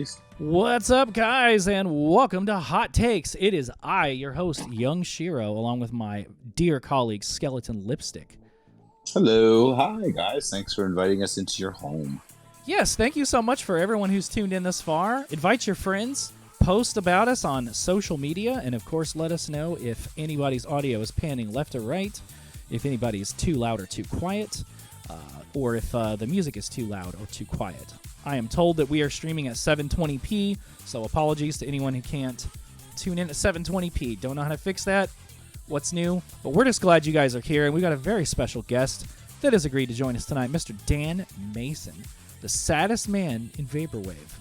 please. What's up, guys, and welcome to Hot Takes. It is I, your host, Young Shiro, along with my dear colleague, Skeleton Lipstick. Hello. Hi, guys. Thanks for inviting us into your home. Yes, thank you so much for everyone who's tuned in this far. Invite your friends, post about us on social media, and of course, let us know if anybody's audio is panning left or right, if anybody is too loud or too quiet, or if the music is too loud or too quiet. I am told that we are streaming at 720p, so apologies to anyone who can't tune in at 720p. Don't know how to fix that. What's new? But we're just glad you guys are here, and we got a very special guest that has agreed to join us tonight, Mr. Dan Mason, the saddest man in vaporwave.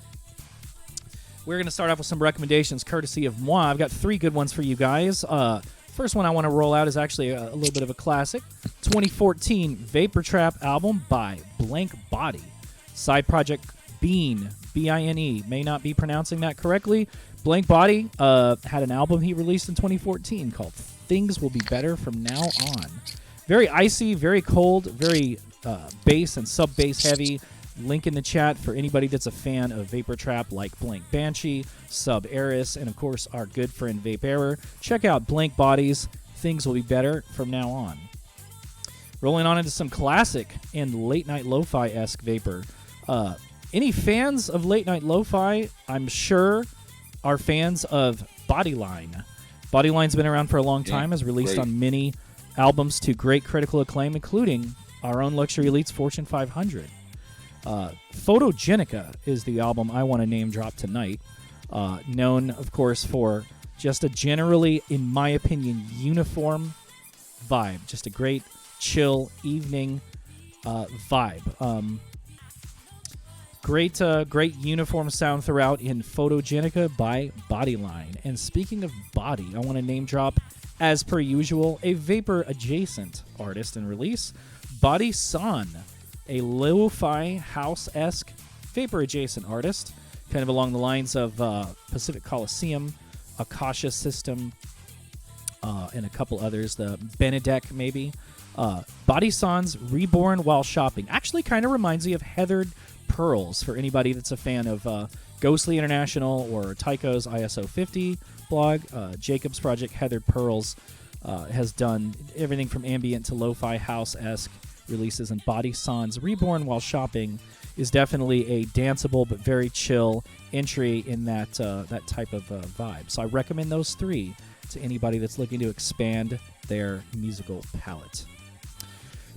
We're going to start off with some recommendations courtesy of moi. I've got three good ones for you guys. First one I want to roll out is actually a little bit of a classic. 2014 Vapor Trap album by Blank Body. Side project Bean, B-I-N-E. May not be pronouncing that correctly. Blank Body had an album he released in 2014 called Things Will Be Better From Now On. Very icy, very cold, very bass and sub-bass heavy. Link in the chat for anybody that's a fan of Vapor Trap like Blank Banshee, Sub Eris, and of course our good friend Vape Error. Check out Blank Body's Things Will Be Better From Now On. Rolling on into some classic and late-night lo-fi-esque vapor. Any fans of late-night lo-fi, I'm sure, are fans of Bodyline. Bodyline's been around for a long time, has released on many albums to great critical acclaim, including our own Luxury Elite's Fortune 500. Photogenica is the album I want to name drop tonight. Known, of course, for just a generally, in my opinion, uniform vibe. Just a great, chill evening vibe. Great uniform sound throughout in Photogenica by Bodyline. And speaking of body, I want to name drop, as per usual, a vapor-adjacent artist and release, Body San, a lo-fi house-esque vapor-adjacent artist, kind of along the lines of Pacific Coliseum, Akasha System, and a couple others, the Benedek maybe. Body San's Reborn While Shopping actually kind of reminds me of Heathered Pearls for anybody that's a fan of Ghostly International or Tycho's ISO 50 blog. Jacob's project Heathered Pearls has done everything from ambient to lo-fi house-esque releases, and Body San's Reborn While Shopping is definitely a danceable but very chill entry in that type of vibe. So I recommend those three to anybody that's looking to expand their musical palette.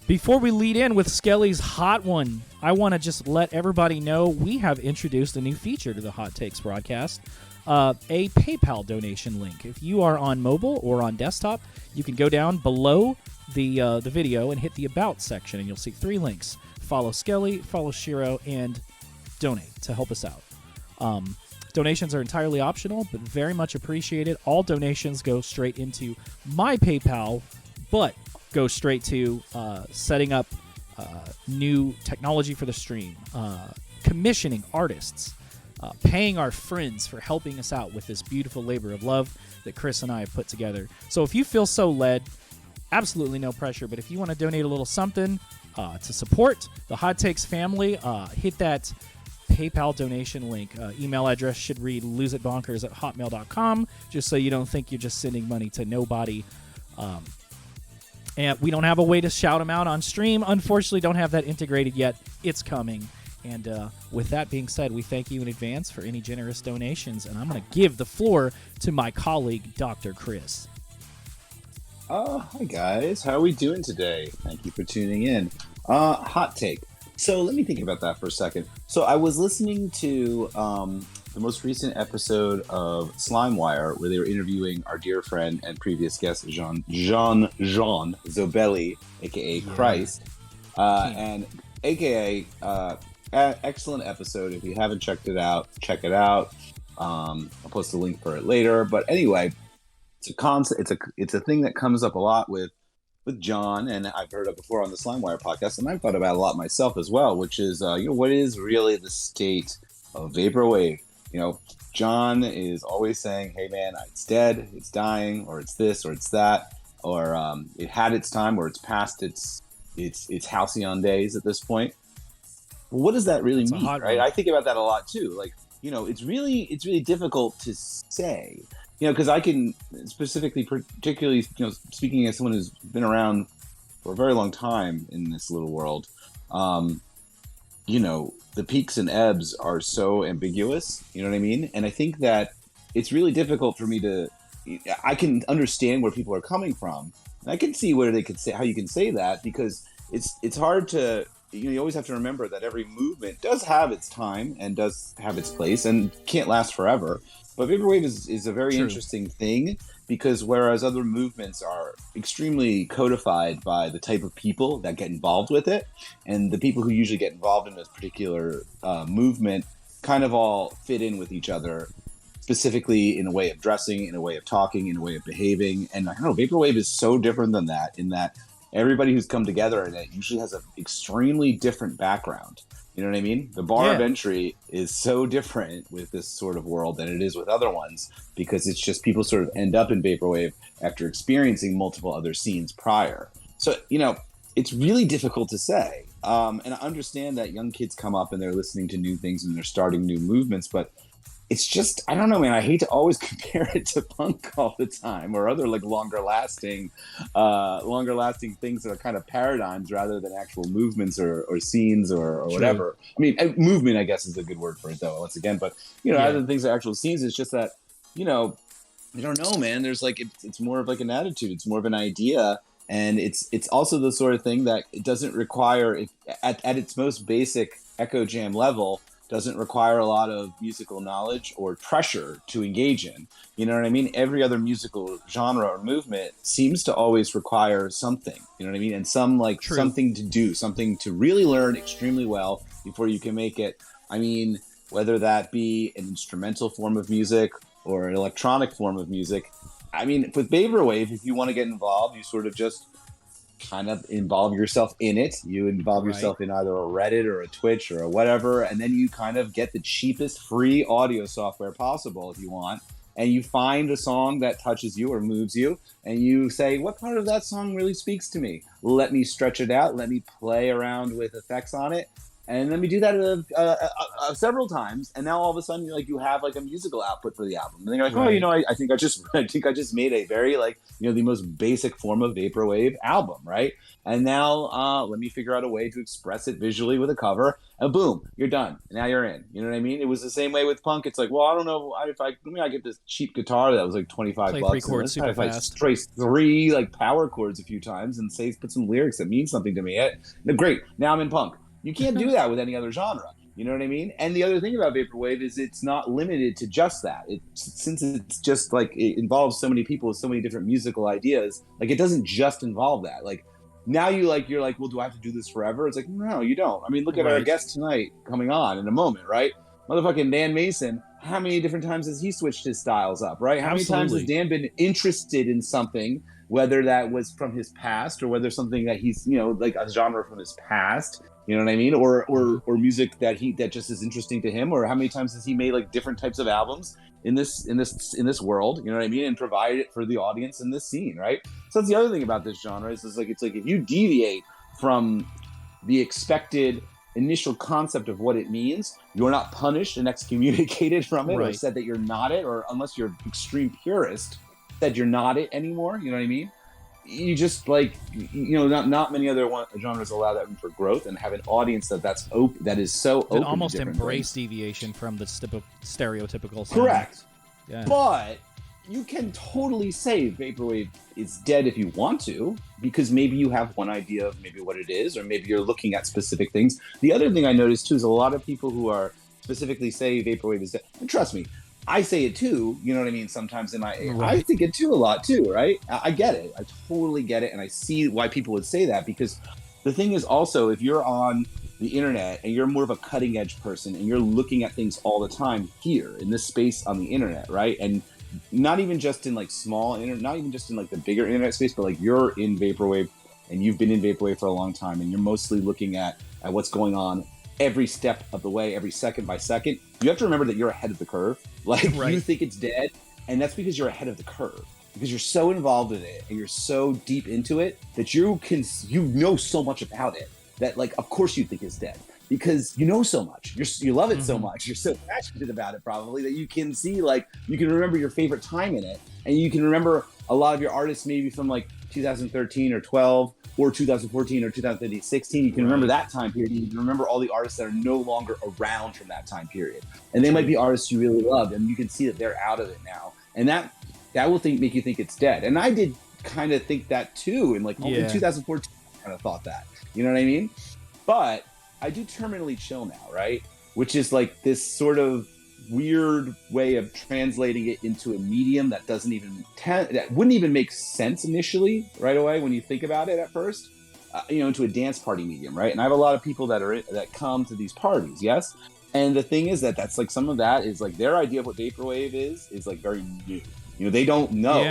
Before we lead in with Skelly's Hot One, I want to just let everybody know we have introduced a new feature to the Hot Takes broadcast, a PayPal donation link. If you are on mobile or on desktop, you can go down below the video and hit the About section, and you'll see three links. Follow Skelly, follow Shiro, and donate to help us out. Donations are entirely optional, but very much appreciated. All donations go straight into my PayPal, but go straight to setting up new technology for the stream, commissioning artists, paying our friends for helping us out with this beautiful labor of love that Chris and I have put together. So if you feel so led, absolutely no pressure, but if you want to donate a little something to support the Hot Takes family, hit that PayPal donation link. Email address should read loseitbonkers@hotmail.com, just so you don't think you're just sending money to nobody. And we don't have a way to shout them out on stream. Unfortunately, don't have that integrated yet. It's coming. And with that being said, we thank you in advance for any generous donations, and I'm going to give the floor to my colleague, Dr. Chris. Hi, guys. How are we doing today? Thank you for tuning in. Hot take. So let me think about that for a second. So I was listening to the most recent episode of SlimeWire, where they were interviewing our dear friend and previous guest, Jean Zobelli, a.k.a. Christ, and a.k.a. Excellent episode. If you haven't checked it out, check it out. I'll post a link for it later. But anyway, it's a concept. It's a thing that comes up a lot with John, and I've heard it before on the SlimeWire podcast, and I've thought about it a lot myself as well, which is what is really the state of vaporwave? John is always saying, "Hey man, it's dead, it's dying, or it's this, or it's that, or it had its time, or it's past its halcyon days at this point." Well, what does that really mean, right? I think about that a lot too. Like, it's really difficult to say, because I can particularly, speaking as someone who's been around for a very long time in this little world, the peaks and ebbs are so ambiguous, you know what I mean? And I think that it's really difficult for me I can understand where people are coming from. And I can see where they could say, how you can say that, because it's hard to, you always have to remember that every movement does have its time and does have its place and can't last forever. But vaporwave is a very interesting thing, because whereas other movements are extremely codified by the type of people that get involved with it, and the people who usually get involved in this particular movement kind of all fit in with each other, specifically in a way of dressing, in a way of talking, in a way of behaving. And I don't know, vaporwave is so different than that, in that everybody who's come together in it usually has an extremely different background. You know what I mean? The bar of entry is so different with this sort of world than it is with other ones, because it's just people sort of end up in vaporwave after experiencing multiple other scenes prior. So, it's really difficult to say. And I understand that young kids come up and they're listening to new things and they're starting new movements, but it's just, I don't know, man. I hate to always compare it to punk all the time, or other like longer lasting things that are kind of paradigms rather than actual movements or scenes or whatever. I mean, movement, I guess, is a good word for it, though. Once again, but rather than things that are actual scenes, it's just that I don't know, man. There's like it's more of like an attitude. It's more of an idea, and it's also the sort of thing that it doesn't require, at its most basic echo jam level, doesn't require a lot of musical knowledge or pressure to engage in. You know what I mean? Every other musical genre or movement seems to always require something, you know what I mean? And something to do, something to really learn extremely well before you can make it. I mean, whether that be an instrumental form of music or an electronic form of music. I mean, with vaporwave, if you want to get involved, you sort of just kind of involve yourself in it. You involve yourself in either a Reddit or a Twitch or a whatever, and then you kind of get the cheapest free audio software possible if you want, and you find a song that touches you or moves you, and you say, what part of that song really speaks to me? Let me stretch it out, let me play around with effects on it, and let me do that several times, and now all of a sudden you have like a musical output for the album. And you're like, I think I just made a very the most basic form of vaporwave album, right? And now let me figure out a way to express it visually with a cover, and boom, you're done. And now you're in. You know what I mean? It was the same way with punk. It's like, well, I don't know I get this cheap guitar that was like $25. Play 3 chords super fast. Trace 3 like power chords a few times and put some lyrics that mean something to me. Great. Now I'm in punk. You can't do that with any other genre. You know what I mean? And the other thing about vaporwave is it's not limited to just that. Since it's just like it involves so many people with so many different musical ideas, like it doesn't just involve that. Like now you're like, well, do I have to do this forever? It's like, no, you don't. I mean, look at our guest tonight coming on in a moment, right? Motherfucking Dan Mason, how many different times has he switched his styles up, right? How many times has Dan been interested in something, whether that was from his past or whether something that he's, like a genre from his past, you know what I mean? Or music that just is interesting to him, or how many times has he made like different types of albums in this world, you know what I mean? And provide it for the audience in this scene, right? So that's the other thing about this genre is it's like if you deviate from the expected initial concept of what it means, you're not punished and excommunicated from it, or said that you're not it, or unless you're extreme purist, said you're not it anymore, you know what I mean? You just not many other genres allow that room for growth and have an audience that is so open. Almost embrace deviation from the stereotypical sound. Correct. Yeah. But you can totally say vaporwave is dead if you want to, because maybe you have one idea of maybe what it is, or maybe you're looking at specific things. The other thing I noticed too is a lot of people who are specifically say vaporwave is dead. And trust me, I say it too, you know what I mean? Sometimes I think it too a lot too, right? I get it. I totally get it. And I see why people would say that, because the thing is also, if you're on the internet and you're more of a cutting edge person and you're looking at things all the time here in this space on the internet, right? And not even just in like small internet, not even just in like the bigger internet space, but like you're in vaporwave and you've been in vaporwave for a long time and you're mostly looking at what's going on every step of the way, every second by second. You have to remember that you're ahead of the curve. Like you think it's dead, and that's because you're ahead of the curve, because you're so involved in it and you're so deep into it that you know so much about it that, like, of course you think it's dead. because you know so much. You love it so much. You're so passionate about it probably that you can see, like, you can remember your favorite time in it, and you can remember a lot of your artists maybe from like 2013 or 12 or 2014 or 2015, 16. You can remember that time period. You can remember all the artists that are no longer around from that time period, and they might be artists you really loved, and you can see that they're out of it now, and that will make you think it's dead. And I did kind of think that too, in like in 2014, I kind of thought that, you know what I mean? But I do terminally chill now, right? Which is like this sort of weird way of translating it into a medium that doesn't even that wouldn't even make sense initially right away when you think about it at first, into a dance party medium, right? And I have a lot of people that come to these parties, yes. And the thing is that's like some of that is like their idea of what vaporwave is like very new. They don't know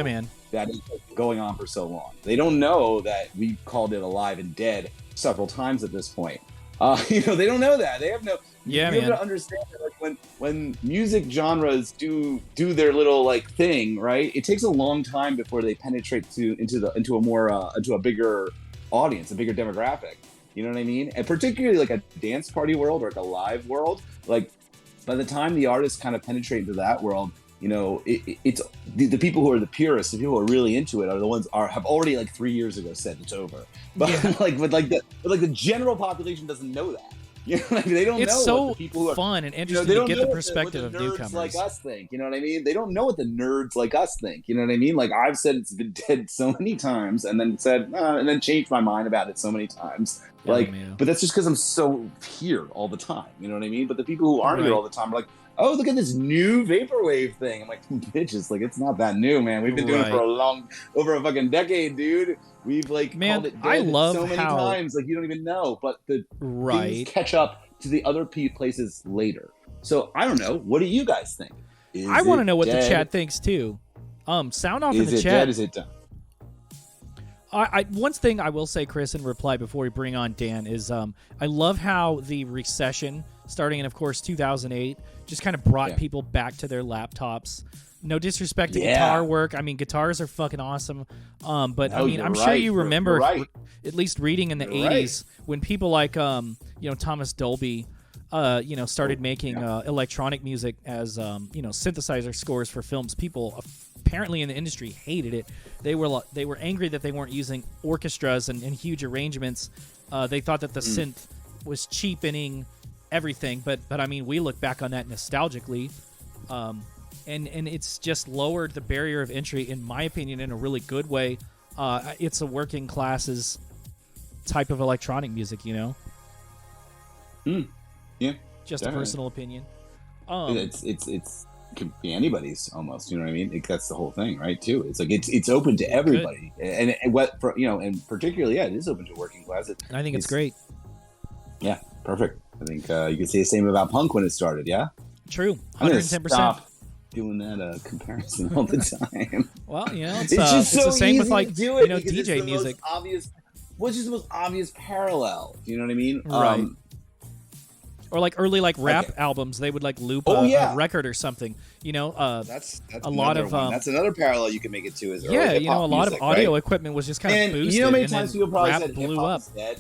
that it's going on for so long. They don't know that we called it alive and dead several times at this point. They don't know that. They have no. You have to understand that, like, when music genres do their little like thing, right? It takes a long time before they penetrate into a bigger audience, a bigger demographic. You know what I mean? And particularly like a dance party world or like a live world, like by the time the artists kind of penetrate into that world, it's the people who are the purists, the people who are really into it, are the ones have already like 3 years ago said it's over. But the general population doesn't know that. They don't it's know so what the people who are fun and interesting to get the perspective of newcomers. Like us think, you know what I mean? They don't know what the nerds like us think, you know what I mean? Like I've said it's been dead so many times, and then and then changed my mind about it so many times. But that's just because I'm so here all the time, you know what I mean? But the people who aren't here all the time are like, oh, look at this new vaporwave thing. I'm like, bitches, like, it's not that new, man. We've been doing it for over a fucking decade, dude. We've like called it dead so many times, like you don't even know. But the things catch up to the other places later. So I don't know. What do you guys think? I want to know what the chat thinks too. Sound off in the chat. Is it dead? Is it done? One thing I will say, Chris, in reply before we bring on Dan is I love how the recession, starting in, of course, 2008, just kind of brought people back to their laptops. No disrespect to guitar work. I mean, guitars are fucking awesome. But I mean, I'm sure you remember, at least reading in the 80s, when people like, Thomas Dolby, started making electronic music as, synthesizer scores for films. People apparently in the industry hated it. They were angry that they weren't using orchestras and huge arrangements. They thought that the synth was cheapening everything. But I mean, we look back on that nostalgically. And it's just lowered the barrier of entry, in my opinion, in a really good way. It's a working classes type of electronic music, Yeah. Just a personal opinion. It's could be anybody's almost, you know what I mean? That's the whole thing, right? Too. It's like it's open to everybody, and and particularly, it is open to working class. And I think it's great. Yeah, perfect. I think you could say the same about punk when it started. Yeah. True. 110%. Stop doing that comparison all the time. Well, it's just so the same with like DJ music. Which is the most obvious parallel? You know what I mean? Right. Or like early rap albums, they would like loop a record or something. That's a lot of that's another parallel you can make it to. Is a lot of audio equipment was just kind of boosted. You know how many times people probably rap said blew hip-hop up. is dead?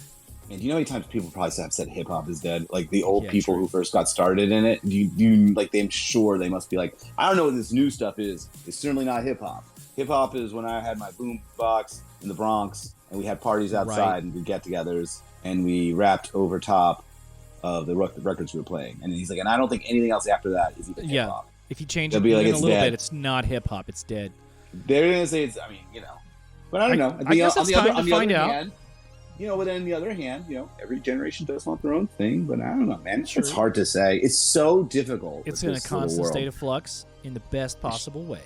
And you know how many times people probably have said hip hop is dead? Like the old people who first got started in it. I'm sure they must be like, I don't know what this new stuff is. It's certainly not hip hop. Hip hop is when I had my boom box in the Bronx and we had parties outside and we get-togethers and we rapped over top of the records we were playing. And he's like, and I don't think anything else after that is even hip hop. If you change it even a little bit, it's not hip hop. It's dead. They're gonna say it's. I mean, but I don't know. I guess it's time to find out. But then on the other hand, every generation does want their own thing. But I don't know, man. It's hard to say. It's so difficult. It's in a constant state of flux in the best possible way.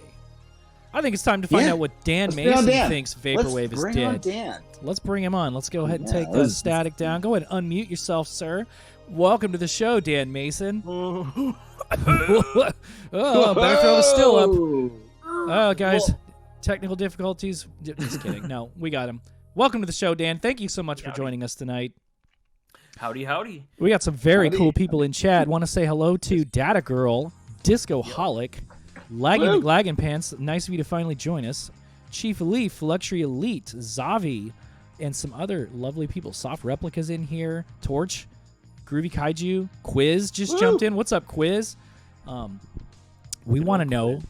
I think it's time to find out what Dan Mason thinks vaporwave is dead. On Dan. Let's bring him on. Let's go ahead and take the static down. Go ahead and unmute yourself, sir. Welcome to the show, Dan Mason. Better throw the still up. Oh, guys, technical difficulties. Just kidding. No, we got him. Welcome to the show, Dan. Thank you so much for joining us tonight. Howdy, howdy. We got some very cool people in chat. Want to say hello to Data Girl, Disco Holic, Laggin' Pants. Nice of you to finally join us. Chief Leaf, Luxury Elite, Zavi, and some other lovely people. Soft Replicas in here. Torch, Groovy Kaiju. Quiz just jumped in. What's up, Quiz? We want to know,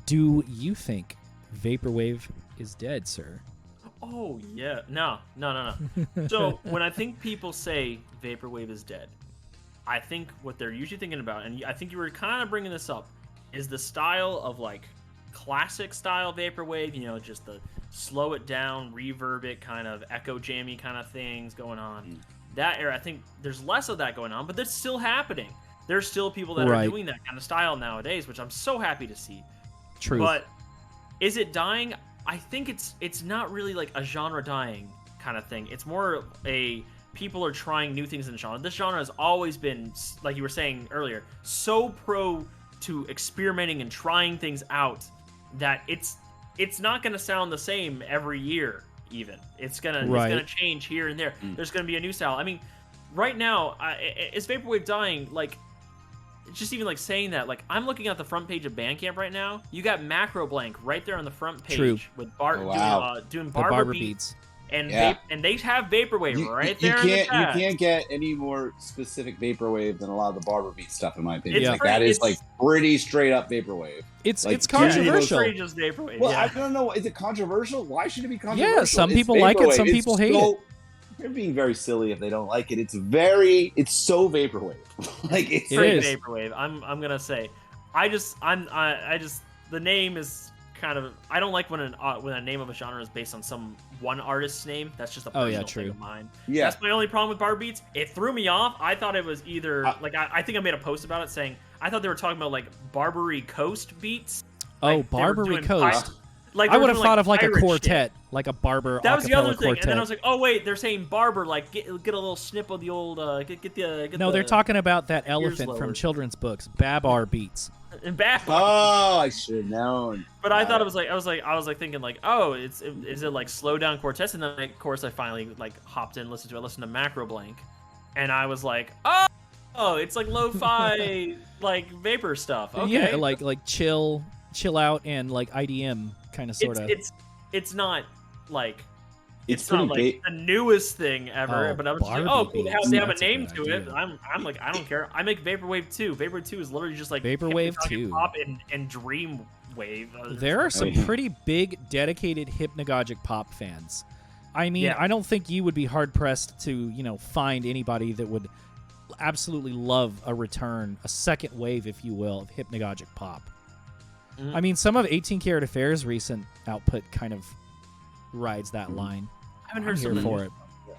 do you think vaporwave is dead, sir? Oh, yeah. No. So when I think people say vaporwave is dead, I think what they're usually thinking about, and I think you were kind of bringing this up, is the style of like classic style vaporwave, just the slow it down, reverb it, kind of echo jammy kind of things going on. That era, I think there's less of that going on, but that's still happening. There's still people that are doing that kind of style nowadays, which I'm so happy to see. True. But is it dying? I think it's not really like a genre dying kind of thing. It's more a people are trying new things in the genre. This genre has always been, like you were saying earlier, so pro to experimenting and trying things out that it's not going to sound the same every year. Even it's gonna change here and there. There's gonna be a new style. I mean, right now, is vaporwave dying? Like, just even like saying that, like I'm looking at the front page of Bandcamp right now. You got Macro Blank right there on the front page. True. With doing The barber beats. And and they have vaporwave right there. You can't get any more specific vaporwave than a lot of the barber beat stuff, in my opinion. That is like pretty straight up vaporwave. It's it's controversial. Just vaporwave. Well, I don't know. Is it controversial? Why should it be controversial? Yeah, some people like it, some people hate it. They're being very silly if they don't like it. It's so vaporwave. Like it's straight vaporwave. I'm gonna say, the name is kind of, I don't like when a name of a genre is based on some one artist's name. That's just a personal thing of mine. Yeah, that's my only problem with bar beats. It threw me off. I thought it was either I think I made a post about it saying I thought they were talking about like Barbary Coast beats. Oh, like Barbary Coast. Like I would have thought of like a quartet, like a barber. That was the other thing, quartet. and then I was like, "Oh wait, they're saying barber. Like get a little snip of the old No, they're talking about that elephant from children's books, Babar beats. And Babar. Oh, I should have known. But I thought it was like I was thinking like, oh, is it like slow down quartets? And then of course I finally like hopped in, and listened to Macro Blank, and I was like, oh, it's like lo-fi like vapor stuff. Okay, yeah, like chill out and like IDM kind of sort of. It's not like it's not like the newest thing ever. But I was just like, oh, cool, they have a name to it. I'm like, I don't care. I make vaporwave 2. Vaporwave 2 is literally just like vaporwave 2 pop and dream wave. There are some pretty big dedicated hypnagogic pop fans. I mean, I don't think you would be hard pressed to find anybody that would absolutely love a second wave, if you will, of hypnagogic pop. I mean, some of 18 Karat Affair's recent output kind of rides that line. I haven't heard some for it.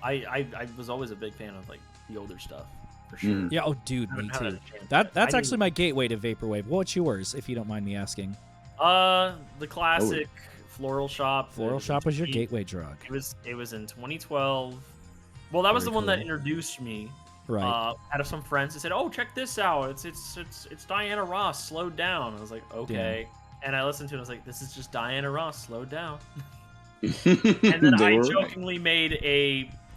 I was always a big fan of like the older stuff, for sure. Yeah, oh dude, me too. That's actually my gateway to vaporwave. What's yours, if you don't mind me asking? The classic Floral Shop. Floral Shop was your gateway drug. It was in 2012. Well, that was the one that introduced me. Right. Out of some friends that said, "Oh, check this out! It's Diana Ross slowed down." I was like, "Okay," and I listened to it. I was like, "This is just Diana Ross slowed down." And then I jokingly made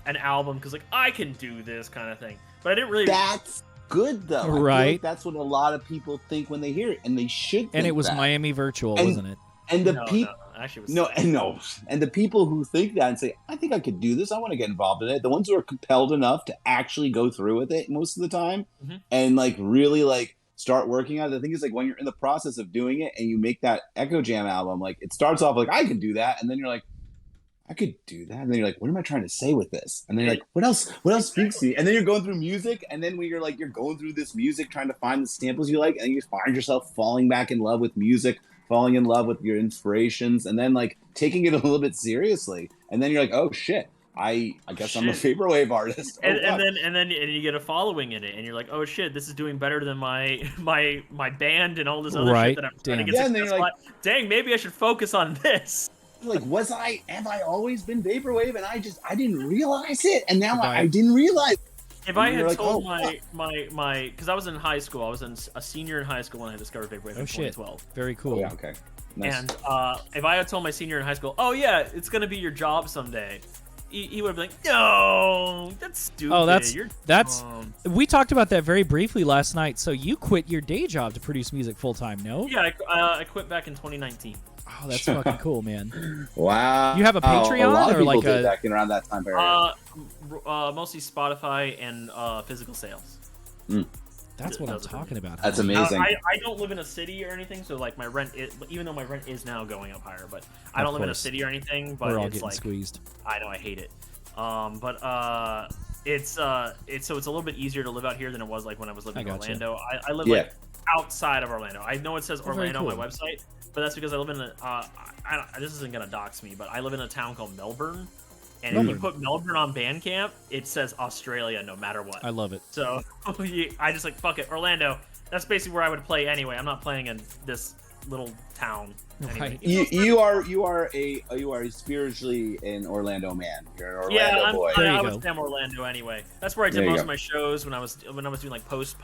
an album because like I can do this kind of thing, but I didn't really. That's good though, right? Like that's what a lot of people think when they hear it, and they should. And it was Miami Virtual, wasn't it? And the people. Actually, and the people who think that and say, I think I could do this, I want to get involved in it, the ones who are compelled enough to actually go through with it most of the time and like really like start working on it. The thing is like when you're in the process of doing it and you make that Echo Jam album, like it starts off like I can do that, and then you're like, I could do that, and then you're like, what am I trying to say with this? And then you're like, what else speaks to you? And then you're going through music, and then when you're like you're going through this music trying to find the samples you like, and you find yourself falling back in love with music, falling in love with your inspirations, and then like taking it a little bit seriously, and then you're like, oh shit, I guess I'm a vaporwave artist. And then you get a following in it, and you're like, oh shit, this is doing better than my band and all this other shit that I'm trying to get successful at. Dang, maybe I should focus on this. Like, have I always been vaporwave, and I didn't realize it, and now I didn't realize. If I had told my because I was in high school, I was a senior in high school when I discovered vaporwave in 2012. Very cool. Oh, yeah, okay. Nice. And if I had told my senior in high school, oh yeah, it's gonna be your job someday, he would have been like, no, that's stupid. Oh, that's we talked about that very briefly last night. So you quit your day job to produce music full time, no? Yeah, I quit back in 2019. Oh, that's fucking cool, man. Wow. You have a Patreon a lot of or people like did a? back in around that time period. Mostly Spotify and physical sales. That's what I'm talking about. That's amazing. I don't live in a city or anything, so like my rent, even though my rent is now going up higher, but I don't live in a city or anything. But we're all it's getting like squeezed. I know, I hate it. It's a little bit easier to live out here than it was like when I was living in Orlando. I live like outside of Orlando. I know it says Orlando on my website, but that's because I live in a. This isn't gonna dox me, but I live in a town called Melbourne. And if you put Melbourne on Bandcamp, it says Australia no matter what. I love it. So I just like, fuck it, Orlando. That's basically where I would play anyway. I'm not playing in this little town. Anyway. Right. You are spiritually an Orlando man. You're an Orlando boy. I was damn Orlando anyway. That's where I did most of my shows when I was doing like post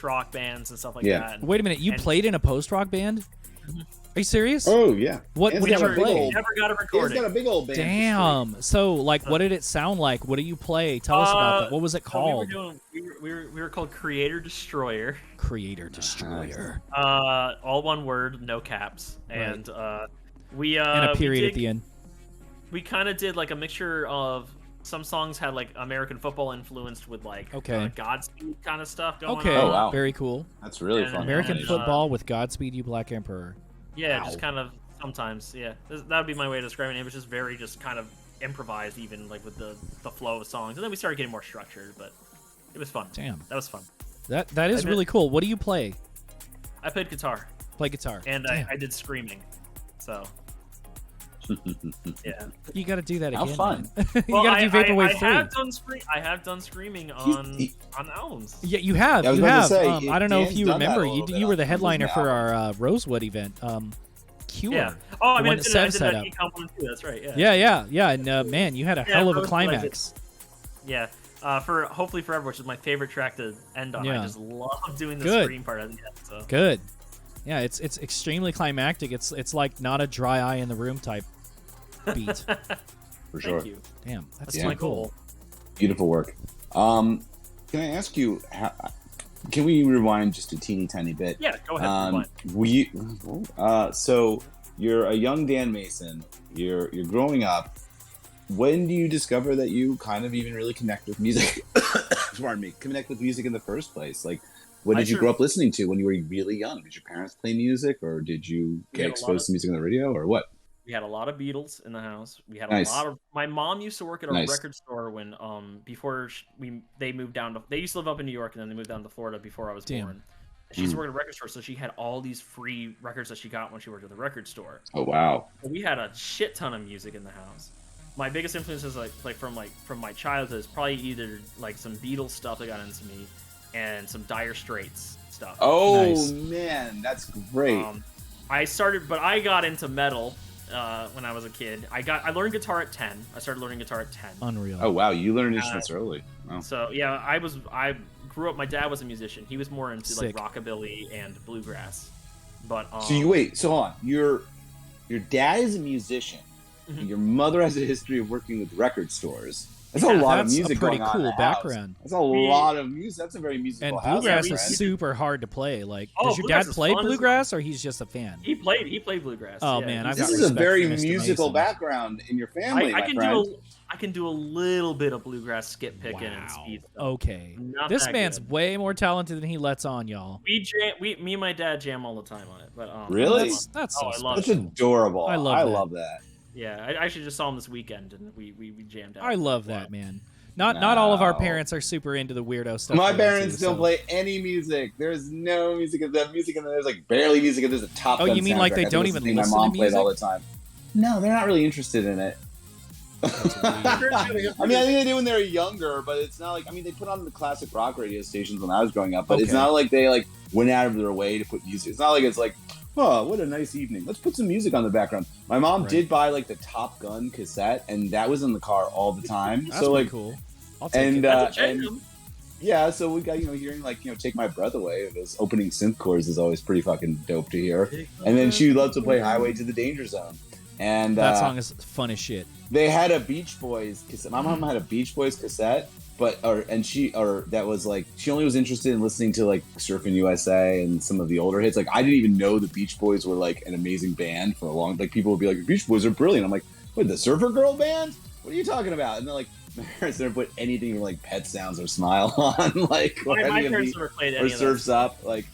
rock bands and stuff like that. Wait a minute, you played in a post rock band? Are you serious? Oh yeah. What did you play? Never got a recording. He's got a big old band. Damn. So like, what did it sound like? What do you play? Tell us about that. What was it called? We were called Creator Destroyer. Creator Destroyer. All one word, no caps, and we and a period at the end. We kind of did like a mixture of some songs had like American football influenced with like Godspeed kind of stuff going on. Oh, wow. Very cool. That's really fun. American football with Godspeed You Black Emperor. Yeah, just kind of sometimes, yeah. That would be my way of describing it. It was just very just kind of improvised, even like with the flow of songs. And then we started getting more structured, but it was fun. Damn. That was fun. That is really cool. What do you play? I played guitar. Play guitar. And I did screaming. So... yeah, you got to do that again. How fun! You got to do Vaporwave 3. I have done screaming on albums. Yeah, you have. I was you about have. to say, I don't know if you remember. You were the on headliner the for our Rosewood event. Cure. Yeah. Oh, I mean, I did set that compliment too. That's right. Yeah. And man, you had a hell of a climax. Yeah. For Hopefully Forever, which is my favorite track to end on. Yeah. I just love doing the scream part at the end. So. Good. Yeah, it's extremely climactic. It's like not a dry eye in the room type beat. For sure. Thank you. Damn, that's my goal. Beautiful work. Can I ask you, can we rewind just a teeny tiny bit? Yeah, go ahead. So you're a young Dan Mason. You're growing up. When do you discover that you kind of even really connect with music? Pardon me. Connect with music in the first place. Like, what did you grow up listening to when you were really young? Did your parents play music, or did you get exposed to music on the radio, or what? We had a lot of Beatles in the house. We had a lot of. My mom used to work at a record store when before they moved down to. They used to live up in New York, and then they moved down to Florida before I was born. She used to work at a record store, so she had all these free records that she got when she worked at the record store. Oh wow! We had a shit ton of music in the house. My biggest influences from my childhood is probably either like some Beatles stuff that got into me, and some Dire Straits stuff. Oh man, that's great. I got into metal when I was a kid. I learned guitar at 10. I started learning guitar at 10. Unreal. Oh wow, you learned instruments early. Wow. So yeah, I grew up. My dad was a musician. He was more into like rockabilly and bluegrass. But so hold on. Your dad is a musician. Mm-hmm. Your mother has a history of working with record stores. That's a lot of music going on. That's a pretty cool background. That's a lot of music. That's a very musical house. And bluegrass is super hard to play. Like, does your dad play bluegrass, or he's just a fan? He played bluegrass. Oh man, this is a very musical background in your family. I can do a little bit of bluegrass skip picking and speed stuff. Okay, this man's way more talented than he lets on, y'all. Me and my dad jam all the time on it. But really, that's so that's adorable. I love that. Yeah, I actually just saw him this weekend, and we jammed out. I love that, man. Not all of our parents are super into the weirdo stuff. My parents don't play any music. There's no music. There's like barely music. And there's a Top Gun you mean like they don't even listen to music? My mom played all the time. No, they're not really interested in it. I think they do when they're younger, but it's not like, they put on the classic rock radio stations when I was growing up, but it's not like they went out of their way to put music. It's not like it's like, oh, what a nice evening. Let's put some music on the background. My mom did buy the Top Gun cassette, and that was in the car all the time. That's pretty cool. I'll take it. Yeah, so we got hearing Take My Breath Away. Those opening synth chords is always pretty fucking dope to hear. And then she loved to play Highway to the Danger Zone. And that song is fun as shit. They had a Beach Boys cassette. My mom had a Beach Boys cassette, that was like, she only was interested in listening to like Surfing USA and some of the older hits. Like, I didn't even know the Beach Boys were like an amazing band for a long. Like, people would be like, the Beach Boys are brilliant. I'm like, wait, the Surfer Girl band? What are you talking about? And they're like, my parents never put anything from like Pet Sounds or Smile on. Like, my parents never played any or of that Surf's stuff. Up. Like,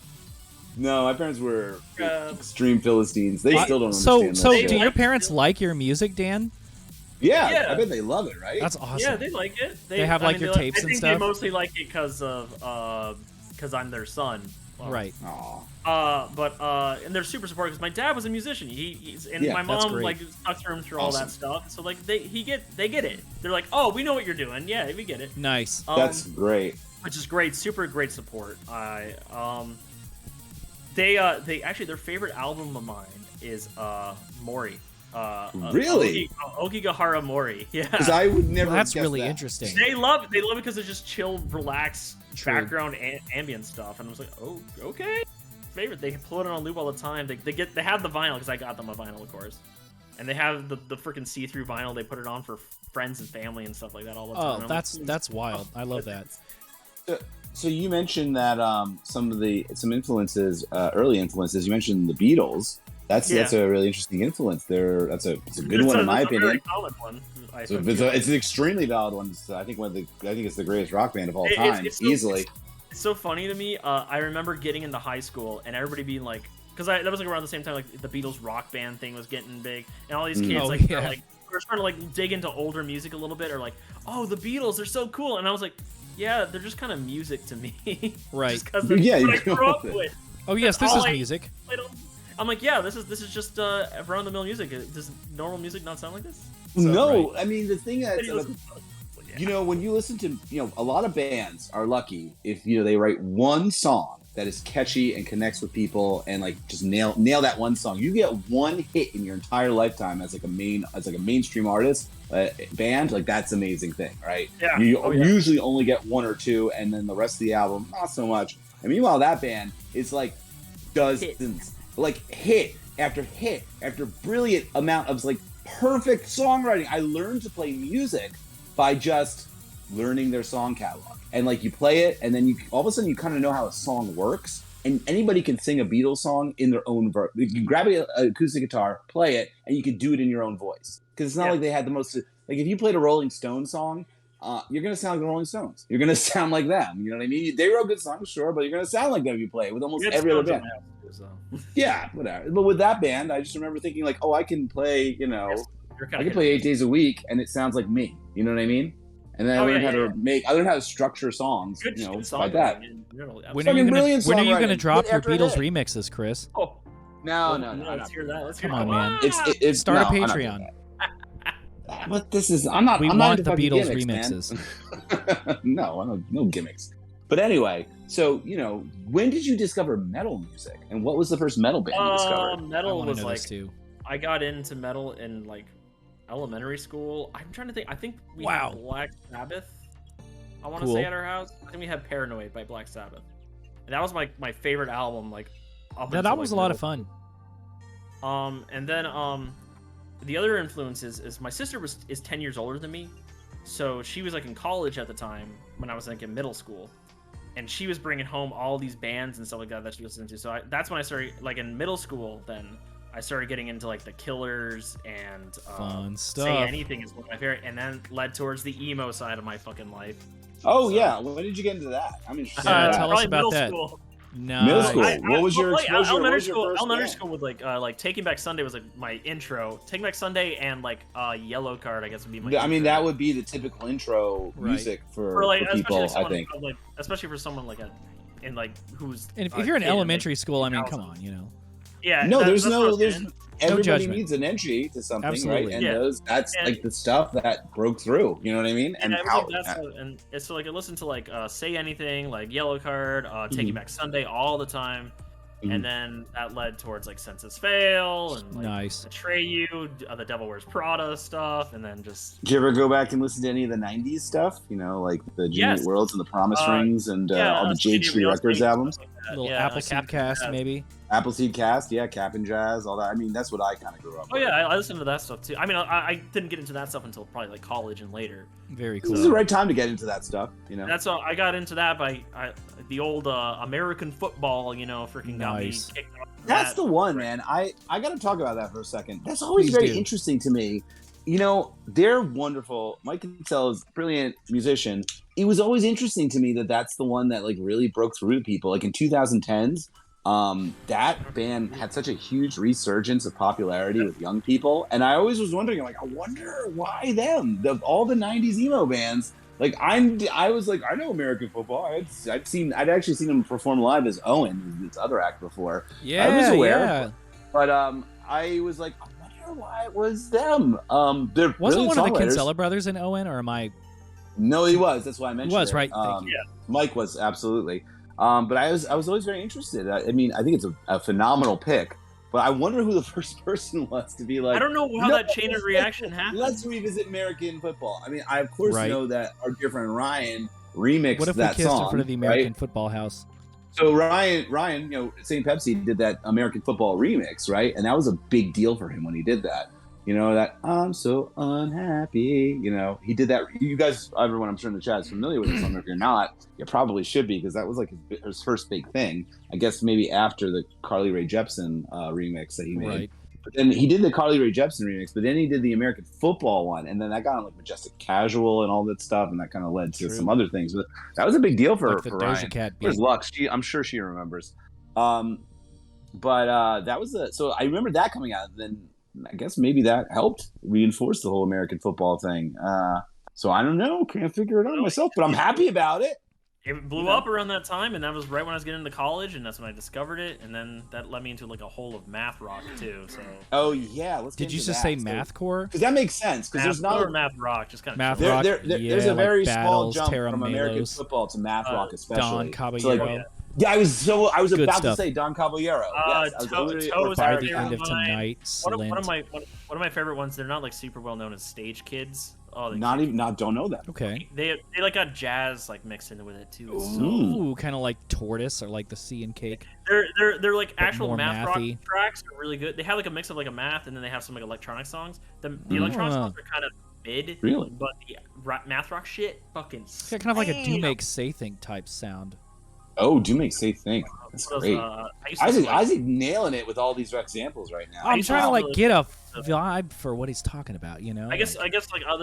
no, my parents were extreme Philistines. They still don't So understand that shit. do your parents like your music, Dan? Yeah, I bet they love it, right? That's awesome. Yeah, they like it. They have like your tapes and stuff. I think they mostly like it because I'm their son. Well, Right. And they're super supportive because my dad was a musician. My mom like stuck through him through all that stuff. So like they get it. They're like, oh, we know what you're doing. Yeah, we get it. Nice. That's great. Which is great. Super great support. They actually, their favorite album of mine is Mori. Really? Aokigahara Mori. Yeah. Because I would never. Well, that's guess really that. interesting. They love it because it's just chill, relaxed True. ambient stuff, and I was like, oh, okay. Favorite. They put it on loop all the time. They have the vinyl because I got them a vinyl, of course, and they have the freaking see-through vinyl. They put it on for friends and family and stuff like that all the time. Oh, that's wild. I love that. So you mentioned that some influences, early influences. You mentioned the Beatles. That's a really interesting influence. It's a good one in my opinion. Very solid one. It's an extremely valid one. So I think it's the greatest rock band of all time, easily. It's so funny to me. I remember getting into high school and everybody being like, because that was like around the same time like the Beatles rock band thing was getting big, and all these kids were trying to like dig into older music a little bit, or like, oh, the Beatles, they're so cool, and I was like, yeah, they're just kind of music to me, Right? Just because what I grew up with. Oh yes, this is music. I'm like, yeah, this is just run-of-the-mill music. Does normal music not sound like this? So, no, right. I mean the thing that when you listen to a lot of bands are lucky if they write one song that is catchy and connects with people and like just nail that one song. You get one hit in your entire lifetime as a mainstream artist band, like that's an amazing thing, right? Yeah. You usually only get one or two, and then the rest of the album not so much. And meanwhile, that band is like dozens. Like hit after brilliant amount of like perfect songwriting. I learned to play music by just learning their song catalog, and like you play it, and then you all of a sudden you kind of know how a song works. And anybody can sing a Beatles song in their own verse. You can grab an acoustic guitar, play it, and you can do it in your own voice. Because it's not like they had the most. Like if you played a Rolling Stones song, you're gonna sound like the Rolling Stones. You're gonna sound like them. You know what I mean? They wrote good songs, sure, but you're gonna sound like them if you play it with almost every other band. Yeah, whatever. But with that band, I just remember thinking like, oh, I can play, I can play 8 days a week, and it sounds like me. You know what I mean? And then I learned how to structure songs. Good like that. When are you gonna drop your Beatles remixes, Chris? Oh, no. Let's hear that. Come on, man. It's Start a Patreon. But this is I'm not. We I'm want not the Beatles gimmicks, remixes. no gimmicks. But anyway, so when did you discover metal music, and what was the first metal band you discovered? Metal was like I got into metal in like elementary school. I'm trying to think. I think we had Black Sabbath. I want to say at our house. I think we had Paranoid by Black Sabbath, and that was my favorite album. Like, that was a lot of fun. And then the other influences is my sister is 10 years older than me, so she was like in college at the time when I was like in middle school, and she was bringing home all these bands and stuff like that she was listening to. So that's when I started like in middle school. Then I started getting into like the Killers and fun stuff. Say Anything is one of my favorite, and then led towards the emo side of my fucking life. Oh yeah, when did you get into that? I'm interested. Tell us about that. School. No. Middle school. What was your exposure? Elementary school with like Taking Back Sunday was like my intro. Taking Back Sunday and like Yellow Card, I guess would be my. I mean, that would be the typical intro music for people. I think, especially for someone like who's. And if you're in elementary school, I mean, come on, Yeah. No, there's everybody judgment. Needs an entry to something, Absolutely. right? And that's like the stuff that broke through. You know what I mean? And it's so like I listened to like Say Anything, like Yellow Card, Taking Back Sunday all the time. And then that led towards like Census Fail and like Nice. Atreyu, the Devil Wears Prada stuff, and then just. Did you ever go back and listen to any of the '90s stuff? You know, like the Jimmy Eat Worlds and the Promise Rings and all the JHD Records albums. Like Little Appleseed Cast, maybe. Appleseed Cast, yeah, Cap and Jazz, all that. I mean, that's what I kind of grew up with. Oh yeah, I listened to that stuff too. I mean, I didn't get into that stuff until probably like college and later. Very cool. This is the right time to get into that stuff, you know. That's I got into that by the old American football, you know, freaking got me kicked off. That's the one, man. I got to talk about that for a second. That's always very interesting to me. You know, they're wonderful. Mike Cancel is a brilliant musician. It was always interesting to me that that's the one that like really broke through to people. Like in 2010s, that band had such a huge resurgence of popularity with young people, and I always was wondering, like, I wonder why them? All the '90s emo bands. Like I was like, I know American football. I'd actually seen him perform live as Owen, his other act before. Yeah, I was aware, yeah. but I was like, I wonder why it was them. They're Wasn't one of the songwriters. Kinsella brothers in Owen, or am I? No, he was. That's why I mentioned He was, it. right. Thank you. Mike was, absolutely. But I was always very interested. I mean, I think it's a phenomenal pick. But I wonder who the first person was to be like. I don't know how that chain of reaction happened. Let's revisit American football. I mean, I of course know that our dear friend Ryan remixed What if that we kissed song, in front of the American right? Football House? So Ryan, you know, St. Pepsi did that American football remix, right? And that was a big deal for him when he did that. You know, that I'm so unhappy. You know, he did that. You guys, everyone I'm sure in the chat is familiar with this song. If you're not, you probably should be, because that was like his first big thing. I guess maybe after the Carly Rae Jepsen remix that he made. Right. But then he did the Carly Rae Jepsen remix, but then he did the American football one, and then that got on like Majestic Casual and all that stuff, and that kind of led to some other things. But that was a big deal for Like the for Doja Ryan. Cat beat. Where's Lux? I'm sure she remembers. But that was so I remember that coming out. Then I guess maybe that helped reinforce the whole American football thing. So I don't know, can't figure it out myself, but I'm happy about it. It blew up around that time, and that was right when I was getting into college, and that's when I discovered it, and then that led me into like a hole of math rock too. So. Oh yeah, let's. Did you just say mathcore? Because that makes sense. Because there's not math rock, just kind of math rock. There's a very small jump from American Malos, football to math rock, especially. Don Caballero. Yeah, I was Good about stuff. to say Don Caballero. Yes, By the End of Tonight. One of my favorite ones. They're not like super well known as Stage Kids. Oh, don't know that. Okay. They like got jazz like mixed into with it too. Ooh, kind of like Tortoise or like the Sea and Cake. They're like actual more math mathy. rock tracks are really good. They have like a mix of like a math, and then they have some like electronic songs. The electronic songs are kind of mid, really, but the math rock shit fucking. It's kind of like a Do Make Say Think type sound. Oh, Do Make Say Think. That's great. Isaac nailing it with all these examples right now. I'm trying to like get a vibe for what he's talking about, you know. I guess like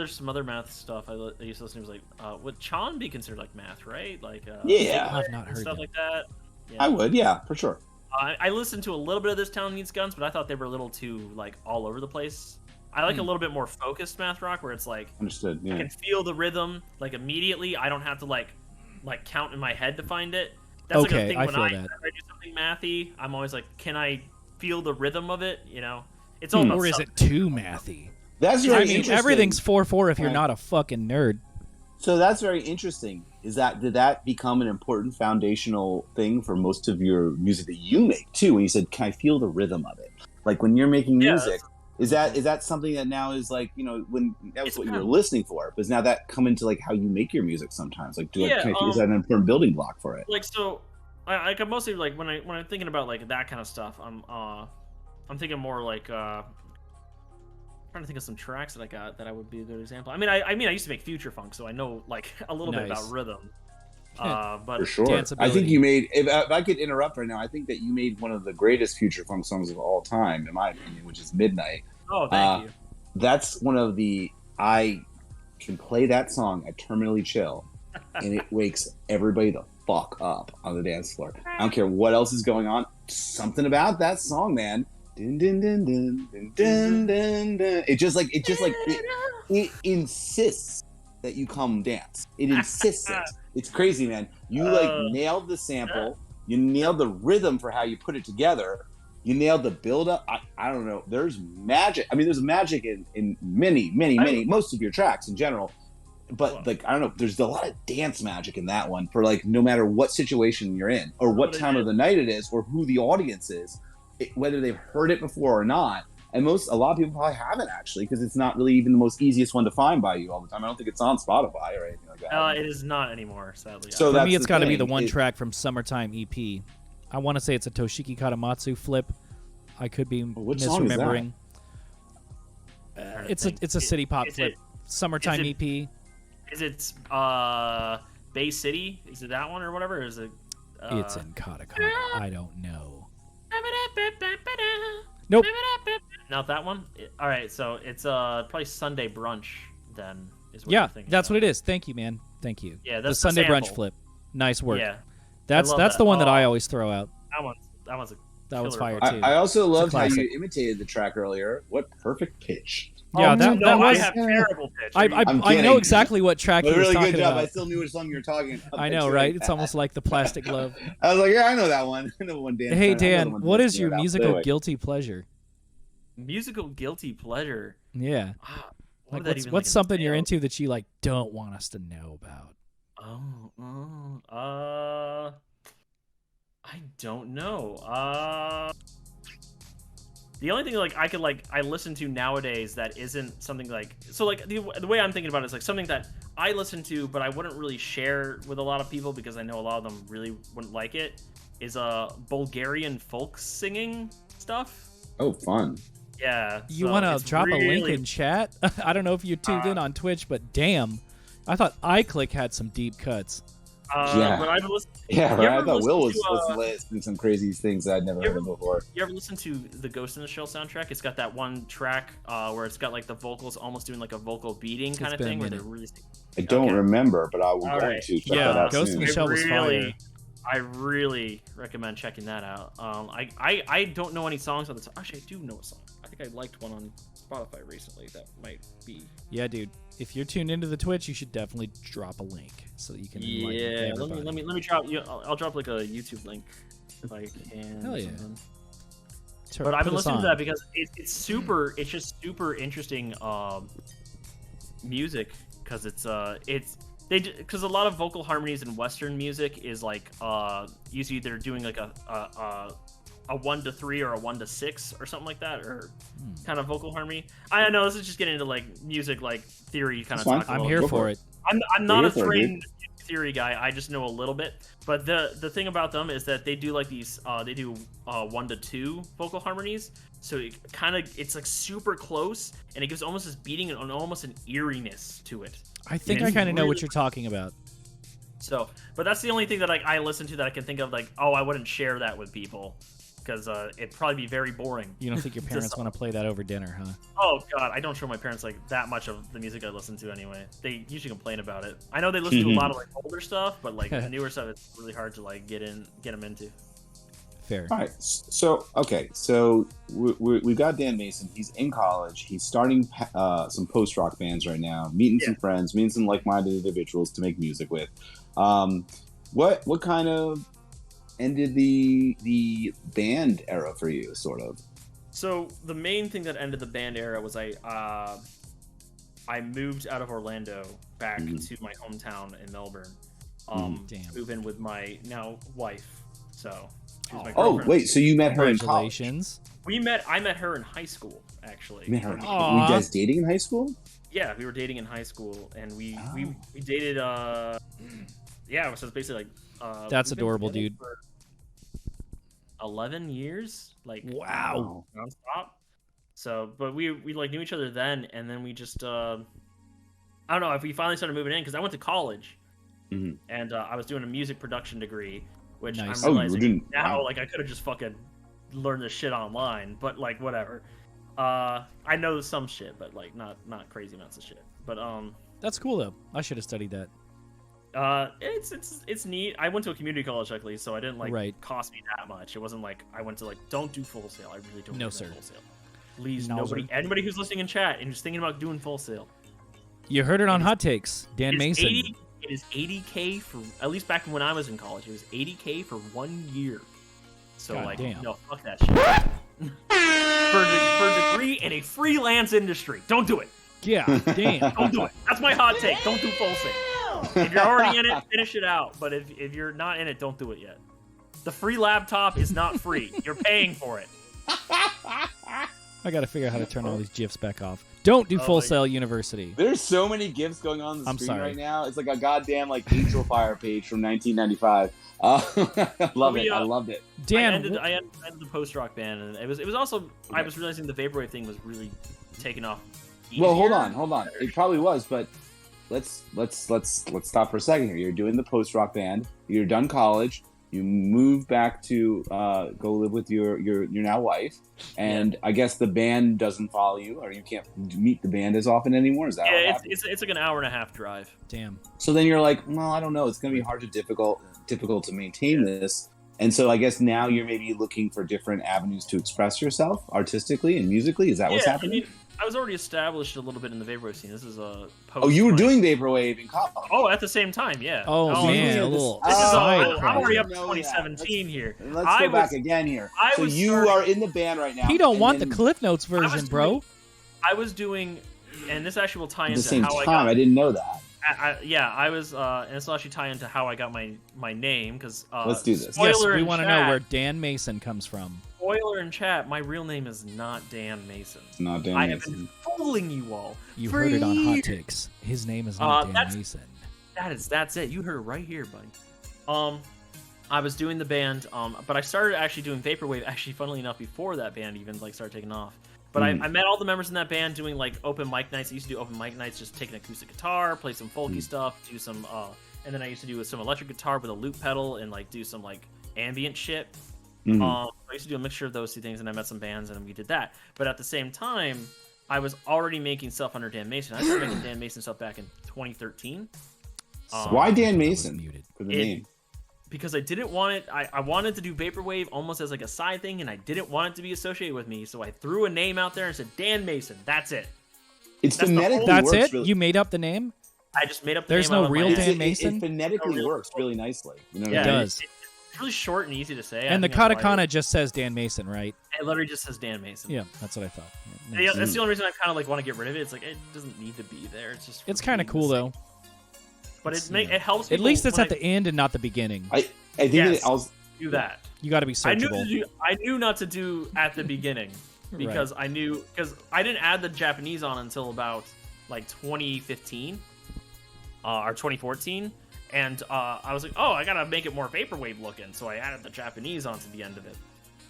some other math stuff I used to listen to was like would Chan be considered like math, right? Like yeah, I've not heard stuff that. like that. Yeah. I would, yeah, for sure. I listened to a little bit of This Town Needs Guns, but I thought they were a little too like all over the place. I like a little bit more focused math rock where it's like understood. Yeah. I can feel the rhythm like immediately. I don't have to like count in my head to find it. That's like a thing when I do something mathy. I'm always like, can I feel the rhythm of it? You know, it's all about or is it too mathy? That's very interesting. Everything's 4/4 if you're not a fucking nerd. So that's very interesting. Did that become an important foundational thing for most of your music that you make too? When you said, "Can I feel the rhythm of it?" Like when you're making music, is that something that now is like, you know, when that was what you were listening for, but now that come into like how you make your music sometimes? Like, is that an important building block for it? Like so, I mostly like when I'm thinking about like that kind of stuff, I'm thinking more like trying to think of some tracks that I got that I would be a good example. I mean I used to make future funk, so I know like a little bit about rhythm. But for sure, I think you made. If I could interrupt right now, I think that you made one of the greatest future funk songs of all time, in my opinion, which is "Midnight." Oh, thank you. That's one of the. I can play that song at Terminally Chill, and it wakes everybody the fuck up on the dance floor. I don't care what else is going on. Something about that song, man. Dun, dun, dun, dun, dun, dun, dun, dun. It insists that you come dance. It insists it. It's crazy, man. You nailed the sample. You nailed the rhythm for how you put it together. You nailed the build-up. I don't know. There's magic. I mean, there's magic in many, most of your tracks in general. but like I don't know, there's a lot of dance magic in that one for like no matter what situation you're in or what time of the night it is or who the audience is, whether they've heard it before or not. And a lot of people probably haven't actually, because it's not really even the most easiest one to find by you all the time. I don't think it's on Spotify or anything like that. It is not anymore, sadly. So for me, it's got to be the one track from Summertime EP. I want to say it's a Toshiki Katamatsu flip. I could be misremembering. It's a city pop flip. Summertime EP. Is it Bay City? Is it that one or whatever? Or is it? It's in Katakana. I don't know. Nope. Not that one. All right, so it's probably Sunday Brunch then. Is what you're thinking that's about. what it is. Thank you, man. Thank you. Yeah, that's the Sunday sample. Brunch flip. Nice work. Yeah, that's the one that I always throw out. That one's that was fire part. too. I also loved how you imitated the track earlier. What perfect pitch! Yeah, that was. I have terrible pitch. I know exactly what track you were really talking good job. about. I still knew which song you were talking about. I know, right? It's almost like the Plastic Glove. I was like, yeah, I know that one. I know one. Dan. Hey Dan, what is your musical guilty pleasure? Musical guilty pleasure. Yeah. Like what's something you're into that you like don't want us to know about? I don't know. The only thing I listen to nowadays that isn't something like the way I'm thinking about it is like something that I listen to but I wouldn't really share with a lot of people because I know a lot of them really wouldn't like it is Bulgarian folk singing stuff. Oh, fun. Yeah. You want to drop a link in chat? I don't know if you tuned in on Twitch, but damn, I thought iClick had some deep cuts. Yeah. But I've listened. Yeah, right. I thought Will was listing some crazy things that I'd never heard of before. You ever listen to the Ghost in the Shell soundtrack? It's got that one track where it's got like the vocals almost doing like a vocal beating kind of thing. Where they're really. I don't remember, but I will going to check that out Ghost soon. in the Shell was fire. I really recommend checking that out. I don't know any songs on the song. Actually, I do know a song. I think I liked one on Spotify recently that might be. Yeah, dude. If you're tuned into the Twitch, you should definitely drop a link so that you can. Yeah, let me drop. I'll drop like a YouTube link if I can. Hell yeah. But I've been listening to that because it's super. It's just super interesting music because because a lot of vocal harmonies in Western music is like usually they're doing like a 1-3 or a 1-6 or something like that, or kind of vocal harmony. I don't know. This is just getting into like music, like theory kind of talk. I'm here for it. I'm not a trained theory guy. I just know a little bit. But the thing about them is that they do like these. They do 1-2 vocal harmonies. So it's like super close, and it gives almost this beating and almost an eeriness to it. I think I kind of know what you're talking about. So, but that's the only thing that I listen to that I can think of. Like, I wouldn't share that with people. Because it'd probably be very boring. You don't think your parents want to play that over dinner, huh? Oh, God. I don't show my parents like that much of the music I listen to anyway. They usually complain about it. I know they listen to a lot of like older stuff, but like the newer stuff, it's really hard to like get them into. Fair. All right. So, we got Dan Mason. He's in college. He's starting some post-rock bands right now, meeting some friends, meeting some like-minded individuals to make music with. What kind of ended the band era for you, sort of? So the main thing that ended the band era was I moved out of Orlando back to my hometown in Melbourne. Move in with my now wife. So she was my girlfriend. Wait, so you met her in college? Congratulations. I met her in high school, actually. Were you guys dating in high school? Yeah, we were dating in high school, and we dated. So it's basically like. That's adorable, dude. 11 years, like wow, nonstop. So, but we like knew each other then, and then we just I don't know if we finally started moving in because I went to college, and I was doing a music production degree, which nice. I'm realizing now like I could have just fucking learned this shit online, but like whatever. I know some shit, but like not crazy amounts of shit. But that's cool though. I should have studied that. It's neat. I went to a community college, luckily, so I didn't cost me that much. It wasn't like I went to like don't do Full Sail. I really don't. No, do sir. Full Sail. Please, no, anybody who's listening in chat and who's thinking about doing Full Sail. You heard it on Hot Takes, Dan Mason. It is $80K for at least back when I was in college. It was $80K for 1 year. So God damn. No, fuck that shit. for a degree in a freelance industry, don't do it. Yeah, damn. Don't do it. That's my hot take. Don't do full sync. If you're already in it, finish it out. But if you're not in it, don't do it yet. The free laptop is not free. You're paying for it. I gotta figure out how to turn all these GIFs back off. Don't do Full Sail University. There's so many GIFs going on the I'm screen sorry. right now. It's like a goddamn like Angel Fire page from 1995. Love it. I loved it. Dan, I ended the post-rock band, and it was also I was realizing the vaporwave thing was really taking off. Well, easier. hold on. It probably was, but let's stop for a second here. You're doing the post-rock band. You're done college. You move back to go live with your now wife, and I guess the band doesn't follow you, or you can't meet the band as often anymore. Is that what happened? It's like an hour and a half drive. damn. So then you're like, well, I don't know. It's going to be hard to difficult to maintain this, and so I guess now you're maybe looking for different avenues to express yourself artistically and musically. Is that what's happening? I mean, I was already established a little bit in the vaporwave scene. This is a post. Oh, you were doing vaporwave in college. Oh, at the same time, yeah. Oh, man, yeah, a little This is side I'm already up to project. 2017 here. Let's go back again here. So you are in the band right now. He don't and want then the Cliff Notes version, bro. I was doing, and this actually will tie At into the same how time, I didn't know that. I was, and this will actually tie into how I got my name, because Let's do this. Yes, spoiler we in want to know chat- where Dan Mason comes from. Spoiler in chat, my real name is not Dan Mason. It's not Dan I have Mason. been fooling you all. You for heard it on Hot years. Takes. His name is not Dan that's- Mason. That's it. You heard it right here, buddy. I was doing the band, but I started actually doing vaporwave. Actually, funnily enough, before that band even like started taking off. But I met all the members in that band doing like open mic nights. I used to do open mic nights, just take an acoustic guitar, play some folky stuff, do some, and then I used to do some electric guitar with a loop pedal and like do some like ambient shit. I used to do a mixture of those two things, and I met some bands, and we did that. But at the same time, I was already making stuff under Dan Mason. I started making Dan Mason stuff back in 2013. Why Dan I was Mason muted. for the name? Because I didn't want it. I wanted to do vaporwave almost as like a side thing, and I didn't want it to be associated with me. So I threw a name out there and said Dan Mason. That's it. It's That's the phonetically whole- That's works it? really. You made up the name? I just made up the There's name no out of my real head. Dan Mason? It phonetically No, works really nicely. You know what Yeah, I mean? It does. It's really short and easy to say. And the I think that's why katakana just says Dan Mason, right? It literally just says Dan Mason. Yeah, that's what I thought. Yeah, Yeah, nice. that's the only reason I kind of like want to get rid of it. It's like it doesn't need to be there. It's just. It's for kind of being cool, the though. same. But It's, it helps. At People least it's when at the end and not the beginning. I think Yes. I was. do that. You got to be I searchable. knew not to do at the beginning because I didn't add the Japanese on until about like 2015 or 2014, and I was like, oh, I gotta make it more vaporwave looking, so I added the Japanese onto the end of it,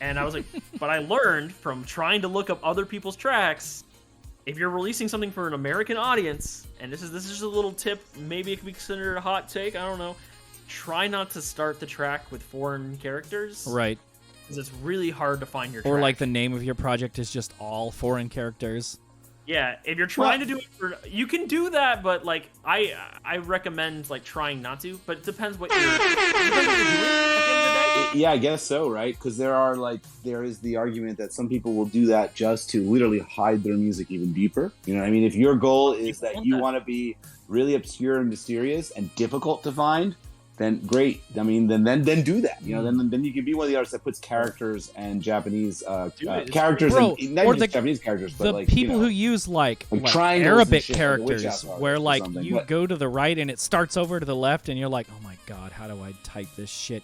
and I was like, but I learned from trying to look up other people's tracks. If you're releasing something for an American audience, and this is just a little tip, maybe it could be considered a hot take, I don't know. Try not to start the track with foreign characters. Right. Because it's really hard to find your track. Or like the name of your project is just all foreign characters. Yeah, if you're trying to do it for... You can do that, but like I recommend like trying not to, but it depends what you're doing at the end of the day. Yeah, I guess so, right? Because there is the argument that some people will do that just to literally hide their music even deeper. You know what I mean? If your goal is that you want to be really obscure and mysterious and difficult to find, then great. I mean, then do that. You know, then you can be one of the artists that puts characters and Japanese characters, Bro, and not or even the- just Japanese characters, but The like people you know, who use like triangles and Arabic shit, like a witch characters, house where artist or like something, you but- go to the right and it starts over to the left, and you're like, oh my god, how do I type this shit?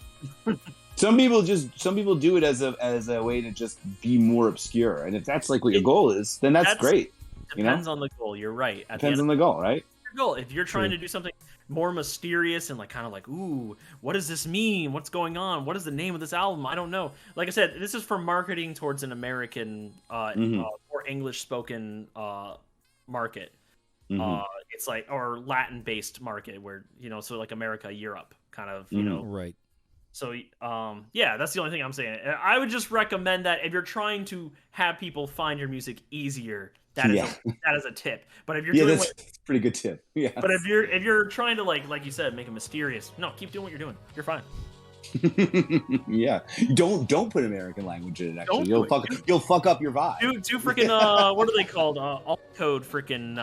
Some people do it as a way to just be more obscure, and if that's like what your goal is, then that's great. Depends on the goal. You're right. At Depends the on end the goal, right? of your goal. If you're trying to do something more mysterious and like kind of like, ooh, what does this mean? What's going on? What is the name of this album? I don't know. Like I said, this is for marketing towards an American or English spoken market. It's like, or Latin based market where, you know, so like America, Europe kind of, you know. Right. So, yeah, that's the only thing I'm saying. I would just recommend that if you're trying to have people find your music easier, that is a tip. But if you're doing that's a pretty good tip. Yeah. but if you're trying to like you said, make it mysterious, no, keep doing what you're doing. You're fine. Yeah, don't put American language in it. Actually, Don't you'll fuck up your vibe. Do freaking what are they called? Alt code freaking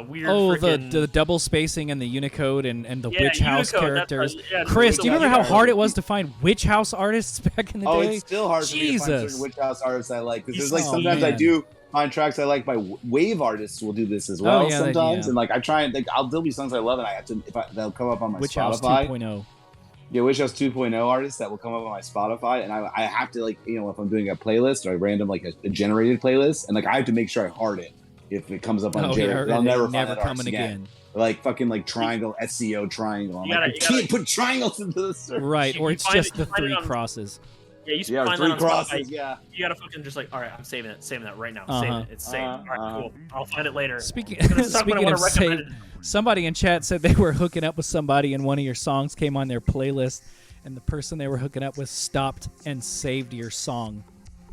weird. Oh, frickin'... the double spacing and the Unicode and the Yeah, Witch House Unicode, characters. yeah, Chris, do you remember how hard it was to... to find Witch House artists back in the Oh, day? it's still hard for me to find Jesus. certain Witch House artists I like, because there's like Oh, sometimes I man. do find tracks I like by wave artists will do this as well yeah, sometimes, yeah. and like I try and there'll be songs I love and I have to they'll come up on my Witch House Spotify. 2.0. Yeah, Witch House 2.0 artists that will come up on my Spotify, and I have to, like, you know, if I'm doing a playlist or a random, like, a generated playlist, and, like, I have to make sure I heart it if it comes up on generated. I'll never find that artist again. Like, fucking, like, triangle, SEO triangle. I'm like, you can't put triangles into the search. Right, or it's just the 3 crosses. Yeah, you find 3 that on crosses, Spotify. yeah. You gotta fucking just like, all right, I'm saving that right now. Saving it. It's saved. All right, cool. I'll find it later. Speaking of saved, somebody in chat said they were hooking up with somebody and one of your songs came on their playlist, and the person they were hooking up with stopped and saved your song.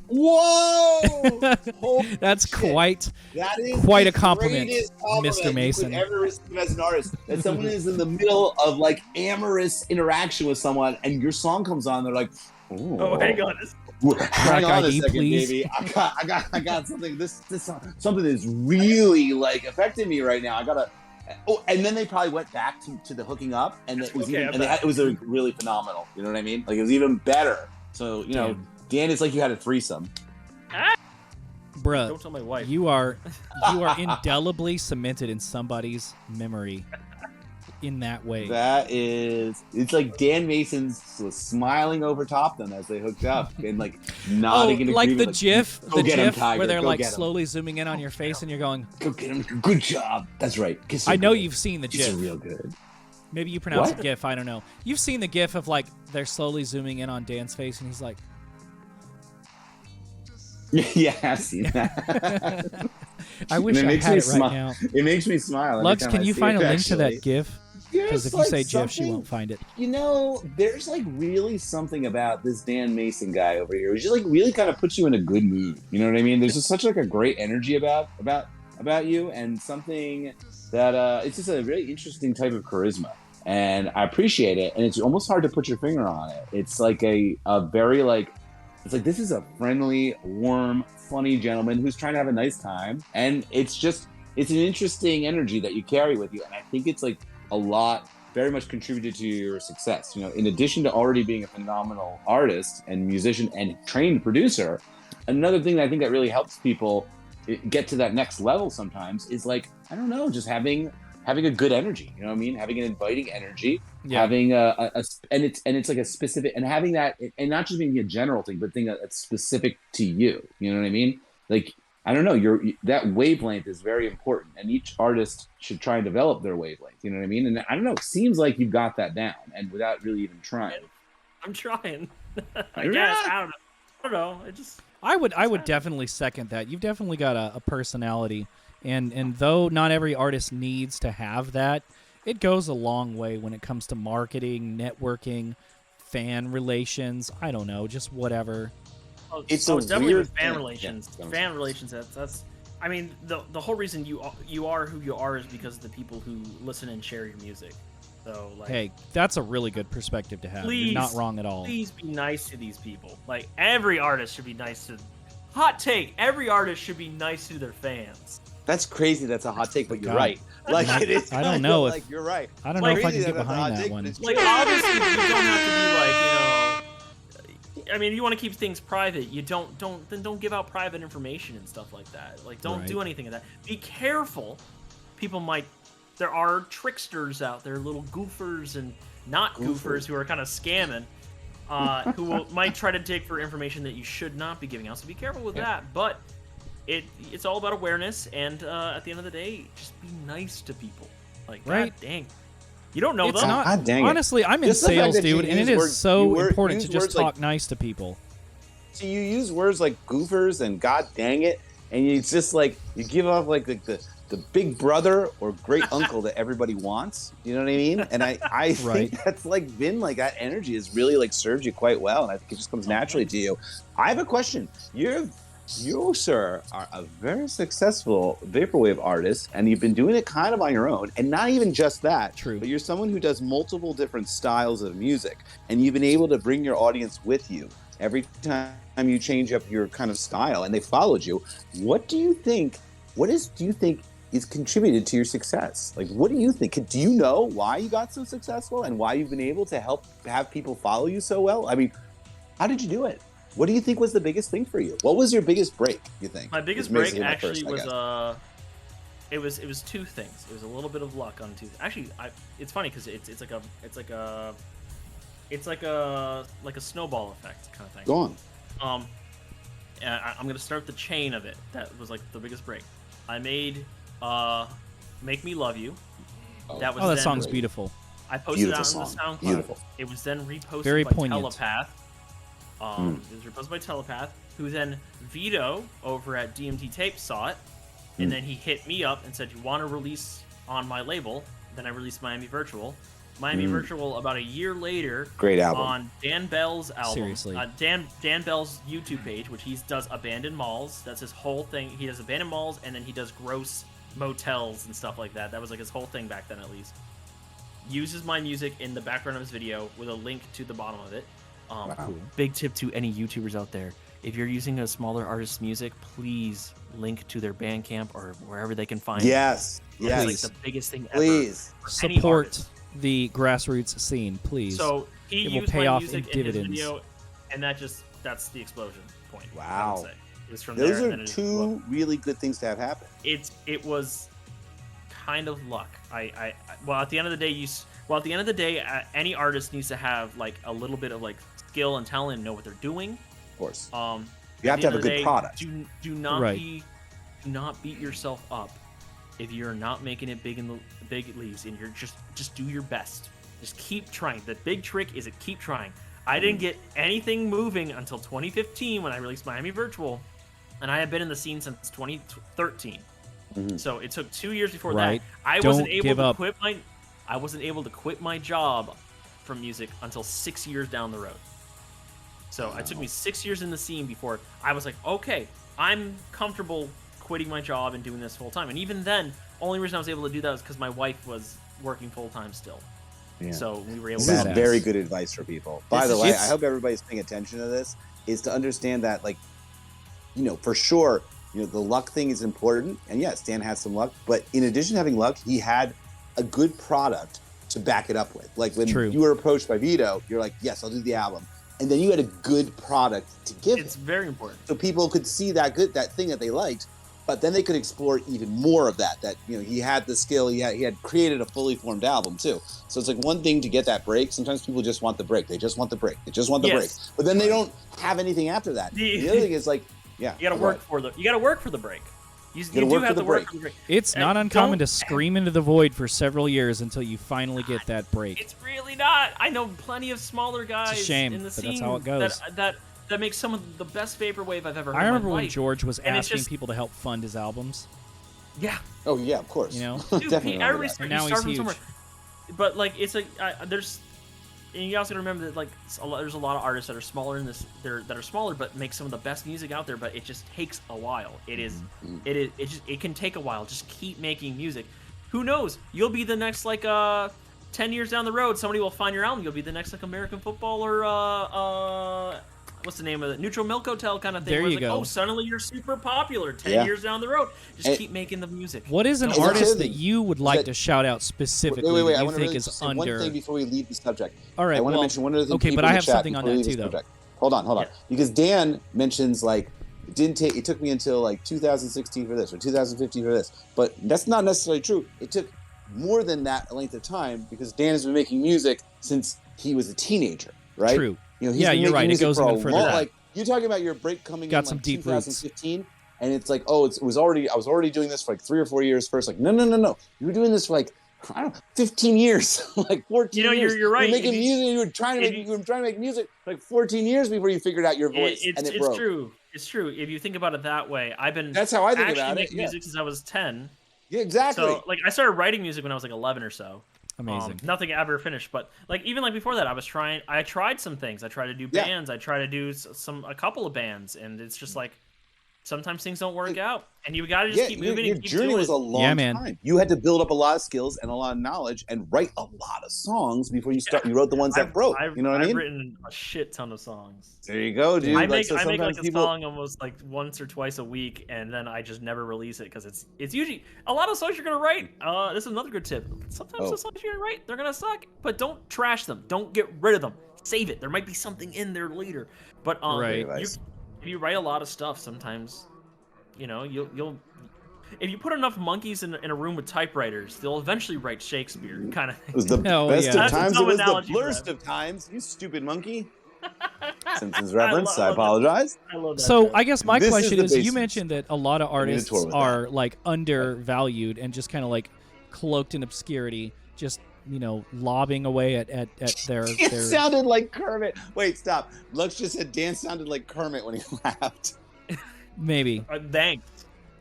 Whoa! That's quite a compliment, Mr. Mason. You could ever receive as an artist, that someone is in the middle of like amorous interaction with someone, and your song comes on, they're like, "Oh, hang on, hang on a ID, second, please. baby. I got something. This something is really like affecting me right now. I gotta." Oh, and then they probably went back to the hooking up, and it was it was a really phenomenal. You know what I mean? Like it was even better. So you know. Dan, it's like you had a threesome. Bruh, don't tell my wife. You are indelibly cemented in somebody's memory in that way. It's like Dan Mason's smiling over top them as they hooked up and like nodding in like agreement. the GIF, Tiger. where they're Go like get him. slowly zooming in on your face and you're going, "Go get him! Good job." That's right. I know you've seen the GIF. It's real good. Maybe you pronounce it GIF. I don't know. You've seen the GIF of like they're slowly zooming in on Dan's face and he's like. Yeah, I've seen that. I wish I had it right now. It makes me smile. Lux, can you find a link to that GIF? Because if you say GIF, she won't find it. You know, there's like really something about this Dan Mason guy over here. He just like really kind of puts you in a good mood. You know what I mean? There's just such like a great energy about you, and something that it's just a really interesting type of charisma. And I appreciate it. And it's almost hard to put your finger on it. It's like a very like. It's like, this is a friendly, warm, funny gentleman who's trying to have a nice time. And it's an interesting energy that you carry with you. And I think it's like very much contributed to your success. You know, in addition to already being a phenomenal artist and musician and trained producer, another thing that I think that really helps people get to that next level sometimes is like, I don't know, just having a good energy, you know what I mean? Having an inviting energy, having and it's like a specific, and having that, and not just being a general thing, but thing that's specific to you. You know what I mean? Like, I don't know, that wavelength is very important, and each artist should try and develop their wavelength. You know what I mean? And I don't know, it seems like you've got that down, and without really even trying. I'm trying. I guess. I don't know. I would definitely second that. You've definitely got a personality. And though not every artist needs to have that, it goes a long way when it comes to marketing, networking, fan relations. I don't know, just whatever. It's definitely weird with fan relations. Yeah, fan relations. That's. I mean, the whole reason you are who you are is because of the people who listen and share your music. So like, hey, that's a really good perspective to have. You're not wrong at all. Please be nice to these people. Like every artist should be nice to. Hot take: every artist should be nice to their fans. That's crazy. That's a hot take, but you're right. Like it is. I don't know. Like you're right. I don't know if I can get behind that one. Like obviously, you don't have to be like, you know. I mean, if you want to keep things private, you don't give out private information and stuff like that. Like, don't do anything of that. Be careful. There are tricksters out there, little goofers and not goofers who are kind of scamming, who might try to dig for information that you should not be giving out. So be careful with that. But it's all about awareness, and at the end of the day, just be nice to people. Like, God dang. You don't know them. God dang it. Honestly, I'm in sales, dude, and it is so important to just talk nice to people. So you use words like goofers and God dang it, and it's just like, you give off like the big brother or great uncle that everybody wants. You know what I mean? And I think that's like been like, that energy has really like served you quite well, and I think it just comes naturally to you. I have a question. You, sir, are a very successful vaporwave artist, and you've been doing it kind of on your own. And not even just that, True. but you're someone who does multiple different styles of music, and you've been able to bring your audience with you every time you change up your kind of style, and they followed you. What do you think? Do you think is contributed to your success? Like, what do you think? Do you know why you got so successful and why you've been able to have people follow you so well? I mean, how did you do it? What do you think was the biggest thing for you? What was your biggest break, you think? My biggest break actually was it was two things. It was a little bit of luck on two. Actually, it's funny because it's like a snowball effect kind of thing. Go on. I'm gonna start the chain of it. That was like the biggest break. I made "Make Me Love You." That was that song's beautiful. I posted it on the SoundCloud. Beautiful. It was then reposted Very by poignant. Telepath. It was reposted by Telepath, who then Vito over at DMT Tapes saw it, and then he hit me up and said, "You want to release on my label?" Then I released Miami Virtual. Miami Virtual about a year later. Great album. On Dan Bell's album. Seriously. Dan Bell's YouTube page, which he does abandoned malls. That's his whole thing. He does abandoned malls, and then he does gross motels and stuff like that. That was like his whole thing back then, at least. Uses my music in the background of his video with a link to the bottom of it. Wow. Big tip to any YouTubers out there: if you're using a smaller artist's music, please link to their Bandcamp or wherever they can find. Yes. It's like Yes. the biggest thing Please. ever. For any Support artist. the grassroots scene, please. So he It will used pay my off music in in his dividends. video, and that's the explosion point. I Wow. would say. It was from Those there, and are then two really good things to have happen. It was kind of luck. Well, at the end of the day, any artist needs to have like a little bit of like skill and talent and know what they're doing. Of course. You have to have a good product. Do not Right. do not beat yourself up if you're not making it big in the big leagues, and you're just do your best. Just keep trying. The big trick is to keep trying. I didn't get anything moving until 2015 when I released Miami Virtual, and I had been in the scene since 2013. So it took 2 years before Right. that. I Don't wasn't able give to up. quit my job from music until 6 years down the road. So it took me 6 years in the scene before I was like, okay, I'm comfortable quitting my job and doing this full time. And even then, only reason I was able to do that was because my wife was working full time still. Yeah. So we were able This to. is very good advice for people. By This the is- way, it's- I hope everybody's paying attention to this, is to understand that, like, you know, for sure, you know, the luck thing is important. And yes, Dan had some luck, but in addition to having luck, he had a good product to back it up with. Like when True. you were approached by Vito, you're like, yes, I'll do the album. And then you had a good product to give It's him. very important. So people could see that thing that they liked, but then they could explore even more of that. That, you know, he had the skill, he had created a fully formed album too. So it's like one thing to get that break. Sometimes people just want the break. They just want the break. They just want the break. But then they don't have anything after that. The other thing is like, yeah, You got to work for the break. You do work have for the to work break. for the break. It's And not uncommon to don't- scream into the void for several years until you finally get that break. It's really not. I know plenty of smaller guys shame, in the but scene that's how it goes. that make some of the best vaporwave I've ever heard. I remember in my when life. George was And it's asking just- people to help fund his albums. Yeah, Oh yeah, of course. You know? dude, Definitely remember everybody that. started, And now you he's start from huge. somewhere. But like, it's like there's, and you also gotta remember that like there's a lot of artists that are smaller in this, that are smaller but make some of the best music out there. But it just takes a while. It can take a while. Just keep making music. Who knows? You'll be the next 10 years down the road. Somebody will find your album. You'll be the next American football or what's the name of it? Neutral Milk Hotel kind of thing. There where you it's like, go. oh, suddenly you're super popular 10 Yeah. years down the road. Just And- keep making the music. What is an Don't- artist Wait, that you would like that- to shout out specifically Wait. that I you want to think really is say under? one thing before we leave the subject. All right, I want to well, mention one other thing. okay, people but in I the have chat something on before we that leave too, the though. subject. Hold on. Yeah. Because Dan mentions like it took me until like 2016 for this or 2015 for this, but that's not necessarily true. It took more than that length of time because Dan has been making music since he was a teenager, right? True. You know, he's Yeah, been you're making right. It music goes for a even further long- back. Like you're talking about your break coming Got in some like deep roots. 2015. And it's like, oh, I was already doing this for like 3 or 4 years first. Like, no. You were doing this for like, I don't know, 15 years, like 14 You know, years. you're right. You were making If you- music. You were trying to make music for like 14 years before you figured out your voice, and it It's broke. true. It's true. If you think about it that way, I've been That's how I think actually about it, making yeah. music since I was 10. Yeah, exactly. So like I started writing music when I was like 11 or so. Amazing. Nothing ever finished, but like even like before that, I tried some things. I tried to do Yeah. bands. I tried to do a couple of bands, and it's just like sometimes things don't work out, and you got to just keep moving. Your and keep journey doing was it. a long man. time. You had to build up a lot of skills and a lot of knowledge and write a lot of songs before you start. You wrote the ones that broke. You know what I mean? I've written a shit ton of songs. There you go, dude. I make sometimes like a people... song almost like once or twice a week, and then I just never release it because it's usually a lot of songs you're gonna write. This is another good tip. Sometimes the songs you're gonna write, they're gonna suck, but don't trash them. Don't get rid of them. Save it. There might be something in there later. But Right. if you write a lot of stuff, sometimes, you know, you'll if you put enough monkeys in a room with typewriters, they'll eventually write Shakespeare, kind of thing. It was the Hell best yeah. of times. That's It was no the analogy, blurst Brad. of times. You stupid monkey. Simpsons reference. I love apologize. I love that. So joke. I guess my This is question the is, you basics. mentioned that a lot of artists tour with are like undervalued and just kind of like cloaked in obscurity, just, you know, lobbing away at their It sounded like Kermit. Wait, stop. Lux just said Dan sounded like Kermit when he laughed. maybe. Thanks.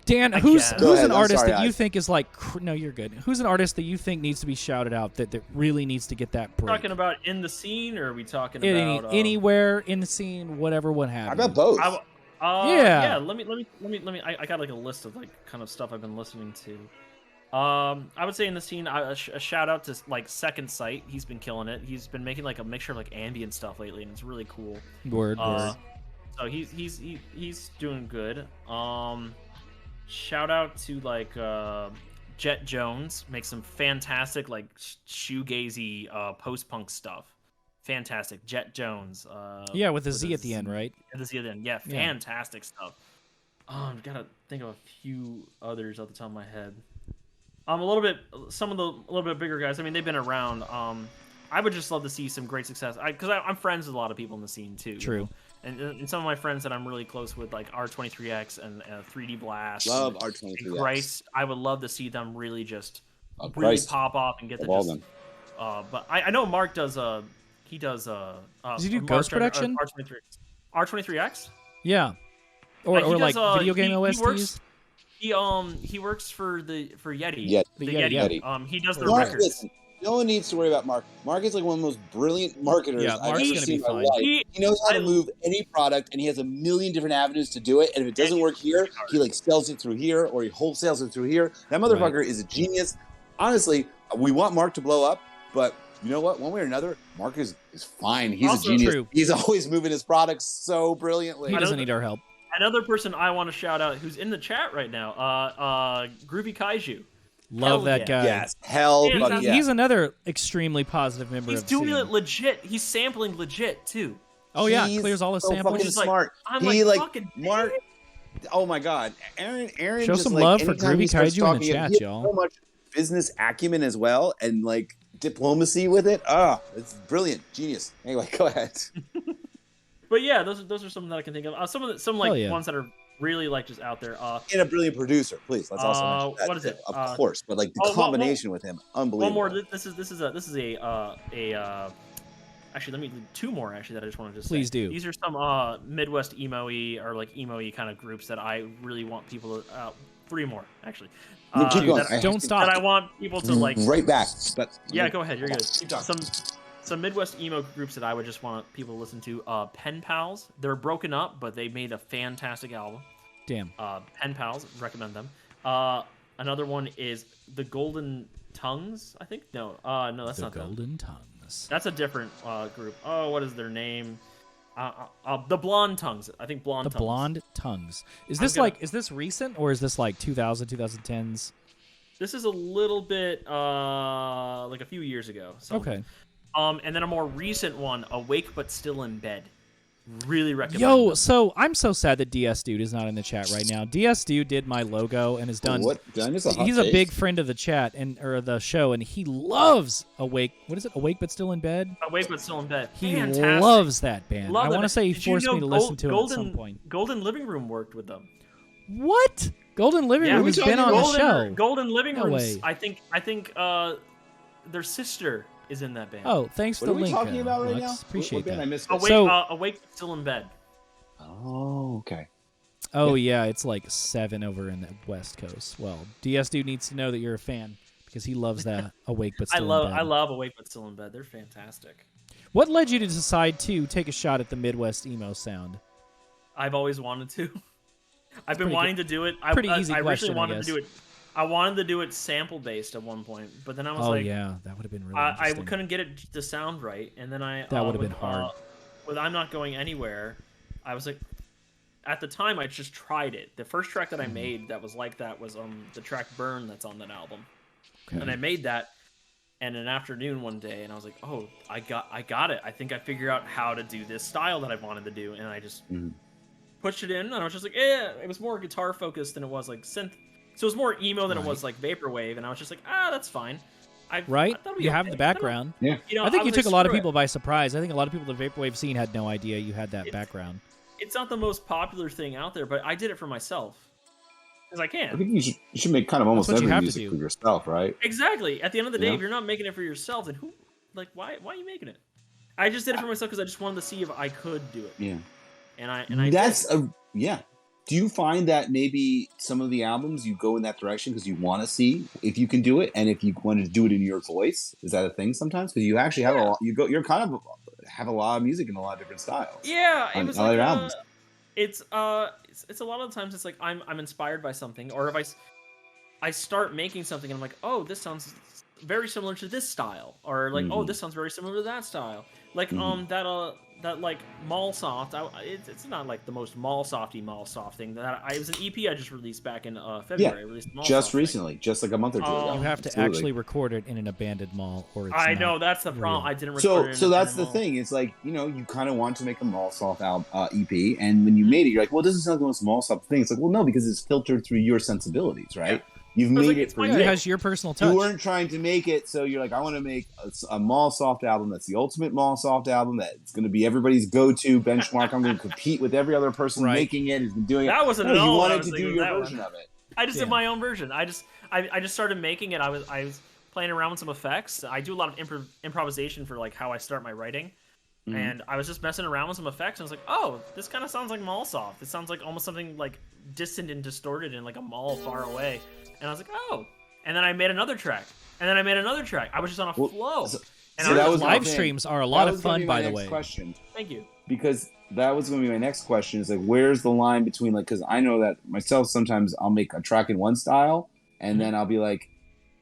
Dan, I who's guess. Go who's ahead, an I'm artist sorry, that you Ike. think is like no, you're good. Who's an artist that you think needs to be shouted out that really needs to get that break? Talking about in the scene, or are we talking Any, about anywhere in the scene, whatever, what have How you. about both? Yeah. Let me. I got like a list of like kind of stuff I've been listening to. I would say in the scene, a shout out to like Second Sight. He's been killing it. He's been making like a mixture of like ambient stuff lately, and it's really cool. Word. So he's doing good. Shout out to like Jet Jones, makes some fantastic like shoegazy post punk stuff. Fantastic, Jet Jones. Yeah, with a Z at the end, right? At the Z at the end, yeah, fantastic stuff. I've gotta think of a few others off the top of my head. Some of the little bit bigger guys. I mean, they've been around. I would just love to see some great success. Because I'm friends with a lot of people in the scene too. True. You know? And some of my friends that I'm really close with, like R23X and 3D Blast. Love and R23X. Christ, I would love to see them really just Oh, really Christ. pop off and get the Of all just. them. But I know Mark does he does Does he do Mark Ghost Turner, Production? R23X. Yeah. Or he like does, video game he OSTs. works- He works for Yeti. Yeti. The The Yeti. Yeti. He does their Mark, records. listen, no one needs to worry about Mark. Mark is like one of the most brilliant marketers Yeah, I've Mark's ever gonna seen be in my fine. life. He knows how to I- move any product, and he has a million different avenues to do it. And if it doesn't work here, he like sells it through here, or he wholesales it through here. That motherfucker is a genius. Honestly, we want Mark to blow up, but you know what? One way or another, Mark is fine. He's Also a genius. true. He's always moving his products so brilliantly. He doesn't need our help. Another person I want to shout out who's in the chat right now, Groovy Kaiju. Love Hell that yeah. guy. Yes, hell, Yeah, fuck yeah. He's another extremely positive member He's of the doing scene. it legit. He's sampling legit too. Oh yeah, He's clears all his so samples. fucking Just like, smart. I'm He like, like fucking Mark. Oh my God, Aaron. Show just, some like, love for anytime Groovy he starts Kaiju in the talking, chat, he has y'all. So much business acumen as well, and like diplomacy with it. It's brilliant, genius. Anyway, go ahead. But yeah, those are some that I can think of. Some Hell yeah. ones that are really like just out there. And a brilliant producer, please. Let's also mention that. what is it? Of course, but like the one combination with him, unbelievable. One more. This is a actually, let me do two more actually that I just wanted to say. Please do. These are some Midwest emo-y or like emo-y kind of groups that I really want people to. Three more actually. No, keep going. That, Don't stop. that I want people to like. Right back. But Yeah, go ahead. You're good. Keep talking. Some Midwest emo groups that I would just want people to listen to. Pen Pals. They're broken up, but they made a fantastic album. Damn. Pen Pals. Recommend them. Another one is the Golden Tongues. I think no. No, that's The not them. Golden Tongues. That's a different group. Oh, what is their name? The Blonde Tongues. I think Blonde The Tongues. Blonde Tongues. Is I'm this gonna- like? Is this recent or is this like 2010s? This is a little bit like a few years ago. So. Okay. And then a more recent one, Awake But Still in Bed. Really recommend. Yo, them. so I'm so sad that DS Dude is not in the chat right now. DS Dude did my logo and has done. What? Did I miss a hot He's a take? big friend of the chat or the show, and he loves Awake. What is it? Awake but Still in Bed. Awake But Still in Bed. He Fantastic. loves that band. Love I that want to band. say he Did you forced know me to listen to it at some point. Golden Living Room worked with them. What? Golden Living Yeah, Room we has been on the show. Golden Living No Room. way. I think their sister is in that band. Oh, thanks What for are the we link. talking about right Lex. now? Appreciate what band I that. missed it. Awake, So- Awake But Still in Bed. Oh, okay. Oh yeah, it's like 7 over in the West Coast. Well, DS Dude needs to know that you're a fan because he loves that Awake but Still in Bed. I love Awake But Still in Bed. They're fantastic. What led you to decide to take a shot at the Midwest emo sound? I've always wanted to. I've been wanting to do it. Pretty easy I question, originally wanted I to do it. I wanted to do it sample based at one point, but then I was oh like, yeah, that would have been really I interesting. couldn't get it to sound right, and then That would have been hard. With I'm Not Going Anywhere, I was like, at the time I just tried it. The first track that I made that was like that was the track Burn that's on that album, and I made that in an afternoon one day, and I was like, oh, I got it. I think I figured out how to do this style that I wanted to do, and I just pushed it in, and I was just like, yeah, it was more guitar focused than it was like synth. So it was more emo than it was like vaporwave, and I was just like, that's fine. Right? You have the background. Yeah. You know, I think you took like, a lot of screw it. people by surprise. I think a lot of people in the vaporwave scene had no idea you had that background. It's not the most popular thing out there, but I did it for myself because I can. I think you should make kind of almost what you every have to music do. for yourself, right? Exactly. At the end of the day, Yeah. if you're not making it for yourself, then why are you making it? I just did it for myself because I just wanted to see if I could do it. Yeah. And I That's did. yeah. Do you find that maybe some of the albums you go in that direction because you want to see if you can do it, and if you want to do it in your voice? Is that a thing sometimes? Because you actually have you're kind of have a lot of music in a lot of different styles. Yeah, it was on like your albums. it's a lot of the times it's like I'm inspired by something, or if I start making something and I'm like, oh, this sounds very similar to this style, or like, oh, this sounds very similar to that style. Like that like mall soft. It's not like the most mall soft thing. That it was an EP I just released back in February. Yeah, I released Mall just Soft thing. recently, just like a month or two ago. You have to Absolutely. actually record it in an abandoned mall, or it's I not know that's the problem. real. I didn't record So, it. In so a that's the mall. thing. It's like, you kind of want to make a mall soft EP, and when you made it, you're like, well, it doesn't sound like the most mall soft thing. It's like, well, no, because it's filtered through your sensibilities, right? You've I was made like, it it's for my you. It thing. has your personal touch. You weren't trying to make it, so you're like, I want to make a mall soft album that's the ultimate mall soft album that's going to be everybody's go-to benchmark. I'm going to compete with every other person Right. making it who's been doing it. That wasn't No, at you all what I wanted was to do thinking your of that version one. of it. I just Yeah. did my own version. I just started making it. I was playing around with some effects. I do a lot of improvisation for like how I start my writing, and I was just messing around with some effects. And I was like, oh, this kind of sounds like mall soft. It sounds like almost something like distant and distorted in like a mall far away. And I was like, oh. And then I made another track. And then I made another track. I was just on a flow. So and that I was was my live thing. streams are a That lot of was gonna fun, be my by the next way. question. thank you. Because that was going to be my next question is like, where's the line between like, because I know that myself, sometimes I'll make a track in one style and then I'll be like,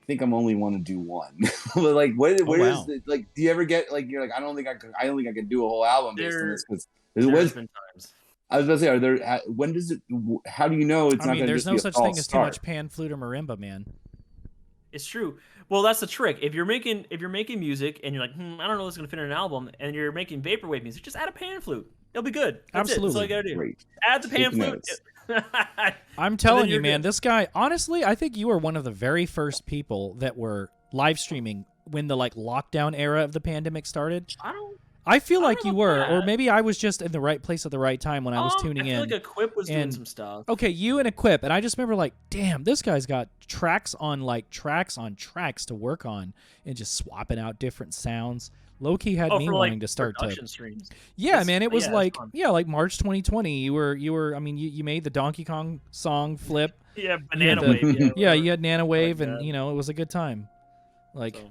I think I'm only want to do one. But like, where is wow. the, like, do you ever get like, you're like, I don't think I can do a whole album based on this? Because There's been times. I was about to say, are there, when does it, how do you know it's I not mean, going to there's just no be a such false thing as start? too much pan, flute, or marimba, man. It's true. Well, that's the trick. If you're making music and you're like, I don't know what's gonna fit in an album, and you're making vaporwave music, just add a pan flute. It'll be good. That's it. That's all you gotta do. Great. Add the pan Take flute. notes. I'm telling you, you're man, good. this guy, honestly, I think you were one of the very first people that were live streaming when the like lockdown era of the pandemic started. I feel I like don't you know were, about or that. maybe I was just in the right place at the right time when I was tuning I feel in. like Equip was doing and- some stuff. Okay, you and Equip, and I just remember like, damn, this guy's got tracks on tracks to work on, and just swapping out different sounds. Low-key had me for wanting like to start to. production streams. Yeah, It's- man, it was yeah, it's like fun. like March 2020. You were. I mean, you made the Donkey Kong song flip. Yeah, banana the- wave. Yeah, Yeah, you had Nano Wave, Like and that. it was a good time. Like, So,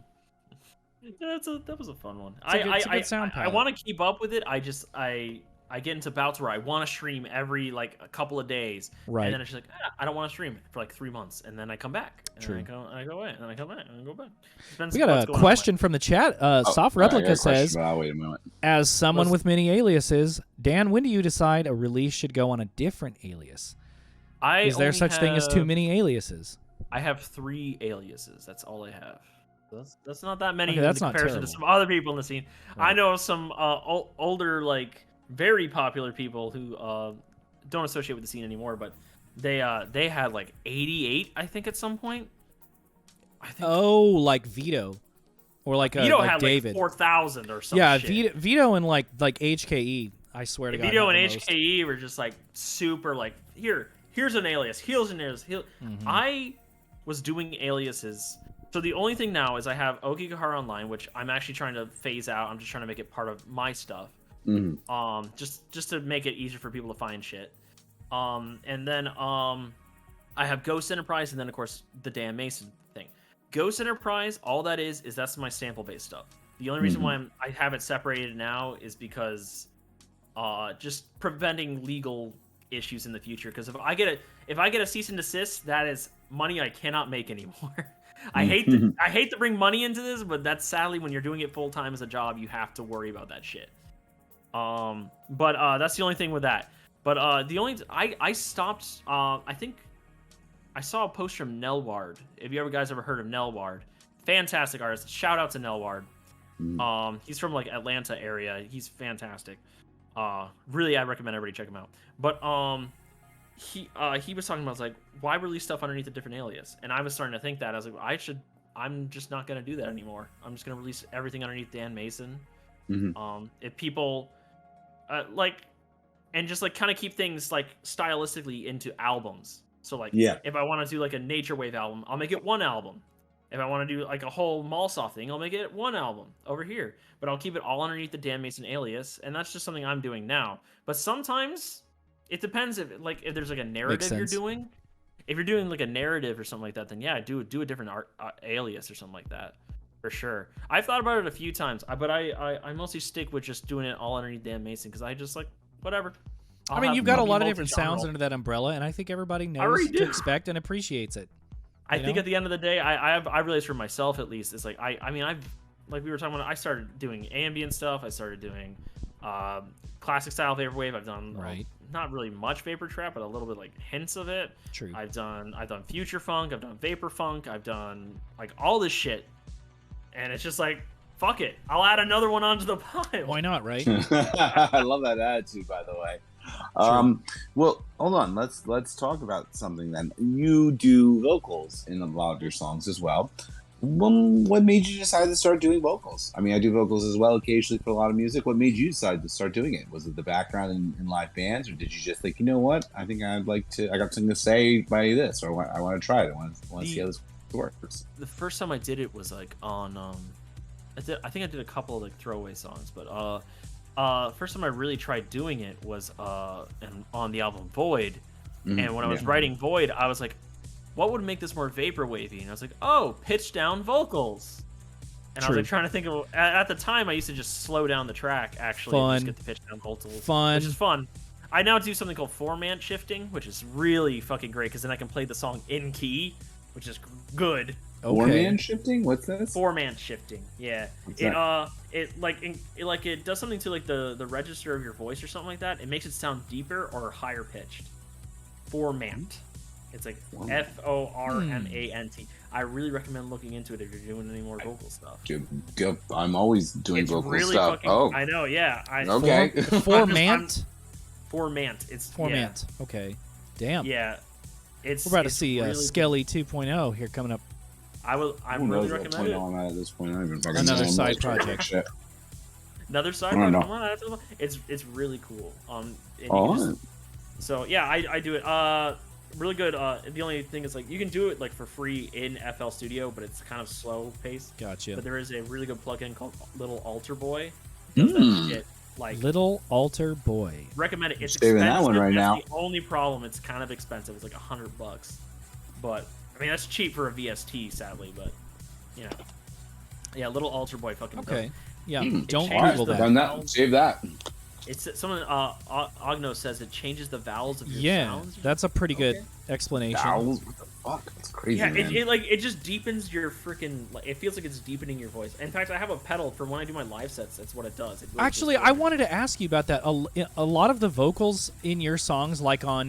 yeah, that was a fun one. It's a good sound I palette. want to keep up with it. I get into bouts where I want to stream every like a couple of days, Right. and then it's just like I don't want to stream for like 3 months, and then I come back, and True. then I go away, and then I come back, and I go back. Depends we what's got a going on. question from the chat. Soft All right, I got Replica a question, says, but I'll wait a moment. as someone Let's- with many aliases, Dan, when do you decide a release should go on a different alias? Is there only such thing as too have- many aliases? I have 3 aliases. That's all I have. That's not that many Okay, in that's not comparison to terrible. some other people in the scene. I Right. know some older, like very popular people who don't associate with the scene anymore, but they had like 88, I think, at some point. I think Oh, like Vito, or like Vito like had David. like 4,000 or something. Yeah, shit. Vito and like HKE. I swear to God. Vito had and the most. HKE were just like super like here's an alias, here's an alias. Mm-hmm. I was doing aliases. So the only thing now is I have Aokigahara Online, which I'm actually trying to phase out. I'm just trying to make it part of my stuff. Just to make it easier for people to find shit. And then I have Ghost Enterprise, and then of course the Dan Mason thing. Ghost Enterprise, all that is that's my sample based stuff. The only reason why I have it separated now is because just preventing legal issues in the future. Because if I get a cease and desist, that is money I cannot make anymore. I hate to bring money into this, but that's sadly when you're doing it full time as a job, you have to worry about that shit. But that's the only thing with that. But I stopped. I think I saw a post from Nelward. Have you guys ever heard of Nelward? Fantastic artist. Shout out to Nelward. He's from like Atlanta area. He's fantastic. Really, I recommend everybody check him out. But he was talking about like, why release stuff underneath a different alias? And I was starting to think that I was like, I'm just not gonna do that anymore. I'm just gonna release everything underneath Dan Mason. If people and just like kind of keep things like stylistically into albums. So like, if I want to do like a nature wave album, I'll make it one album. If I want to do like a whole Malsoft thing, I'll make it one album over here. But I'll keep it all underneath the Dan Mason alias, and that's just something I'm doing now. But sometimes it depends if there's like a narrative you're doing. If you're doing like a narrative or something like that, then yeah, do a different alias or something like that, for sure. I've thought about it a few times, but I mostly stick with just doing it all underneath Dan Mason because I just like whatever. I mean, you've got a lot of different sounds under that umbrella, and I think everybody knows to expect and appreciates it. I think at the end of the day, I realized for myself at least, it's like I mean I've like we were talking about, I started doing ambient stuff. I started doing classic style vaporwave. I've done not really much vapor trap, but a little bit like hints of it. True. I've done future funk. I've done vapor funk. I've done like all this shit, and it's just like fuck it. I'll add another one onto the pile. Why not, right? I love that attitude, by the way. Well, hold on. Let's talk about something then. You do vocals in a lot of your songs as well. What made you decide to start doing vocals? I mean, I do vocals as well occasionally for a lot of music. What made you decide to start doing it? Was it the background in live bands, or did you just think, you know what? I think I got something to say by this, or I want to try it. I want to see how this works. The first time I did it was like on I think I did a couple of like throwaway songs, but first time I really tried doing it was on the album Void. And when I was writing Void, I was like, what would make this more vaporwavy? And I was like, oh, pitch down vocals. And I was like trying to think of, at the time I used to just slow down the track actually and just get the pitch down vocals, which is fun. I now do something called format shifting, which is really fucking great because then I can play the song in key, which is good. Okay. Four-man shifting? What's this? Four-man shifting. Yeah. It does something to like the register of your voice or something like that. It makes it sound deeper or higher pitched. Format. It's like Formant. I really recommend looking into it if you're doing any more vocal stuff. Dude, I'm always doing vocal really stuff. I know, yeah. Okay. Formant? Formant. It's Formant. Yeah. Okay. Damn. Yeah. We're about to see really Skelly 2.0 here coming up. I really recommend it. I'm at this point. I don't even fucking Another side project. Another side project. Come on, it's really cool. So yeah, I do it. Really good. The only thing is like you can do it like for free in FL Studio, but it's kind of slow paced. Gotcha. But there is a really good plugin called Little Alter Boy. Does that shit, like Little Alter Boy. Recommend it. It's saving expensive. That one right now. The only problem, it's kind of expensive. It's like $100, but I mean that's cheap for a VST, sadly. But you know, yeah, Little Alter Boy fucking. Okay. Dope. Yeah. Don't Google that. Save that. It's someone. Ogno says it changes the vowels of your sounds. That's a pretty good explanation. Vowels? What the fuck? That's crazy. Yeah, man. it just deepens your freaking. Like, it feels like it's deepening your voice. In fact, I have a pedal for when I do my live sets. That's what it does. It really Actually, I wanted to ask you about that. A lot of the vocals in your songs, like on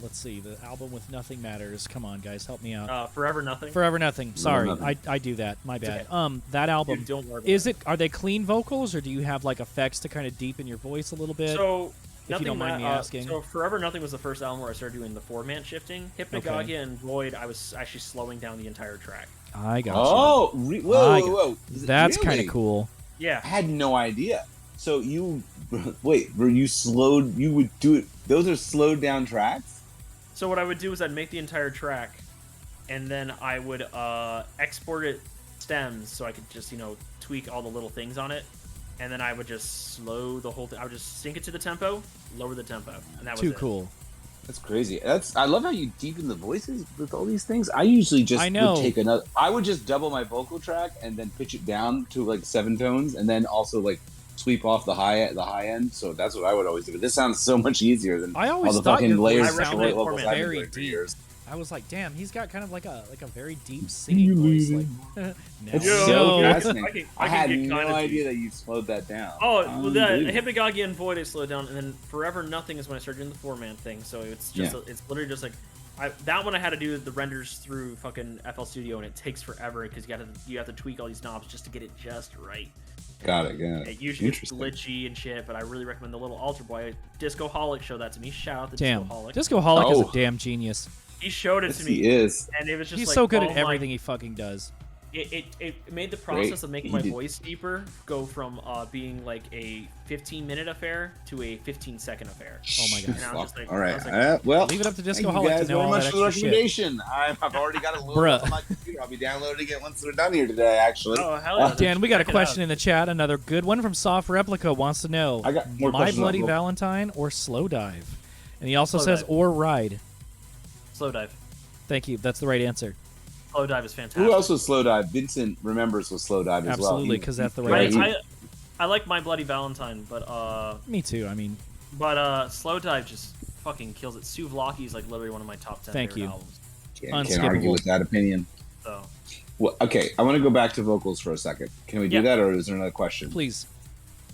let's see, the album with Nothing Matters. Come on, guys, help me out. Forever Nothing. Forever Nothing. Sorry, I do that. My bad. Okay. That album. Dude, don't worry about it. Are they clean vocals, or do you have like effects to kind of deepen your voice a little bit? So if you don't mind me asking. So Forever Nothing was the first album where I started doing the format shifting. Hypnagogia and Void, I was actually slowing down the entire track. I got you. Oh, whoa. That's kind of cool. Yeah. I had no idea. So you would do it. Those are slowed down tracks? So what I would do is I'd make the entire track, and then I would export it stems so I could just tweak all the little things on it, and then I would just slow the whole thing. I would just sync it to the tempo, lower the tempo, and that was too cool. That's crazy. I love how you deepen the voices with all these things. I usually just would take another. I would just double my vocal track and then pitch it down to like 7 tones, and then also like sweep off the high end. So that's what I would always do. But this sounds so much easier than I always all the thought fucking your layers voice of sounded short levels I've been very doing for deep. years. I was like, damn, he's got kind of like a very deep singing voice. Like, It's Yo, so I fascinating. I can had get no kinda idea deep. that you slowed that down. Oh, well, the Unbelievable. Hypnagogia and Void I slowed down, and then Forever Nothing is when I started doing the 4-man thing. So it's just it's literally just like that one I had to do the renders through fucking FL Studio, and it takes forever because you have to tweak all these knobs just to get it just right. Got it. It usually gets glitchy and shit, but I really recommend the little altar boy. Discoholic showed that to me. Shout out to damn, Discoholic. Discoholic is Oh. a damn genius. He showed it Yes, to me. he is. And it was just He's like, so good oh at my- everything he fucking does. It made the process of making He my did. voice deeper go from being like a 15-minute affair to a 15-second affair. Oh my god. And I was just like, All right. I was like, Well, Leave it up to thank you Discoholic guys to know very all much that for the extra shit. recommendation. I've already got it loaded Bruh. up on my computer. I'll be downloading it once we're done here today, actually. oh hell yeah! Dan, we got a Check it question out. in the chat. Another good one from Soft Replica wants to know: I got more My questions on Bloody Roll. Valentine or Slow Dive? And he also Slow says Dive. or Ride. Slow dive. Thank you. That's the right answer. Slow dive is fantastic. Who else was Slow Dive? Vincent remembers was Slow Dive as well. Absolutely, He- because that's the he- right I, answer. I like My Bloody Valentine, but Me too. I mean, Slow Dive just fucking kills it. Sue Vlaki is like literally one of my top 10 Thank favorite you. albums. Can't argue Unskippable. with that opinion. So Well, okay, I want to go back to vocals for a second. Can we do Yeah. that, or is there another question? please.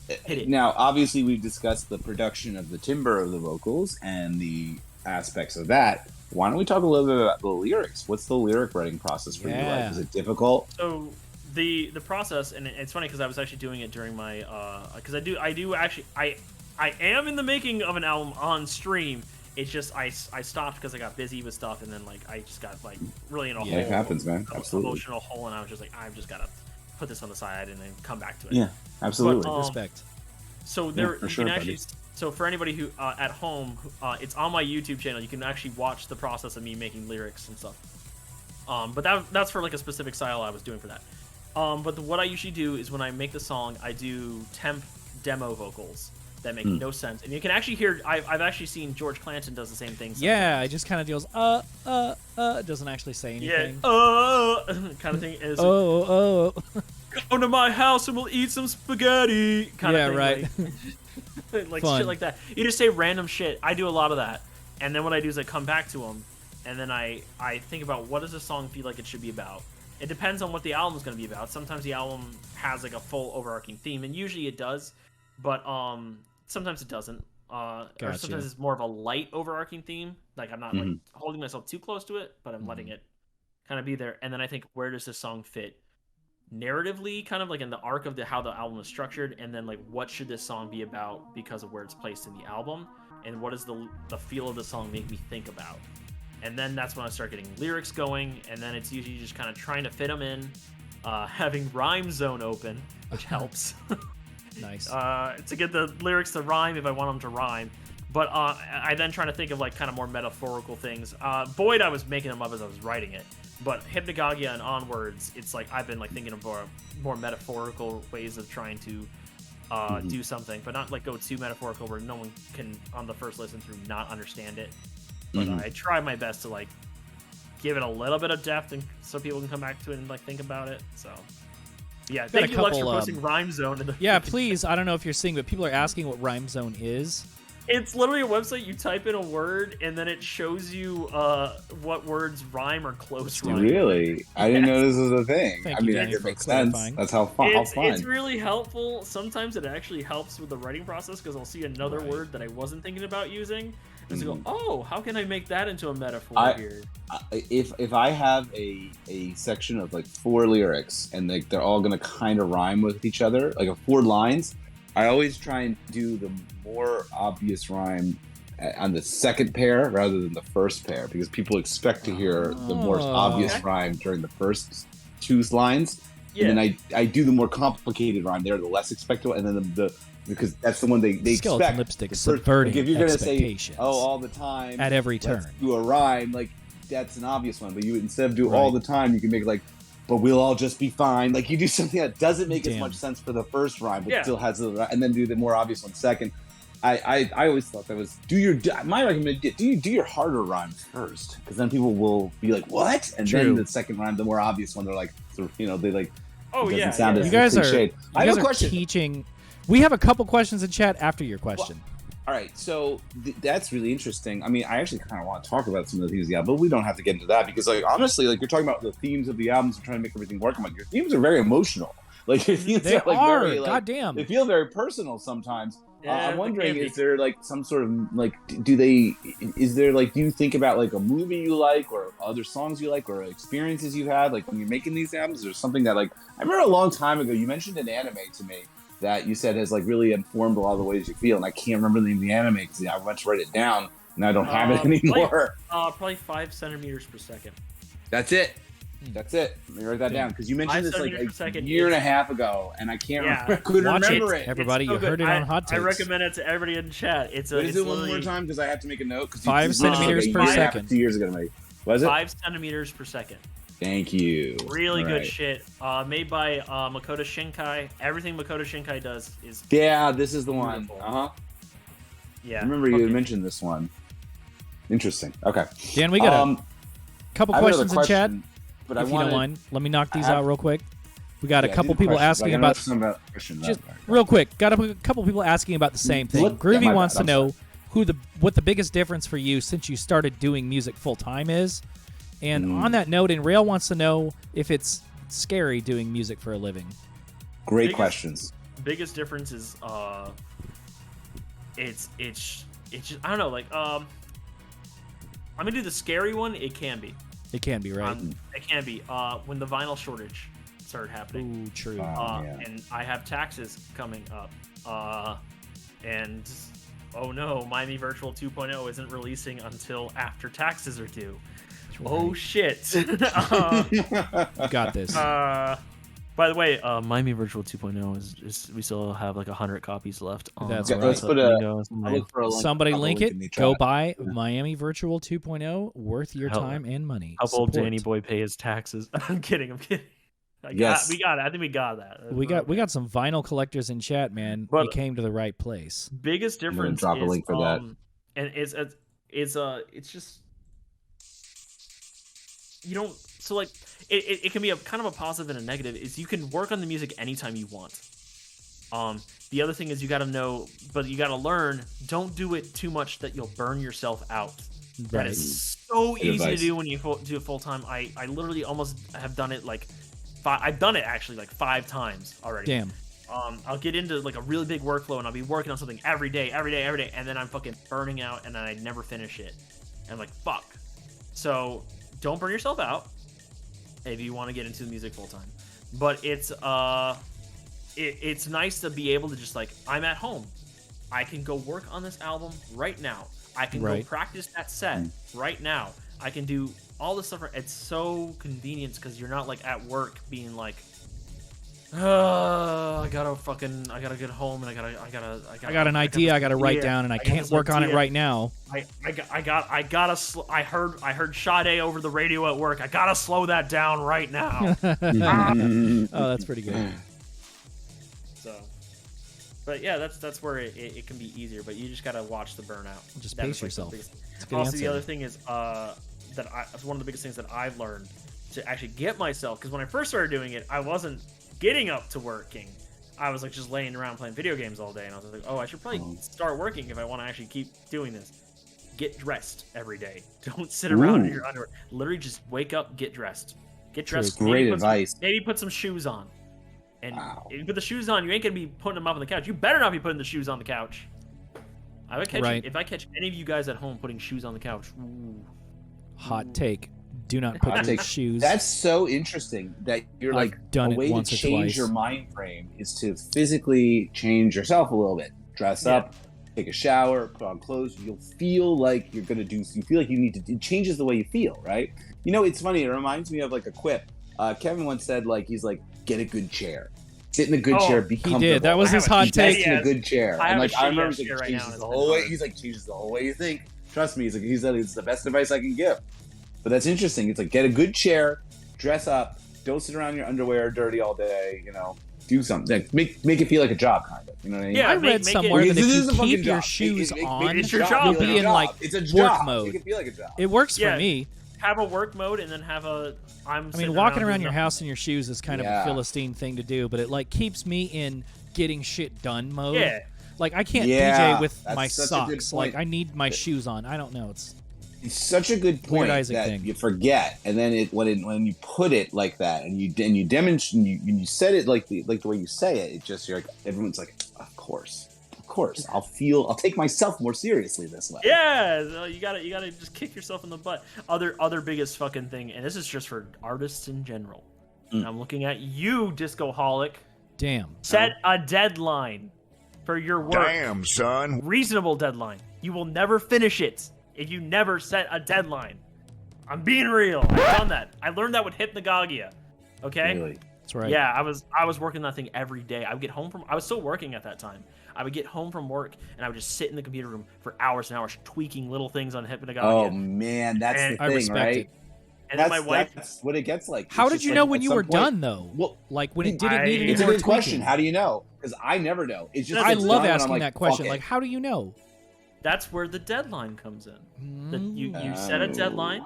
hit it. Now, obviously, we've discussed the production of the timbre of the vocals and the aspects of that. Why don't we talk a little bit about the lyrics? What's the lyric writing process for you Yeah. like? Is it difficult? So the process, and it's funny because I was actually doing it during my because I do actually I am in the making of an album on stream. It's just I stopped because I got busy with stuff, and then like I just got like really in a Yeah, hole. it happens, man. Absolutely. Emotional hole, and I was just like, I've just got to put this on the side and then come back to it. Yeah, absolutely. But, Respect. So there, for you sure, can actually. buddy. So for anybody who at home, it's on my YouTube channel. You can actually watch the process of me making lyrics and stuff. But that's for like a specific style I was doing for that. But what I usually do is when I make the song, I do temp demo vocals that make no sense, and you can actually hear. I've actually seen George Clanton does the same thing. Sometimes. Yeah, it just kind of deals doesn't actually say Yeah. anything. Kind of thing is. Oh. Come to my house and we'll eat some spaghetti. Kind Yeah, of thing. right. Like Fun. shit like that. You just say random shit. I do a lot of that, and then what I do is I come back to them, and then I think about what does the song feel like it should be about. It depends on what the album is going to be about. Sometimes the album has like a full overarching theme, and usually it does, but sometimes it doesn't. Or Gotcha. sometimes it's more of a light overarching theme. Like I'm not like holding myself too close to it, but I'm letting it kind of be there. And then I think, where does this song fit narratively, kind of like in the arc of how the album is structured, and then like what should this song be about because of where it's placed in the album, and what does the feel of the song make me think about. And then that's when I start getting lyrics going, and then it's usually just kind of trying to fit them in, having rhyme zone open, which helps. Nice. To get the lyrics to rhyme if I want them to rhyme. But I then try to think of like kind of more metaphorical things. Boyd, I was making them up as I was writing it. But Hypnagogia and onwards, it's like I've been like thinking of more metaphorical ways of trying to do something, but not like go too metaphorical where no one can on the first listen through not understand it. But I try my best to like give it a little bit of depth, and so people can come back to it and like think about it. So yeah, thank you, Lex, for posting Rhyme Zone in the Yeah, please. I don't know if you're seeing, but people are asking what Rhyme Zone is. It's literally a website. You type in a word, and then it shows you what words rhyme or close rhyme. Really? I didn't know this was a thing. Thank I you, mean, Danny, it for makes sense. clarifying. That's how fun. It's really helpful. Sometimes it actually helps with the writing process because I'll see another word that I wasn't thinking about using. And so go, oh, how can I make that into a metaphor here? If I have a section of like 4 lyrics and they're all gonna kind of rhyme with each other, like 4 lines, I always try and do the more obvious rhyme on the second pair rather than the first pair, because people expect to hear the more obvious rhyme during the first 2 lines. Yeah. And then I do the more complicated rhyme there, the less expected one, and then because that's the one they Skeleton expect. Lipstick The first- subverting like if you're gonna say, expectations. oh, all the time At every let's turn. do a rhyme, like that's an obvious one. But you instead of do all the time, you can make like, but we'll all just be fine. Like you do something that doesn't make as much sense for the first rhyme, but still has and then do the more obvious one second. I always thought that was my recommendation. Do your harder rhyme first, because then people will be like, what? And then the second rhyme, the more obvious one, they're like, they like. Oh it doesn't yeah, sound as You guys are cliched. I have a question. teaching We have a couple questions in chat after your question. All right, so that's really interesting. I mean, I actually kind of want to talk about some of the themes of the album, but we don't have to get into that because, like, honestly, like you're talking about the themes of the albums and trying to make everything work. I'm like, your themes are very emotional. Like your themes They are like are. very, like, Goddamn. they feel very personal sometimes. Yeah, I'm wondering, they can is there like some sort of like, do you think about like a movie you like or other songs you like or experiences you had like when you're making these albums or something that like, I remember a long time ago, you mentioned an anime to me that you said has like really informed a lot of the ways you feel. And I can't remember the name of the anime because I went to write it down and I don't have it anymore. Probably 5 centimeters per second. That's it. That's it. Let me write that down because you mentioned this like a year and a half ago, and I can't remember. I couldn't remember it. Everybody, you heard it on Hot Takes. I recommend it to everybody in chat. Is it one more time because I have to make a note? 5 centimeters per second. 2 years ago, maybe. Was it 5 centimeters per second? Thank you. Really good shit. Made by Makoto Shinkai. Everything Makoto Shinkai does is this is the one. Yeah. I remember you mentioned this one. Interesting. Okay. Dan, we got a couple questions in chat. But if you don't mind, let me knock these out real quick. We got a couple people asking about. Just real quick, got a couple people asking about the same thing. Groovy wants to know what the biggest difference for you since you started doing music full time is. And on that note, and Rail wants to know if it's scary doing music for a living. Great questions. Biggest difference is it's just I don't know, like I'm gonna do the scary one. It can be. It can be, right? It can be. When the vinyl shortage started happening. Ooh, true. And I have taxes coming up. And oh no, Miami Virtual 2.0 isn't releasing until after taxes are due. Right. Oh shit. You got this. By the way, Miami Virtual 2.0 is we still have like 100 copies left. That's right. Let's put somebody link it. Go buy Miami Virtual 2.0. Worth your time and money. Help old Danny Boy pay his taxes. I'm kidding. We got it. I think we got that. We got some vinyl collectors in chat, man. But you came to the right place. Biggest difference drop a link for that. And it's just you don't. So like it can be a kind of a positive and a negative. Is you can work on the music anytime you want. The other thing is you got to know, but you got to learn. Don't do it too much that you'll burn yourself out. Right. That is so easy to do when you do it full time. I literally almost have done it like I've done it actually like 5 times already. Damn. I'll get into like a really big workflow and I'll be working on something every day, and then I'm fucking burning out and then I never finish it. And I'm like, fuck. So don't burn yourself out if you want to get into the music full time. But it's nice to be able to just like, I'm at home. I can go work on this album right now. I can go practice that set right now. I can do all this stuff. It's so convenient because you're not like at work being like, I gotta get home and I got an idea I gotta write down and I can't work on it right now. I heard Sade over the radio at work. I gotta slow that down right now. Oh, that's pretty good. So, but yeah, that's where it can be easier. But you just gotta watch the burnout. Just pace yourself. Also, the other thing is that's one of the biggest things that I've learned to actually get myself, because when I first started doing it, I wasn't getting up to working. I was like just laying around playing video games all day, and I was like, oh, I should probably start working if I want to actually keep doing this. Get dressed every day. Don't sit around in your underwear. Literally just wake up, get dressed. Get dressed. Great advice. Maybe put some shoes on. And if you put the shoes on, you ain't gonna be putting them up on the couch. You better not be putting the shoes on the couch. If I catch any of you guys at home putting shoes on the couch, hot take. Do not put your shoes. That's so interesting that you're done a way to change your mind frame is to physically change yourself a little bit. Dress up, take a shower, put on clothes. You'll feel like you feel like you need to, it changes the way you feel, right? You know, it's funny. It reminds me of like a quip. Kevin once said, like, he's like, get a good chair. Sit in a good chair, be comfortable. He did. That was his hot take. In a good chair. I remember changes the whole way. He's like, changes the whole way you think. Trust me. He said it's the best advice I can give. But that's interesting. It's like, get a good chair, dress up, don't sit around in your underwear dirty all day, you know, do something. Like, make it feel like a job, kind of. You know what I mean? Yeah, I read somewhere that if you keep your shoes on, you'll be in like work mode. Make it feel like a job. It works for me. Have a work mode and then have a... I mean, walking around your house in your shoes is kind of a Philistine thing to do, but it like keeps me in getting shit done mode. Yeah. Like I can't Yeah, DJ with that's my such a good socks. point. Like I need my shoes on. I don't know. It's such a good point Weird Isaac that thing. you forget, and then when you put it like that, and you demonstrate, and you said it like the way you say it, it just you're like everyone's like, of course, I'll take myself more seriously this way. Yeah, so you gotta just kick yourself in the butt. Other biggest fucking thing, and this is just for artists in general. And I'm looking at you, Discoholic. damn. Set a deadline for your work. Damn, son. Reasonable deadline. You will never finish it if you never set a deadline. I'm being real. I've done that. I learned that with hypnagogia. Okay? Really? That's right. Yeah, I was working that thing every day. I was still working at that time. I would get home from work and I would just sit in the computer room for hours and hours tweaking little things on hypnagogia. Oh man, that's And the I thing, respect right? it. And then my wife. That's what it gets like. How It's did just you like, know at when you some were point- done though? Well, Like when it didn't need any it's a more good question. tweaking? How do you know? Because I never know. It's just I it's love done and I'm asking like, that question. fuck it. Like, how do you know? That's where the deadline comes in. You set a Oh. deadline,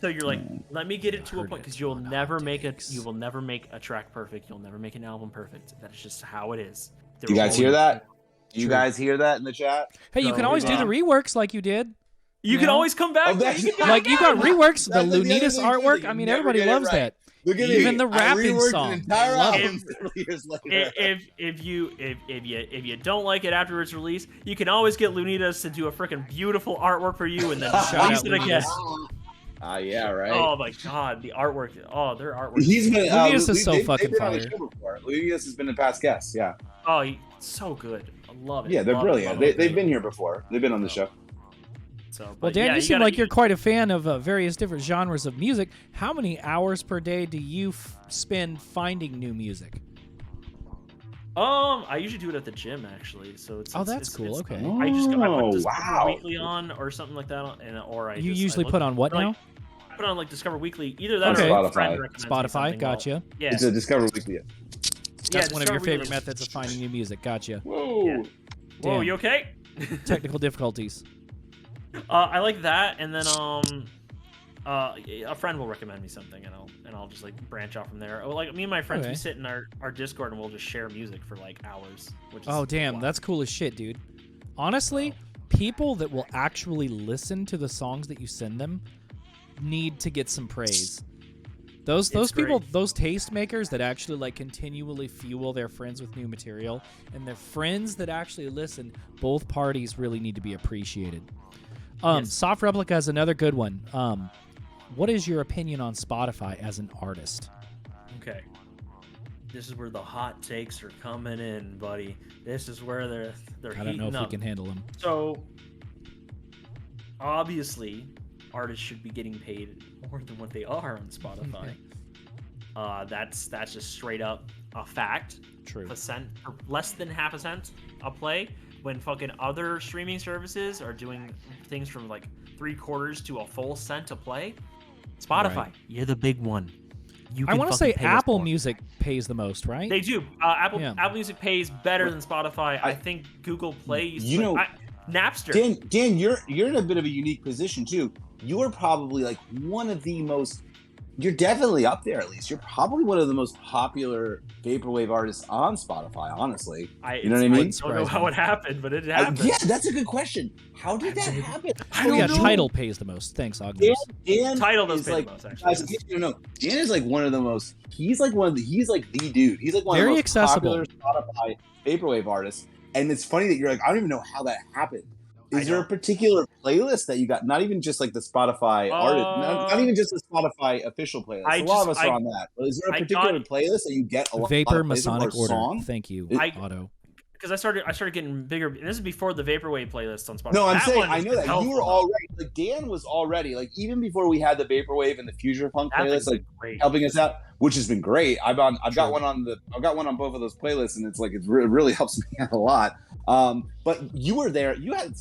so you're like, let me get it to a Heard point it because you'll on never make Outtakes. you will never make a track perfect. You'll never make an album perfect. That's just how it is. You guys hear that? You True. guys hear that in the chat? Hey, you So, can always do the reworks like you did. You You can know? always come back. Oh, Yeah, that's- you can do Like it you got again. reworks, the That's the other Lunitas thing, artwork. you I mean, never everybody get it loves right. that. Look at Even me. the I rapping reworked song. An entire Love it. album 30 years later. If you don't like it after it's released, you can always get Lunitas to do a freaking beautiful artwork for you and then Shout release out it again. Yeah, right. Oh my god, the artwork. Oh, their artwork. He's been. Lunitas is so they've fucking been on the fire. show before. Lunitas has been a past guest. Yeah. Oh, so good. I love it. Yeah, they're Love it, brilliant. love it. They've been here before. They've been on the show. So, Well, but Dan, yeah, you seem gotta- like you're quite a fan of various different genres of music. How many hours per day do you spend finding new music? I usually do it at the gym actually. So it's Oh, it's- that's it's- cool. it's- Okay. I just I Oh, put Discover wow. Weekly on or something like that, or I You just, usually I look, put on what like, now? I put on like Discover Weekly, either that Okay. or a friend Spotify. recommends me Spotify, something. gotcha. Yeah, It's a Discover Weekly. yeah, That's one of your Discover favorite Weekly. methods of finding new music. Gotcha. Whoa. Yeah. Whoa, Damn. you okay? Technical difficulties. I like that, and then a friend will recommend me something, and I'll just like branch off from there. Or, like me and my friends, Okay. we sit in our Discord and we'll just share music for like hours. Which is Oh, damn. wild. That's cool as shit, dude. Honestly, people that will actually listen to the songs that you send them need to get some praise. Those It's people, great. those tastemakers that actually like continually fuel their friends with new material, and their friends that actually listen, both parties really need to be appreciated. Yes. Soft Replica is another good one. What is your opinion on Spotify as an artist? Okay. This is where the hot takes are coming in, buddy. This is where they're I don't heating know if up. we can handle them. So obviously, artists should be getting paid more than what they are on Spotify. That's just straight up a fact. True. A cent or less than half a cent a play, when fucking other streaming services are doing things from like 3/4 to a full cent a play. Spotify, Right. you're the big one. You I can want to fucking say pay us Apple more. Music pays the most, right? They do. Apple Yeah. Music pays better than Spotify. I think Google Play. You know- Napster. Dan, you're in a bit of a unique position too. You are probably like one of the most. You're definitely up there. At least you're probably one of the most popular vaporwave artists on Spotify. Honestly, you know what I mean? I don't know Surprise how me. it happened, but it happened. yeah, that's a good question. How did that happen? Oh, yeah, Tidal pays the most. Thanks, Dan, Agnes. Dan Tidal does is pay like, the most, actually. guys, in case you don't know, Dan is like one of the most. He's like the dude. He's like one Very of the most accessible. popular Spotify vaporwave artists. And it's funny that you're like, I don't even know how that happened. I Is there a don't. particular playlist that you got? Not even just like the Spotify artist, not even just the Spotify official playlist. I A lot of just- us are on that. But is there a I particular got- playlist that you get a lot Vapor of plays on, or Masonic Order. song? Thank you, I- Otto. Because I started getting bigger. And this is before the Vaporwave playlist on Spotify. No, I'm That saying one I has know been that you helpful. were already like Dan was already like even before we had the Vaporwave and the Future Punk That playlist, thing's like been great. helping us out, which has been great. I've got True. one on both of those playlists, and it's like it really helps me out a lot. But you were there. You had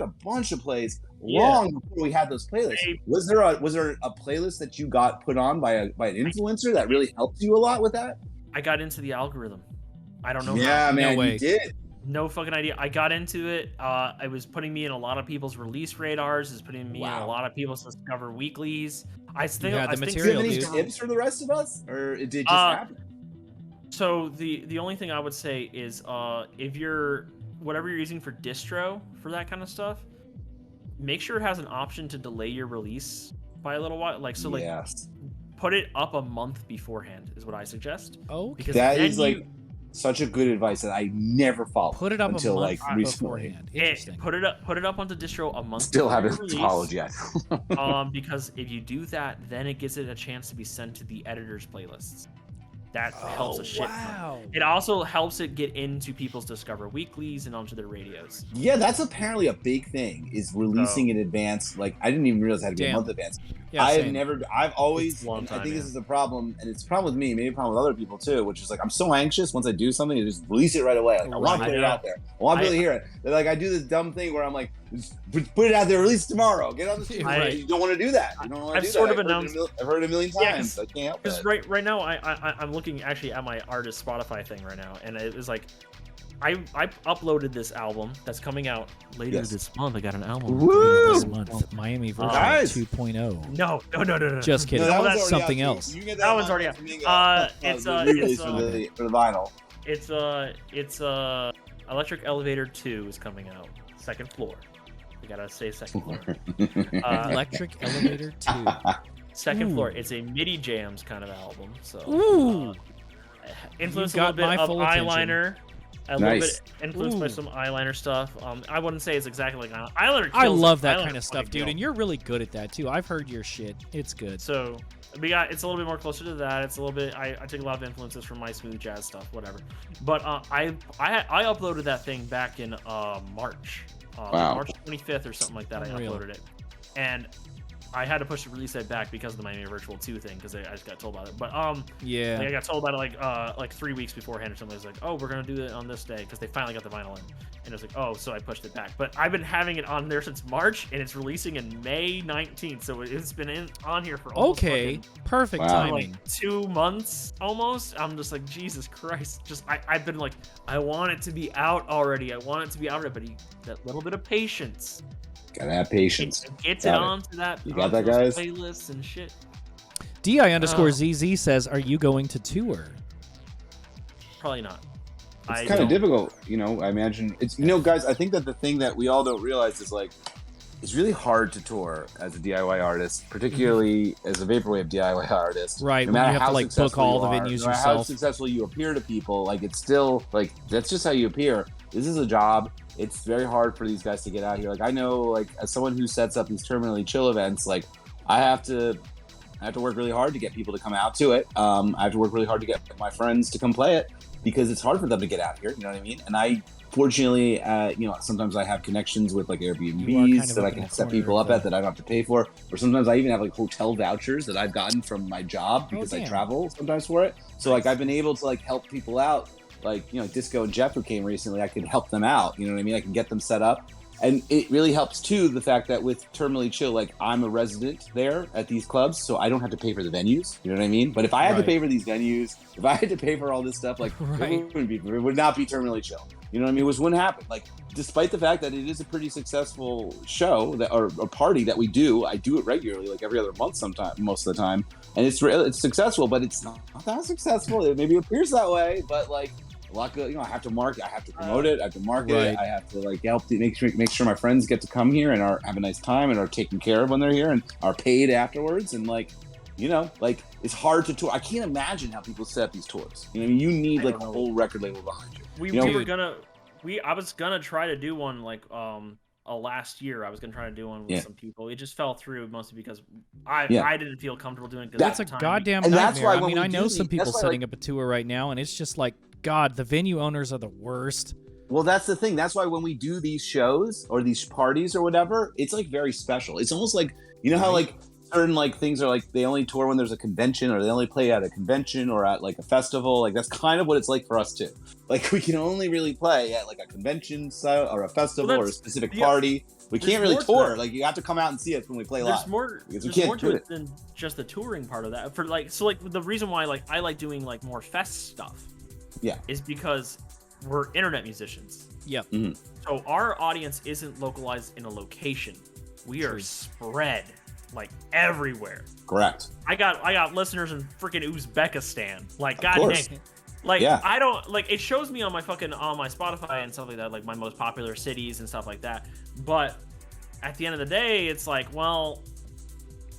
a bunch of plays long before we had those playlists. Hey. Was there a playlist that you got put on by an influencer that really helped you a lot with that? I got into the algorithm. I don't know Yeah, how. man, No way. you did. No fucking idea. I got into it. It was putting me in a lot of people's release radars. It's putting me in a lot of people's Discover Weeklies. I think. had the I think Do you have material, any dude. tips for the rest of us, or it did just Uh, happen? So the only thing I would say is if you're whatever you're using for distro for that kind of stuff, make sure it has an option to delay your release by a little while. Like Yes. put it up a month beforehand is what I suggest. Oh, Because That then is like such a good advice that I never followed. put it up until a month like recently. beforehand. Interesting. put it up onto distro a month. Still before haven't your release. followed yet. Because if you do that, then it gives it a chance to be sent to the editor's playlists. That helps a shit ton. Wow. It also helps it get into people's Discover Weeklies and onto their radios. Yeah, that's apparently a big thing, is releasing in advance. Like, I didn't even realize it had to be a Damn. month advance. Yeah, I've always, It's a long and I time, think yeah. this is a problem, and it's a problem with me, maybe a problem with other people too, which is like, I'm so anxious once I do something to just release it right away. Like, I want to Right. put it out there. I want people to hear it. They're like, I do this dumb thing where I'm like, just put it out there, release it tomorrow. Get on the street. Right. You don't want to do that. You don't want to I've do sort that. of announced- I've heard it a million Yeah, times. I can't help Because it. right now I'm looking actually at my artist Spotify thing right now, and it was like I uploaded this album that's coming out later Yes. this month. I got an album Woo! This month, Miami version Nice. 2.0. No. Just kidding. No, that one's that's already something out, else. You can get That one's already online out. from me, It's the re-release it's, for the vinyl. It's Electric Elevator 2 is coming out. Second floor. We gotta say second floor. Electric Elevator 2. Second Ooh. floor. It's a MIDI jams kind of album. So Ooh. influenced a got little bit my of full attention. eyeliner. A Nice. little bit influenced by Ooh. some eyeliner stuff. I wouldn't say it's exactly like eyeliner. I kills love it. that Eyeliner's kind of stuff, fucking dude, dope. and you're really good at that too. I've heard your shit. It's good. So it's a little bit more closer to that. It's a little bit. I take a lot of influences from my smooth jazz stuff, whatever. But I uploaded that thing back in March, Wow. March 25th or something like that. Unreal. I uploaded it, and I had to push the release date back because of the Miami Virtual 2 thing, because I just got told about it. But Yeah. like I got told about it like 3 weeks beforehand or something. It was like, oh, we're gonna do it on this day because they finally got the vinyl in, and it was like, oh, so I pushed it back. But I've been having it on there since March, and it's releasing in May 19th, so it's been on here for almost Okay. fucking, Perfect Wow. timing. like 2 months almost. I'm just like, Jesus Christ. Just I've been like, I want it to be out already. I want it to be out already, but that little bit of patience. Gotta have patience. It gets Got it it. onto that. You got onto that, those guys? Playlists and shit. DI_ZZ says, "Are you going to tour?" Probably not. It's kind of difficult, I imagine it's, guys, I think that the thing that we all don't realize is like, it's really hard to tour as a DIY artist, particularly as a vaporwave DIY artist. Right, No when matter you have how to, like, book successful all you the are, venues no matter how yourself. successful you appear to people, like, it's still like, that's just how you appear. This is a job. It's very hard for these guys to get out here. Like, I know, like, as someone who sets up these terminally chill events, like, I have to work really hard to get people to come out to it. I have to work really hard to get my friends to come play it, because it's hard for them to get out here. You know what I mean? And I, fortunately, sometimes I have connections with like You are Airbnbs kind of that I up in can the set corner people of up the- at that I don't have to pay for. Or sometimes I even have like hotel vouchers that I've gotten from my job because I damn. travel sometimes for it. So like I've been able to like help people out. Like, Disco and Jeff, who came recently, I could help them out. You know what I mean? I can get them set up. And it really helps too, the fact that with Terminally Chill, like, I'm a resident there at these clubs, so I don't have to pay for the venues. You know what I mean? But if I had to Right. pay for these venues, if I had to pay for all this stuff, like, Right. it would not be Terminally Chill. You know what I mean? Which wouldn't happen. Like, despite the fact that it is a pretty successful show or a party that we do, I do it regularly, like every other month, sometime, most of the time, and it's successful, but it's not that successful. It maybe appears that way, but like. A lot of, I have to market. I have to promote it. I have to market Right. it. I have to like help make sure my friends get to come here and have a nice time and are taken care of when they're here and are paid afterwards. And like, like it's hard to tour. I can't imagine how people set up these tours. You need I like a don't know. whole record label behind you. We You know, were gonna I was gonna try to do one like last year. I was gonna try to do one with Yeah. some people. It just fell through mostly because I didn't feel comfortable doing it. 'cause That's a at the time, goddamn And nightmare. that's why I when mean, we I know do some these- people that's why, setting like- up a tour right now, and it's just like, God, the venue owners are the worst. Well, that's the thing. That's why when we do these shows or these parties or whatever, it's like very special. It's almost like, how like certain like things are like they only tour when there's a convention, or they only play at a convention or at like a festival. Like that's kind of what it's like for us too. Like we can only really play at like a convention style or a festival or a specific party. We there's can't really more to tour. that. Like you have to come out and see us when we play There's live. more. Because we There's can't more do to it. it than just the touring part of that. For like, so like the reason why like I like doing like more fest stuff. Yeah. Is because we're internet musicians. Yep. So our audience isn't localized in a location. We are True. spread like everywhere. Correct. I got listeners in freaking Uzbekistan. Like, Of god course. dang. Like Yeah. I don't like it shows me on my Spotify and stuff like that, like my most popular cities and stuff like that. But at the end of the day, it's like, well,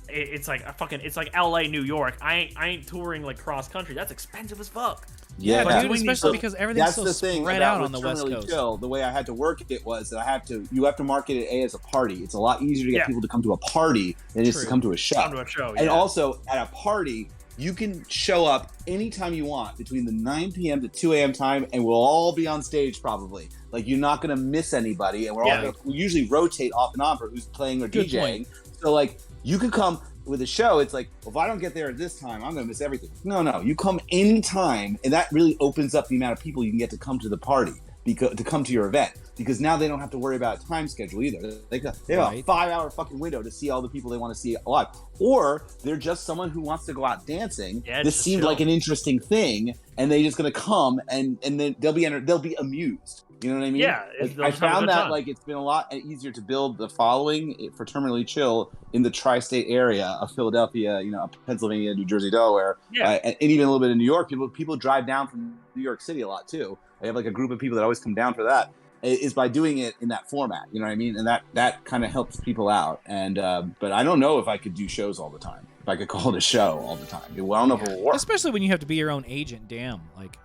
it's like it's like LA, New York. I ain't touring like cross country. That's expensive as fuck. Yeah, but dude, especially because everything's so spread out on the West Coast. Chill, the way I had to work it was that you have to market it as a party. It's a lot easier to get people to come to a party than it is to come to a show. And also at a party, you can show up anytime you want between the 9 p.m. to 2 a.m. time, and we'll all be on stage probably. Like, you're not going to miss anybody, and we usually rotate off and on for who's playing or DJing. So, like, you could come with a show. It's like, well, if I don't get there at this time, I'm going to miss everything. No, you come anytime, and that really opens up the amount of people you can get to come to the party, to come to your event. Because now they don't have to worry about a time schedule either. They have a 5-hour fucking window to see all the people they want to see live. Or they're just someone who wants to go out dancing. Yeah, this seemed like an interesting thing, and they're just going to come, and then they'll be amused. You know what I mean? Yeah. I found that like it's been a lot easier to build the following for Terminally Chill in the tri-state area of Philadelphia, Pennsylvania, New Jersey, Delaware, and even a little bit in New York. People drive down from New York City a lot too. I have like a group of people that always come down for that. Is by doing it in that format, you know what I mean? And that kind of helps people out. And but I don't know if I could do shows all the time. If I could call it a show all the time. I don't know if it will work. Especially when you have to be your own agent. Damn, like.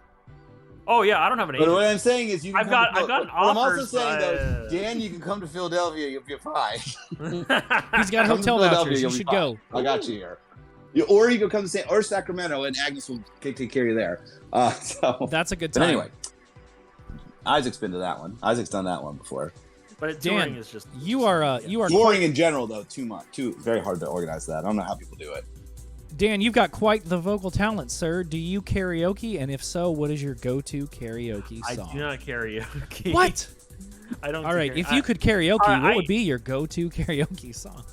Oh yeah, I don't have an agent. But what I'm saying is, I've got offers. I'm also saying though, Dan, you can come to Philadelphia. You'll be fine. He's got hotel vouchers. You should go. I got you here. Or you can come to Sacramento, and Agnes will take care of you there. So that's a good time. But anyway. Isaac's been to that one. Isaac's done that one before. But touring is just you are touring in general though too very hard to organize that. I don't know how people do it. Dan, you've got quite the vocal talent, sir. Do you karaoke? And if so, what is your go-to karaoke song? I do not karaoke. What? I don't. All right, if you could karaoke, what would be your go-to karaoke song?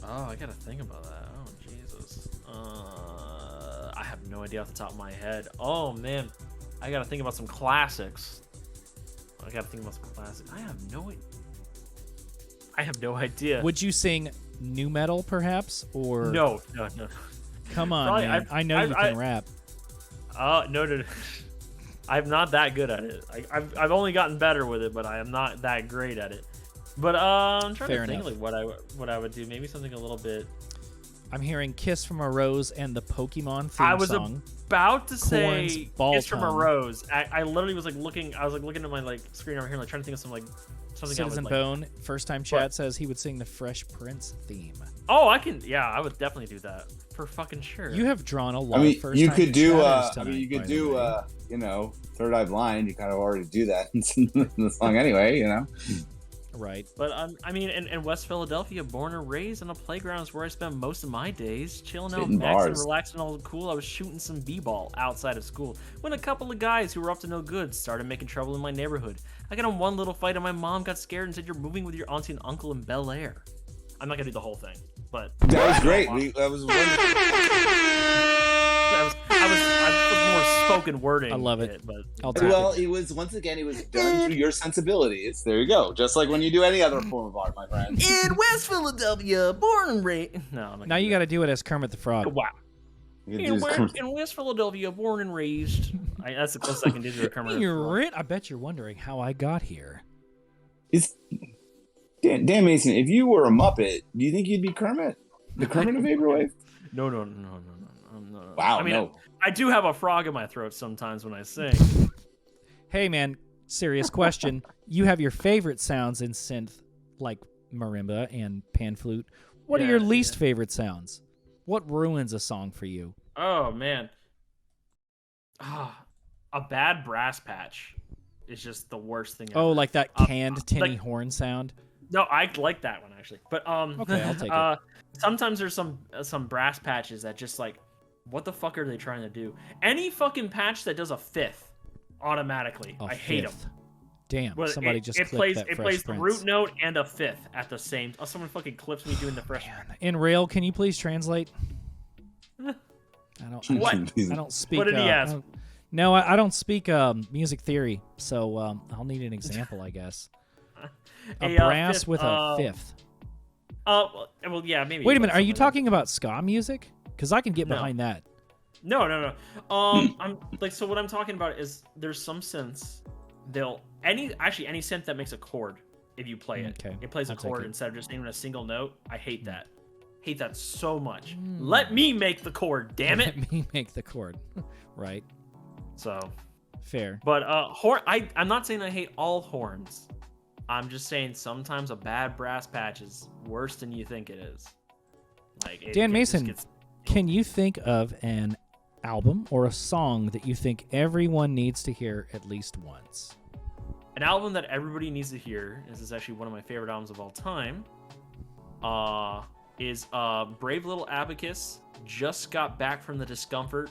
Oh, I gotta think about that. Oh Jesus. I have no idea off the top of my head. Oh man, I gotta think about some classics. I have no idea. Would you sing nu metal, perhaps, or no? Come on, probably, man. I know you can rap. No. I'm not that good at it. I've only gotten better with it, but I am not that great at it. But I'm trying to think like what I would do. Maybe something a little bit. I'm hearing "Kiss from a Rose" and the Pokemon theme I was song. About to say "Kiss from a tongue. Rose." I literally was like looking. I was like looking at my like screen over here, like trying to think of some like something. Citizen Bone, first time chat says he would sing the Fresh Prince theme. Oh, I can. Yeah, I would definitely do that for fucking sure. You have drawn a lot. You could do. Third Eye Blind. You kind of already do that in the song anyway. Right. But in West Philadelphia, born and raised on a playground is where I spent most of my days, chilling out, maxing, relaxing, all cool. I was shooting some b-ball outside of school when a couple of guys who were up to no good started making trouble in my neighborhood. I got in one little fight, and my mom got scared and said, "You're moving with your auntie and uncle in Bel-Air." I'm not gonna do the whole thing, but that was great. That was wonderful. I was more spoken wording. I love it. But it was done through your sensibilities. There you go. Just like when you do any other form of art, my friend. In West Philadelphia, born and raised. No, now you got to do it as Kermit the Frog. Wow. In West Philadelphia, born and raised. That's the closest I can do to a Kermit. I bet you're wondering how I got here. Dan Mason, if you were a Muppet, do you think you'd be Kermit? The Kermit of Vaporwave? No. Wow, I mean, no. I do have a frog in my throat sometimes when I sing. Hey, man, serious question. You have your favorite sounds in synth, like marimba and pan flute. What are your least favorite sounds? What ruins a song for you? Oh, man. A bad brass patch is just the worst thing ever. Oh, like that canned tinny horn sound? No, I like that one, actually. But okay, I'll take it. Sometimes there's some brass patches that just like, what the fuck are they trying to do? Any fucking patch that does a fifth automatically, I hate them. Damn, somebody just clipped that It Fresh plays Prince. the root note and a fifth at the same. Oh, someone fucking clips me doing the Fresh. In Rail, can you please translate? I don't speak. What did he ask? I don't speak music theory, so I'll need an example, I guess. A brass fifth, with a fifth. Well, yeah, maybe. Wait a minute, are you talking about ska music? Because I can get behind that. No. I'm like, so what I'm talking about is there's some synths. Any synth that makes a chord, if you play it, Okay, it plays a I'll take chord it. instead of just even a single note. I hate that. Hate that so much. Let me make the chord, damn it. Let me make the chord. Right. So Fair. but horn. I'm not saying I hate all horns. I'm just saying sometimes a bad brass patch is worse than you think it is. Like Dan it Mason, just gets... can you think of an album or a song that you think everyone needs to hear at least once? An album that everybody needs to hear, this is actually one of my favorite albums of all time, is Brave Little Abacus, Just Got Back from the Discomfort,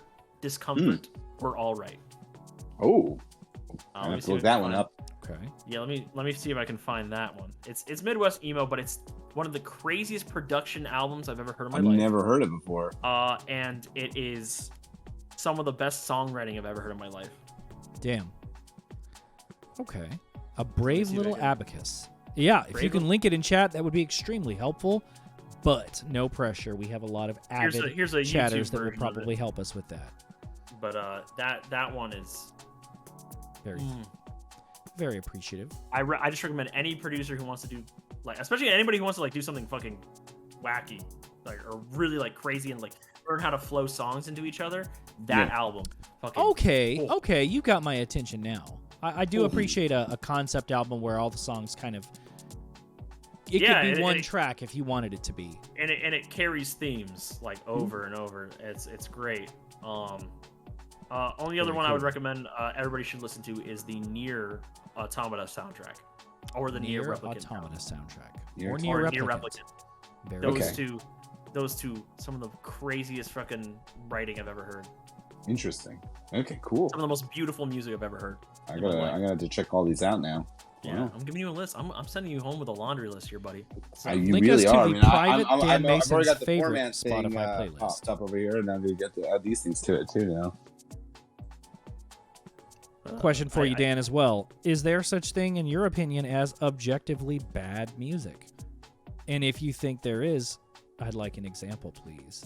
We're All Right. Oh, Let I me have see to look if I that can one find- up. Okay. Yeah, let me see if I can find that one. It's Midwest emo, but it's one of the craziest production albums I've ever heard in my I've life. never heard it before. And it is some of the best songwriting I've ever heard in my life. Damn. Okay. A Brave see if I Little can- Abacus. Yeah, if you Brave can Little- link it in chat, that would be extremely helpful. But no pressure. We have a lot of Here's avid a YouTube chatters that will version of it. probably help us with that. But that one is... Very, very appreciative. I just recommend any producer who wants to do, like, especially anybody who wants to like do something fucking wacky, like, or really like crazy and like learn how to flow songs into each other. That album, fucking Okay, you got my attention now. I do appreciate a concept album where all the songs kind of... It could be one track if you wanted it to be. and it carries themes like over and over. It's great. Only other one I would recommend everybody should listen to is the Nier Automata soundtrack, or the Nier Replicant Automata soundtrack, Nier or Nier or Replicant. Nier Replicant. Very Those two, some of the craziest fucking writing I've ever heard. Interesting. Okay, cool. Some of the most beautiful music I've ever heard. I'm gonna have to check all these out now. Yeah, Wow. I'm giving you a list. I'm sending you home with a laundry list here, buddy. So, You Link really us to are. the I mean, private Dan I've already Mason's got the favorite format thing Spotify playlist. popped up over here, and I'm gonna get to add these things to it too now. Question for you, Dan, as well. Is there such thing, in your opinion, as objectively bad music? And if you think there is, I'd like an example, please.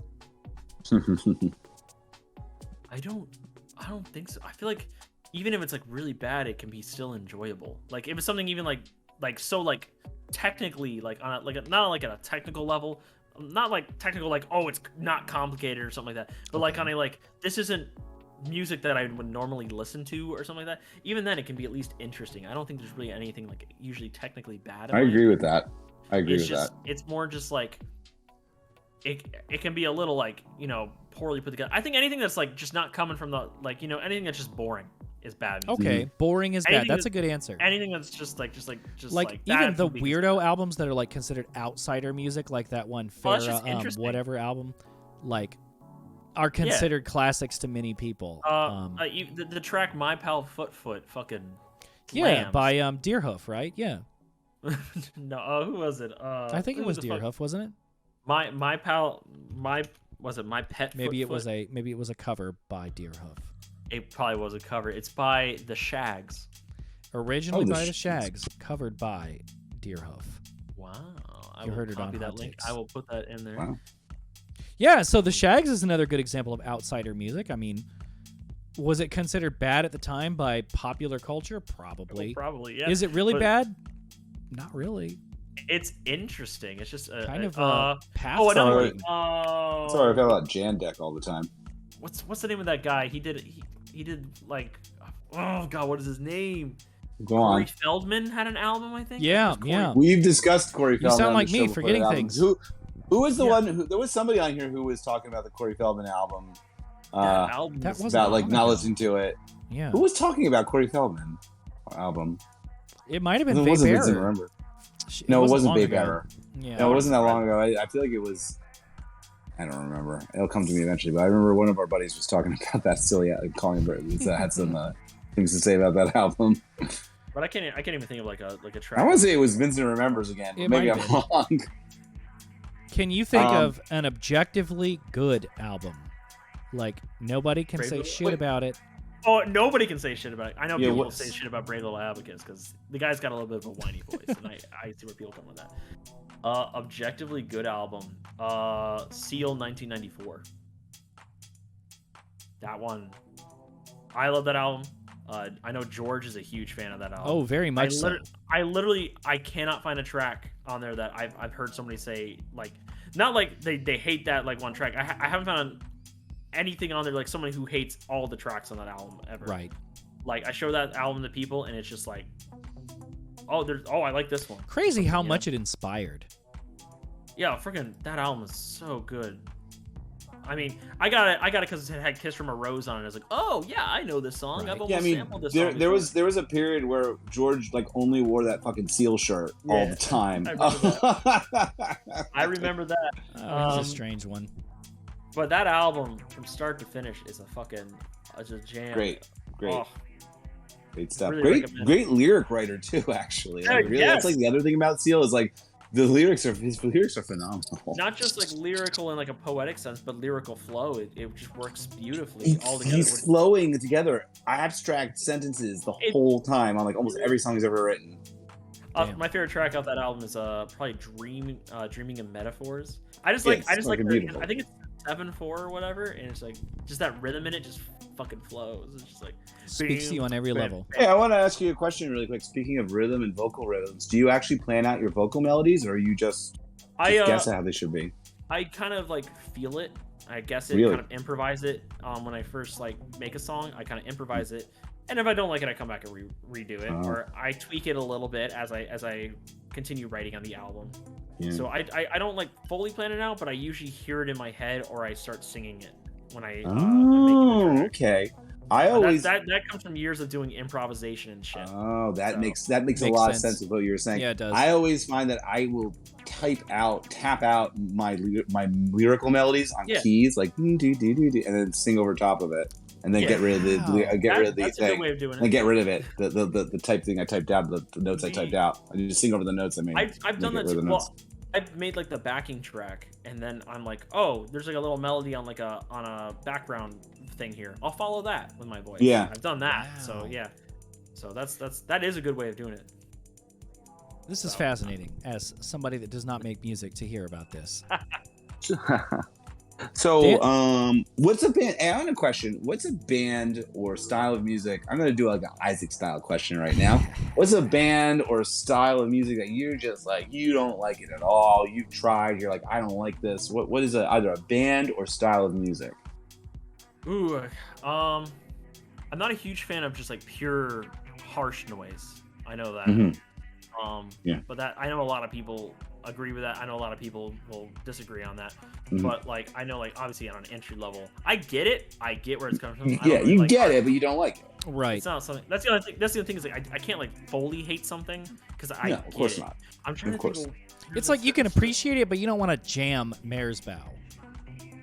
I don't think so. I feel like even if it's like really bad, it can be still enjoyable. Like if it's something even like so like technically like on a, like not like at a technical level, not like technical like oh it's not complicated or something like that, but like on a like this isn't music that I would normally listen to or something like that. Even then, it can be at least interesting. I don't think there's really anything like usually technically bad. I agree with that. I agree with that. It's more just like it can be a little like poorly put together. I think anything that's like just not coming from the like anything that's just boring is bad music. Okay, boring is bad. Anything That's a good answer. Anything that's just like Like that even the would be weirdo albums that are like considered outsider music, like that one Well, that's just Farrah interesting. whatever album, like are considered classics to many people. the track "My Pal Foot Fucking Yeah, slams. by Deerhoof, right? Yeah, No, who was it? I think it who was the fuck- Deerhoof, wasn't it? My pal, was it My Pet? Maybe Foot? maybe it was a cover by Deerhoof. It probably was a cover. It's by the Shags. Originally the by the Shags. Shags, covered by Deerhoof. Wow, I You will heard it on copy Hot that link. Takes. I will put that in there. Wow. Yeah, so the Shags is another good example of outsider music. I mean, was it considered bad at the time by popular culture? Probably. Probably, yeah. Is it really But bad? Not really. It's interesting. It's just Kind of path. another Sorry. one. Oh, Sorry, I got about Jan Deck all the time. what's the name of that guy? He did like, oh god, what is his name? Go Corey on. Feldman had an album, I think. Yeah, It was Corey- yeah. We've discussed Corey You Feldman. sound on like the me, show before forgetting that album. things. Who was the Yeah. one? There was somebody on here who was talking about the Corey Feldman album. That album. that was- was- About like long not ago. listening to it. Yeah. Who was talking about Corey Feldman album? It might have been It wasn't Vincent Bear. Remember. No, it wasn't long Bay ago. Bearer. Yeah. No, it wasn't that long ago. I feel like it was. I don't remember. It'll come to me eventually. But I remember one of our buddies was talking about that silly, calling it. Had some things to say about that album. But I can't even think of like a track. I want to say it was Vincent Remembers again. It But maybe might I'm have wrong. Can you think Um, of an objectively good album? Like nobody can Brave say Little- shit wait. about it. Oh, nobody can say shit about it. I know Yeah, people will what's- say shit about Brave Little Abacus because the guy's got a little bit of a whiny voice, and I see where people come with that. Objectively good album. Seal 1994. That one, I love that album. I know George is a huge fan of that album. Oh, very much so. I cannot find a track on there that I've heard somebody say, like, not like they hate that, like, one track. I haven't found anything on there like somebody who hates all the tracks on that album ever. Right. Like, I show that album to people and it's just like, I like this one. Crazy how much it inspired. Yeah, freaking that album is so good. I mean, I got it because it had "Kiss from a Rose" on it. I was like, oh yeah, I know this song. Right. I've almost sampled this song. There was a period where George like only wore that fucking Seal shirt all the time. I remember that. Oh, it's a strange one. But that album, from start to finish, is it's a jam. Great. Oh, Great stuff. Really Great lyric writer too. Actually, like, really, that's like the other thing about Seal is like his lyrics are phenomenal. Not just like lyrical in like a poetic sense, but lyrical flow. It just works beautifully all together. He's flowing together abstract sentences the whole time on like almost every song he's ever written. My favorite track off that album is probably "Dreaming in Metaphors." I think it's 7/4 or whatever, and it's like just that rhythm in it just fucking flows. It's just like speaks to you on every level. Hey, I want to ask you a question really quick. Speaking of rhythm and vocal rhythms, do you actually plan out your vocal melodies, or are you just guess at how they should be? I kind of like feel it. I guess it, really? Kind of improvise it. When I first like make a song, I kind of improvise it, and if I don't like it, I come back and redo it, or I tweak it a little bit as I continue writing on the album. Yeah. So I don't like fully plan it out, but I usually hear it in my head or I start singing it when I make it. Okay. I always that comes from years of doing improvisation and shit. Oh, that makes a lot of sense with what you were saying. Yeah, it does. I always find that I will tap out my lyrical melodies on keys, like and then sing over top of it, and then get rid of the that's a good way of doing it. And get rid of it, the type thing I typed out, the notes I typed out. I just sing over the notes I made. I've done that too. Well, I've made like the backing track, and then I'm like, oh, there's like a little melody on a background thing here. I'll follow that with my voice. Yeah, I've done that. Wow. So yeah, so that is a good way of doing it. This is fascinating as somebody that does not make music to hear about this. So, what's a band? I have a question. What's a band or style of music? I'm going to do like an Isaac style question right now. What's a band or style of music that you're just like, you don't like it at all? You've tried, you're like, I don't like this. What is either a band or style of music? Ooh, I'm not a huge fan of just like pure harsh noise. I know that. Yeah. But that I know a lot of people agree with that. I know a lot of people will disagree on that. But like I know, like obviously on an entry level, I get it. I get where it's coming from. Yeah, you get it, but you don't like it. Right. It's not something. That's the other thing. That's the other thing is like I can't like fully hate something because I of course not. I'm trying to think. It's like you can appreciate it, but you don't want to jam Mare's Bow.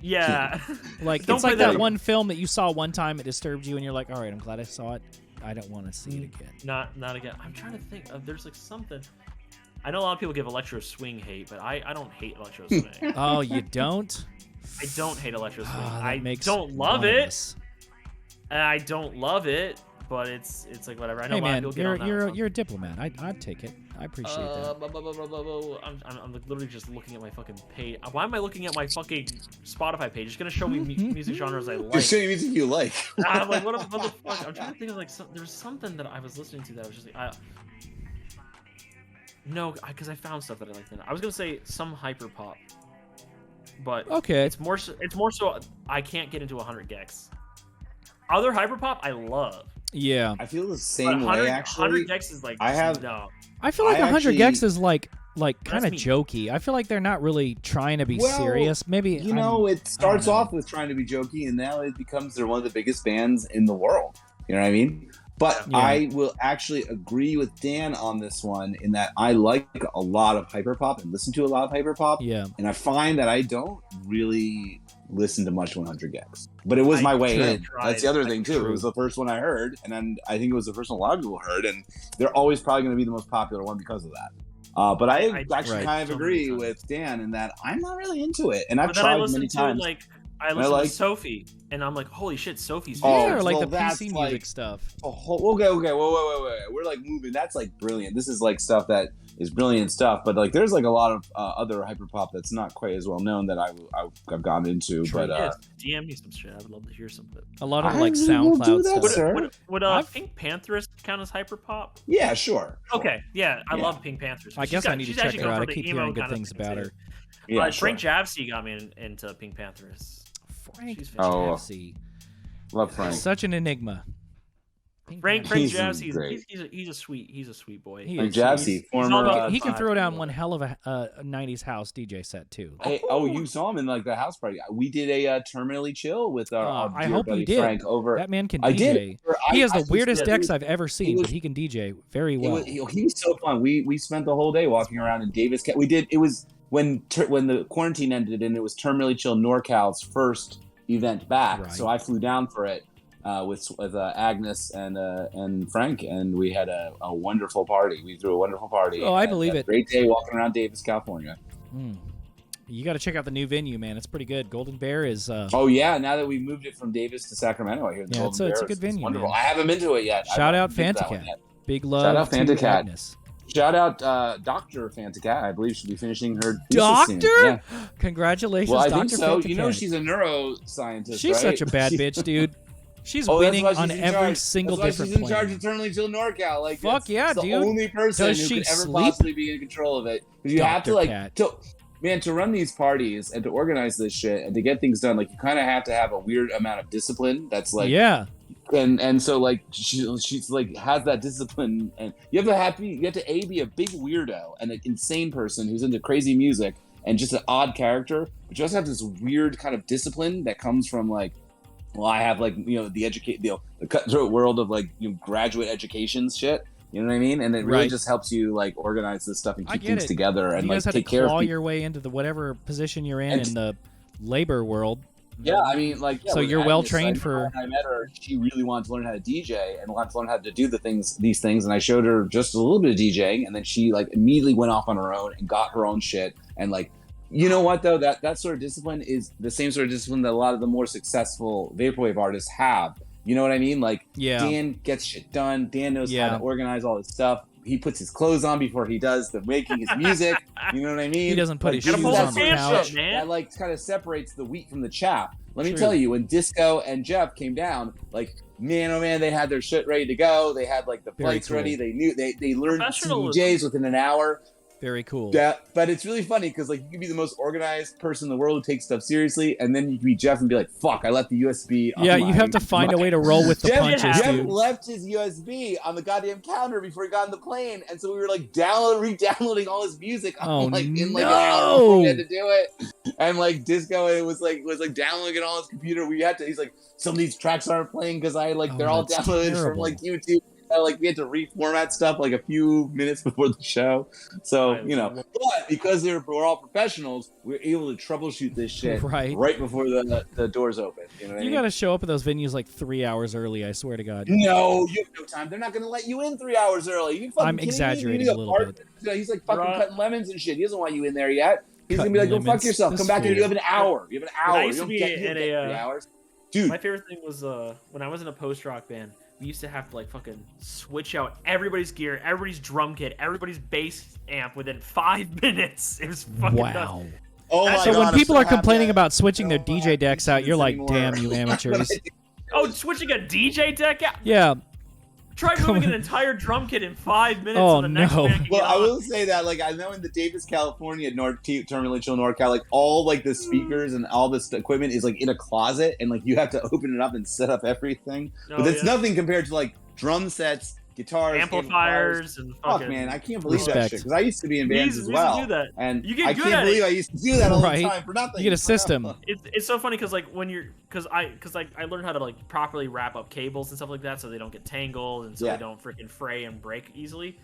Yeah. Like it's like that one film that you saw one time, it disturbed you, and you're like, all right, I'm glad I saw it. I don't want to see it again. Not again. I'm trying to think of there's like something. I know a lot of people give electro swing hate, but I don't hate electro swing. Oh, you don't? I don't hate electro swing. I don't love it. I don't love it, but it's like whatever. I know a lot of people get on that. You're a diplomat. I'd take it. I appreciate that. I'm literally just looking at my fucking page. Why am I looking at my fucking Spotify page? It's gonna show me music genres I like. Just show you music you like. I'm like, what the fuck? I'm trying to think of like there's something that I was listening to that I was just like, no, because I found stuff that I liked. I was gonna say some hyper pop, but okay, it's more so I can't get into 100 gex. Other hyper pop I love. Yeah, I feel the same way actually. 100 gex is like I feel like 100 gex is like kind of jokey. I feel like they're not really trying to be serious. Maybe it starts off with trying to be jokey, and now it becomes they're one of the biggest bands in the world. You know what I mean? But yeah. I will actually agree with Dan on this one in that I like a lot of hyperpop and listen to a lot of hyperpop. Yeah. And I find that I don't really listen to much 100 gex. But it was my way in. That's the other thing, too. It was the first one I heard, and then I think it was the first one a lot of people heard, and they're always probably going to be the most popular one because of that. But I actually kind of agree with Dan in that I'm not really into it, and I've tried many times. I listen to Sophie, and I'm like, holy shit, Sophie's or like the PC music stuff. Okay, whoa, wait. We're like moving. That's like brilliant. This is like stuff that is brilliant stuff. But like, there's like a lot of other hyperpop that's not quite as well known that I've gone into. Sure, But DM me some shit. I would love to hear some of it. A lot of I like really will do SoundCloud that, stuff. sir. Would Pink Pantheress count as hyperpop? yeah, sure. Okay, yeah, I Yeah. love Pink Panthers. I guess I need to check her out. I keep hearing good kind of things about her. Yeah, Frank sure. Javsey got me into Pink Panthers. Frank She's Javsey. Love Frank. Such an enigma. Frank He's Javsey, great. he's a sweet boy. He Frank is. Javsey, all former. about He can vibe, throw down yeah. one hell of a 90s house DJ set too. Hey, you saw him in like the house party. We did a terminally chill with our I dear hope you buddy did. Frank over. That man can I DJ. did. He has I the weirdest sincerely- decks I've ever seen, was- but he can DJ very It well. was so fun. We spent the whole day walking around in Davis. We did. It was when the quarantine ended, and it was Terminally Chill NorCal's first event back. Right. So I flew down for it with Agnes and Frank, and we had a wonderful party. We threw a wonderful party. Oh, I and believe had a it. Great day walking around Davis, California. You got to check out the new venue, man. It's pretty good. Golden Bear is. Oh yeah, now that we moved it from Davis to Sacramento, I hear the Yeah, Golden it's a Bear good is venue, wonderful. man. I haven't been to it yet. Shout out I've not been to that one Fantacat. yet. Big love Shout out to Fantacat. Agnes. Shout out Dr. Fantacat. I believe she'll be finishing her thesis soon. Doctor? Yeah. Congratulations, Well, I Dr. think so. Fantacat. You know, she's a neuroscientist. She's right? such a bad bitch, dude. She's Oh, that's winning why she's on in every charge. single That's why different she's in charge plane. of Eternally Chill NorCal. Like, Fuck it's yeah, the dude. only person Does who she could ever sleep? possibly be in control of it. Because you have to Dr. like, Cat. to run these parties and to organize this shit and to get things done. Like, you kind of have to have a weird amount of discipline. That's like, Yeah. and so like she's like has that discipline, and you have to be a big weirdo and an insane person who's into crazy music and just an odd character, but you also have this weird kind of discipline that comes from like, well, I have like, the cutthroat world of like, graduate education shit. You know what I mean? And it really Right. just helps you like organize this stuff and I keep get things it. together and You like guys had to take care of claw people. your way into the whatever position you're in And- the labor world. Yeah, I mean, like, So with you're well Agnes, trained I for- When I met her, she really wanted to learn how to DJ and wanted to learn how to do these things, and I showed her just a little bit of DJing, and then she like immediately went off on her own and got her own shit. And like, you know what though, that sort of discipline is the same sort of discipline that a lot of the more successful vaporwave artists have. You know what I mean? Like, Yeah. Dan gets shit done. Dan knows Yeah. how to organize all his stuff. He puts his clothes on before he does the making his music. You know what I mean? He doesn't put Like, his this shoes is that on the sort of couch. shit man. That like kind of separates the wheat from the chaff. Let me True. tell you, when Disco and Jeff came down, like, man, oh man, they had their shit ready to go. They had like the Very flights cool. ready. They knew they learned Professionalism. DJs within an hour. Very cool. But it's really funny because like you can be the most organized person in the world who takes stuff seriously, and then you can be Jeff and be like, "Fuck, I left the USB." on Yeah, you my- have to find a way to roll with the Jeff, punches, Jeff dude. left his USB on the goddamn counter before he got on the plane, and so we were like re-downloading all his music Oh, in like an no. hour before we had to do it. And like Disco, it was like downloading it on his computer. We had to. He's like, some of these tracks aren't playing because they're all that's downloaded from terrible. like YouTube. Like we had to reformat stuff like a few minutes before the show. So but because we're all professionals, we're able to troubleshoot this shit Right. before the doors open. You know what I You mean? got to show up at those venues like 3 hours early, I swear to God. No, you have no time. They're not going to let you in 3 hours early. You fucking I'm kidding me? exaggerating You a little bit. He's like fucking Right. cutting lemons and shit. He doesn't want you in there yet. He's Cutting gonna be like, "Go fuck lemons. yourself. This Come back here. fool. You have an hour. You have an hour. I used You to don't be get, you don't in get a, 3 hours, dude." My favorite thing was when I was in a post-rock band, we used to have to like fucking switch out everybody's gear, everybody's drum kit, everybody's bass amp within 5 minutes. It was fucking nuts. Wow. Oh my So God, when I'm people so are happy complaining I about switching their don't DJ have decks out, you're like, anymore. damn, you amateurs. Oh, switching a DJ deck out? Yeah. Try moving an entire drum kit in 5 minutes. Oh, so the next no. band can Well, get I on. will say that, like, I know in the Davis, California, Terminally Chill NorCal, like, all, like, the speakers and all this equipment is, like, in a closet, and, like, you have to open it up and set up everything. Oh, But it's yeah. nothing compared to, like, drum sets, guitars, amplifiers and Fuck, fucking. man, I can't believe that Respect. shit, because I used to be in bands We as used to well. do that. And You get I good can't at believe it. I used to do that all Right. the time for nothing. You get a system. It's so funny because like when you're because I learned how to like properly wrap up cables and stuff like that so they don't get tangled and so Yeah. they don't freaking fray and break easily.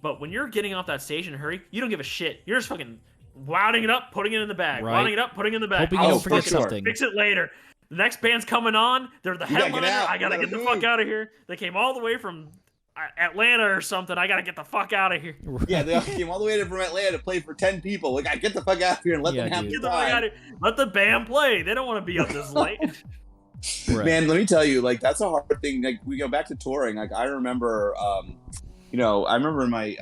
But when you're getting off that stage in a hurry, you don't give a shit. You're just fucking wounding it up, putting it in the bag, Right. wounding it up, putting it in the bag. Hoping you I'll don't forget fix it- something. Fix it later. The next band's coming on. They're the You gotta get headliner. out. I gotta You get the gotta fuck move. out of here. They came all the way from Atlanta or something. I gotta get the fuck out of here. Yeah, they all came all the way from Atlanta to play for 10 people. Like, I get the fuck out of here and let Yeah, them have dude. Get the the fuck out time. of here. Let the band play. They don't want to be up this late. Right. Man, let me tell you, like, that's a hard thing. Like, we go back to touring. Like, I remember, I remember in my,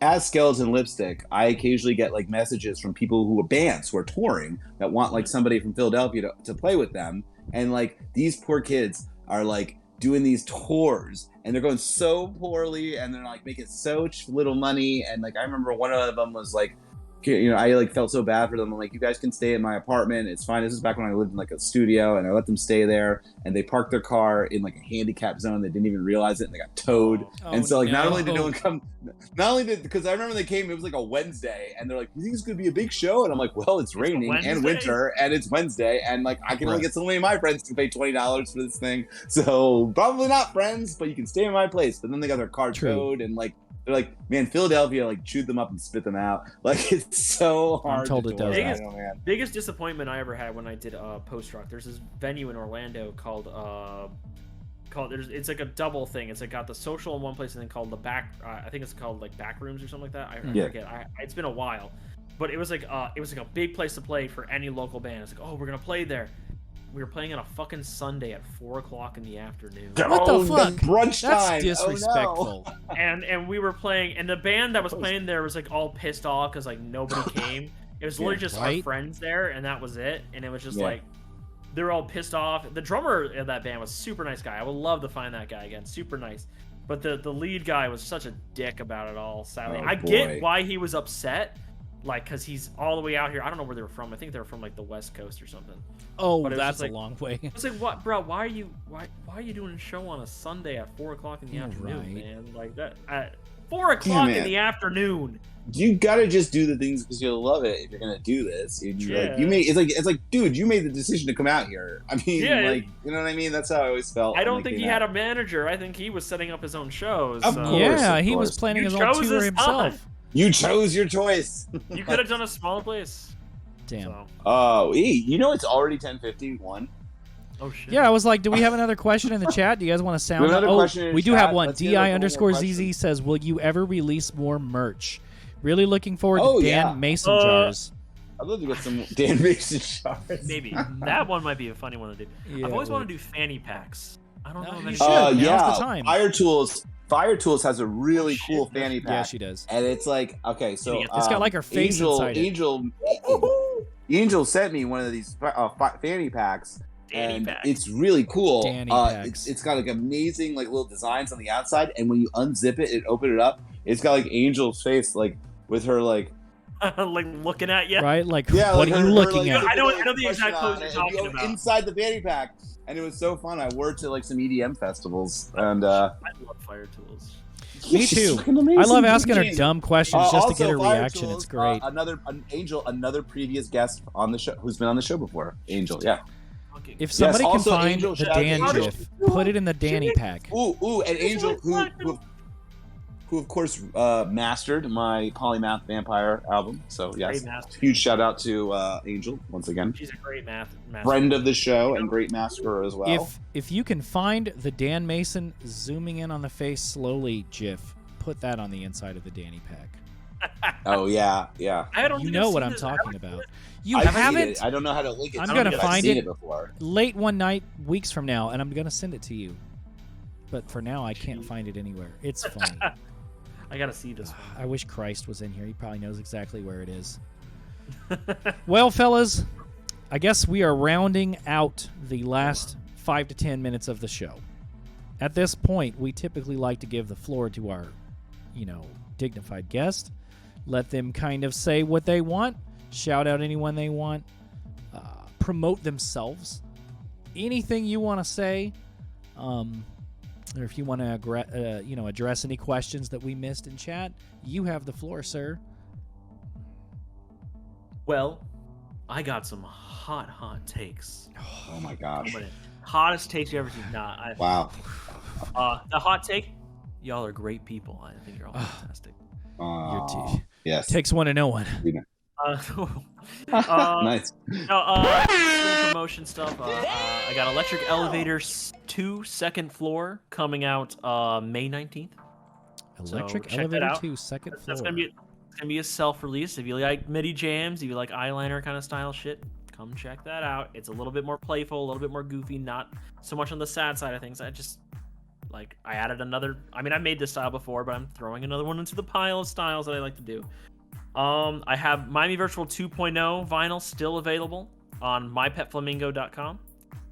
as Skeleton Lipstick, I occasionally get like messages from people who are bands who are touring that want like somebody from Philadelphia to play with them. And like these poor kids are like doing these tours and they're going so poorly and they're like making so little money. And like I remember one of them was like, you know, I like felt so bad for them. I'm like, you guys can stay in my apartment. It's fine. This is back when I lived in like a studio, and I let them stay there. And they parked their car in like a handicap zone. They didn't even realize it, and they got towed. And so like, not only did no one come, because I remember they came. It was like a Wednesday, and they're like, "You think it's gonna be a big show?" And I'm like, "Well, it's raining and winter, and it's Wednesday, and like I can only get so many of my friends to pay $20 for this thing. So probably not friends, but you can stay in my place." But then they got their car towed, and like. They're like, man, Philadelphia like chewed them up and spit them out. Like it's so hard. I'm told it does. Biggest disappointment I ever had when I did post rock. There's this venue in Orlando called it's like a double thing. It's like got the social in one place and then called the back. I think it's called like back rooms or something like that. I forget. It's been a while, but it was like a big place to play for any local band. It's like, oh, we're gonna play there. We were playing on a fucking Sunday at 4:00 in the afternoon. What the fuck? Brunch time. That's disrespectful. Oh, no. And we were playing, and the band that was playing there was like all pissed off because like nobody came. It was literally just our friends there, and that was it. And it was just like they were all pissed off. The drummer of that band was a super nice guy. I would love to find that guy again. Super nice. But the lead guy was such a dick about it all. Sadly, I get why he was upset. Like, because he's all the way out here. I don't know where they were from. I think they were from like the West Coast or something. Oh, that's a long way. It's like, what, bro? Why are you doing a show on a Sunday at 4:00 in the afternoon, man? Like that at 4:00 in the afternoon. You gotta just do the things because you'll love it if you're gonna do this. It's like, dude, you made the decision to come out here. I mean, like, you know what I mean? That's how I always felt. I don't think he had a manager. I think he was setting up his own shows. Of course, yeah, he was planning his own tour himself. You chose your choice. You could have done a smaller place. Damn. Oh, you know it's already 10:51. Oh shit. Yeah, I was like, do we have another question in the chat? Do you guys want to sound? We do have one. DI_ZZ says, "Will you ever release more merch? Really looking forward to Dan Mason jars." I'd love to get some Dan Mason jars. Maybe that one might be a funny one to do. Yeah, I've always wanted to do fanny packs. I don't know if you should. Now's the time. Fire Tools has a really cool fanny pack. Yeah, she does. And it's like, okay, so it's got like her face inside it. Angel sent me one of these fanny packs, and it's really cool. It's got like amazing like little designs on the outside, and when you unzip it and open it up, it's got like Angel's face like with her like like looking at you, right? Like, what are you looking at? I know the exact clothes you're talking about. Inside the fanny pack. And it was so fun. I wore it to like some EDM festivals, and I love Fire Tools. Me too. I love asking her dumb questions just to get her reaction. Tools, it's great. Another previous guest on the show who's been on the show before. Angel, yeah. If somebody can find the Dan GIF, put it in the Danny pack. Ooh, and Angel, who of course mastered my Polymath Vampire album. So yes, huge shout out to Angel once again. She's a great master. Friend of the show and great masterer as well. If you can find the Dan Mason zooming in on the face slowly GIF, put that on the inside of the Danny pack. Oh yeah. You know what I'm talking about. You haven't? haven't? I don't know how to link it. I'm gonna find it before. Late one night, weeks from now, and I'm gonna send it to you. But for now, I can't find it anywhere. It's funny. I gotta see this one. I wish Christ was in here. He probably knows exactly where it is. Well, fellas, I guess we are rounding out the last 5 to 10 minutes of the show. At this point, we typically like to give the floor to our, dignified guest. Let them kind of say what they want, shout out anyone they want, promote themselves. Anything you want to say, or if you want to, address any questions that we missed in chat, you have the floor, sir. Well, I got some hot takes. Oh my gosh! Hottest takes you ever seen? Wow. The hot take: y'all are great people. I think you're all fantastic. Yes. Takes one to know one. Nice. Promotion stuff. I got Electric Elevator 2 Second Floor coming out May 19th. Electric Elevator 2 Second Floor. That's gonna be a self-release. If you like MIDI jams, if you like eyeliner kind of style shit, come check that out. It's a little bit more playful, a little bit more goofy, not so much on the sad side of things. Like I added another. I mean, I made this style before, but I'm throwing another one into the pile of styles that I like to do. I have Miami Virtual 2.0 vinyl still available on mypetflamingo.com.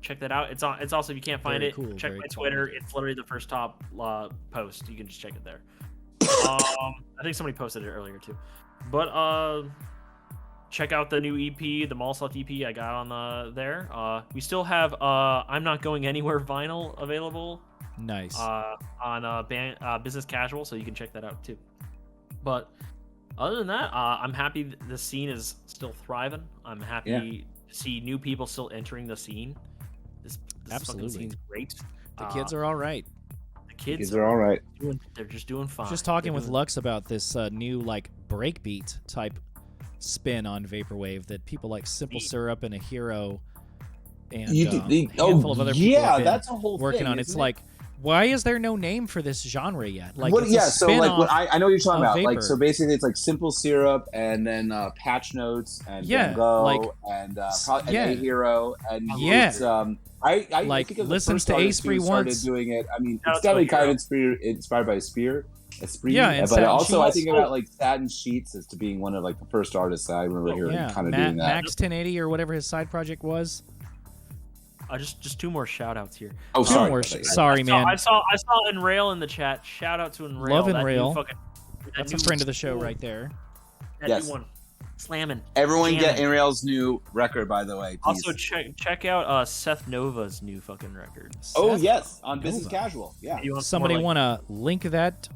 Check that out. It's also, if you can't find Very it, cool, check very my cool. Twitter. It's literally the first top post. You can just check it there. I think somebody posted it earlier too. But check out the new EP, the Mallsalt EP I got on there. We still have I'm Not Going Anywhere vinyl available. Nice. On Business Casual, so you can check that out too. But other than that, I'm happy the scene is still thriving. I'm happy to see new people still entering the scene. This Absolutely. fucking scene's great. The kids are all right. The kids are all right. They're just doing fine. Just talking with Lux about this new like breakbeat type spin on vaporwave that people like Simple Syrup and A Hero and a handful of other people have been that's a whole working thing, on. It's isn't it? like, why is there no name for this genre yet? Like, What, it's a yeah, so like spin-off what I know what you're talking of about. Like, Vapor. so basically, it's like Simple Syrup and then Patch Notes and Yeah, Go like, and yeah. A Hero and Yeah. it's, I Like, think of the listens first to artist Ace Free who started once. doing it. I mean, That's it's definitely what kind of inspired by Spear. Yeah, and but Satin also I Sheets. think about like Satin Sheets as to being one of like the first artists that I remember hearing Yeah, kind of doing that. Max 1080 or whatever his side project was. Just two more shout outs here. Oh, Two sorry. more sorry, man. I saw Enrail in the chat. Shout out to Enrail. Love That Enrail. new fucking- That's that a new- friend of the show right there. That Yes. new one. Slamming. Everyone get Jamming. Inrail's new record, by the way. Please. Also check out Seth Nova's new fucking record. Oh Seth yes, on Business Nova. Casual. Yeah, You want Somebody more, like- want to link that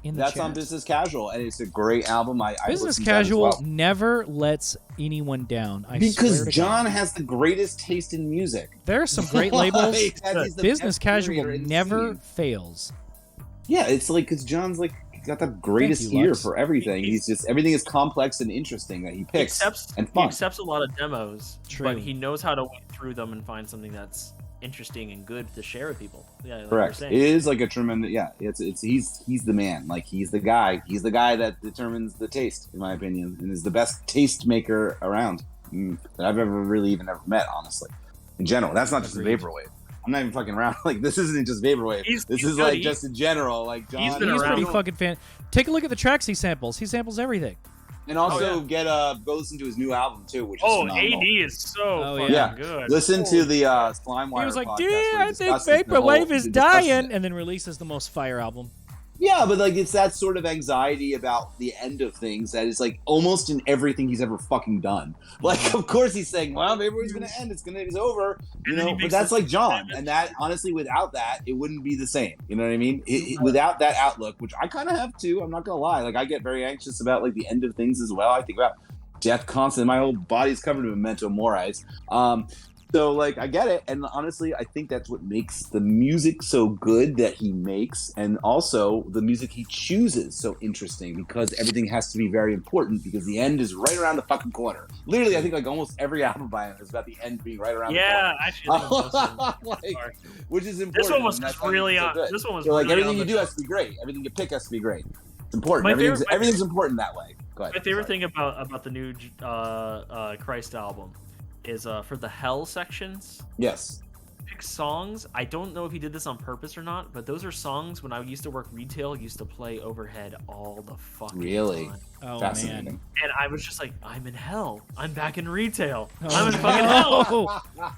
in the that's chat? on Business Casual, and it's a great album. I Business listened to that as Casual well. never lets anyone down. I Because swear to John God. has the greatest taste in music. There are some great labels. Like, he's the Business best Casual curator in the never scene. fails. Yeah, it's like because John's like got the greatest you, ear Lux. for everything. He's just everything is complex and interesting that he He picks accepts, and he fun. accepts a lot of demos, True. but he knows how to wade through them and find something that's interesting and good to share with people. Yeah, like Correct. you're It saying. is like a tremendous. Yeah, it's he's the man. Like he's the guy. He's the guy that determines the taste, in my opinion, and is the best taste maker around that I've ever met. Honestly, in general, that's not just Agreed. vaporwave. I'm not even fucking around. Like this isn't just vaporwave. He's This is good. like just in general. Like John. He's been He's around. pretty fucking fan. Take a look at the tracks he samples. He samples everything. And also Oh, yeah. go listen to his new album too, which is Oh, phenomenal. AD is so Oh, fucking yeah. good. Listen to the Slimewire. He was like, podcast "Dude, where he I think discusses the vaporwave whole- is he discusses dying," it. and then releases the most fire album. Yeah, but like it's that sort of anxiety about the end of things that is like almost in everything he's ever fucking done. Like, of course he's saying, "Well, vaporwave's gonna end. It's over." You And then he know, but makes that's this like John, statement. and that honestly, without that, it wouldn't be the same. You know what I mean? Without that outlook, which I kind of have too. I'm not gonna lie. Like, I get very anxious about like the end of things as well. I think about death constantly. My whole body's covered in memento mori's. So like I get it, and honestly, I think that's what makes the music so good that he makes, and also the music he chooses so interesting because everything has to be very important because the end is right around the fucking corner. Literally, I think like almost every album by him is about the end being right around Yeah, the actually, corner. Like, which is important. this one was and that's just why really it's so on. good. This one was So, like really everything on you the do has to be great. Everything you pick has to be great. It's important. My Everything's, favorite- everything's important that way. Go ahead. My favorite Sorry. thing about the new Christ album is for the Hell sections. Yes. Pick songs. I don't know if he did this on purpose or not, but those are songs when I used to work retail used to play overhead all the fucking Really? time. Oh Fascinating. man. And I was just like, I'm in hell. I'm back in retail. Oh, I'm in fucking hell. no.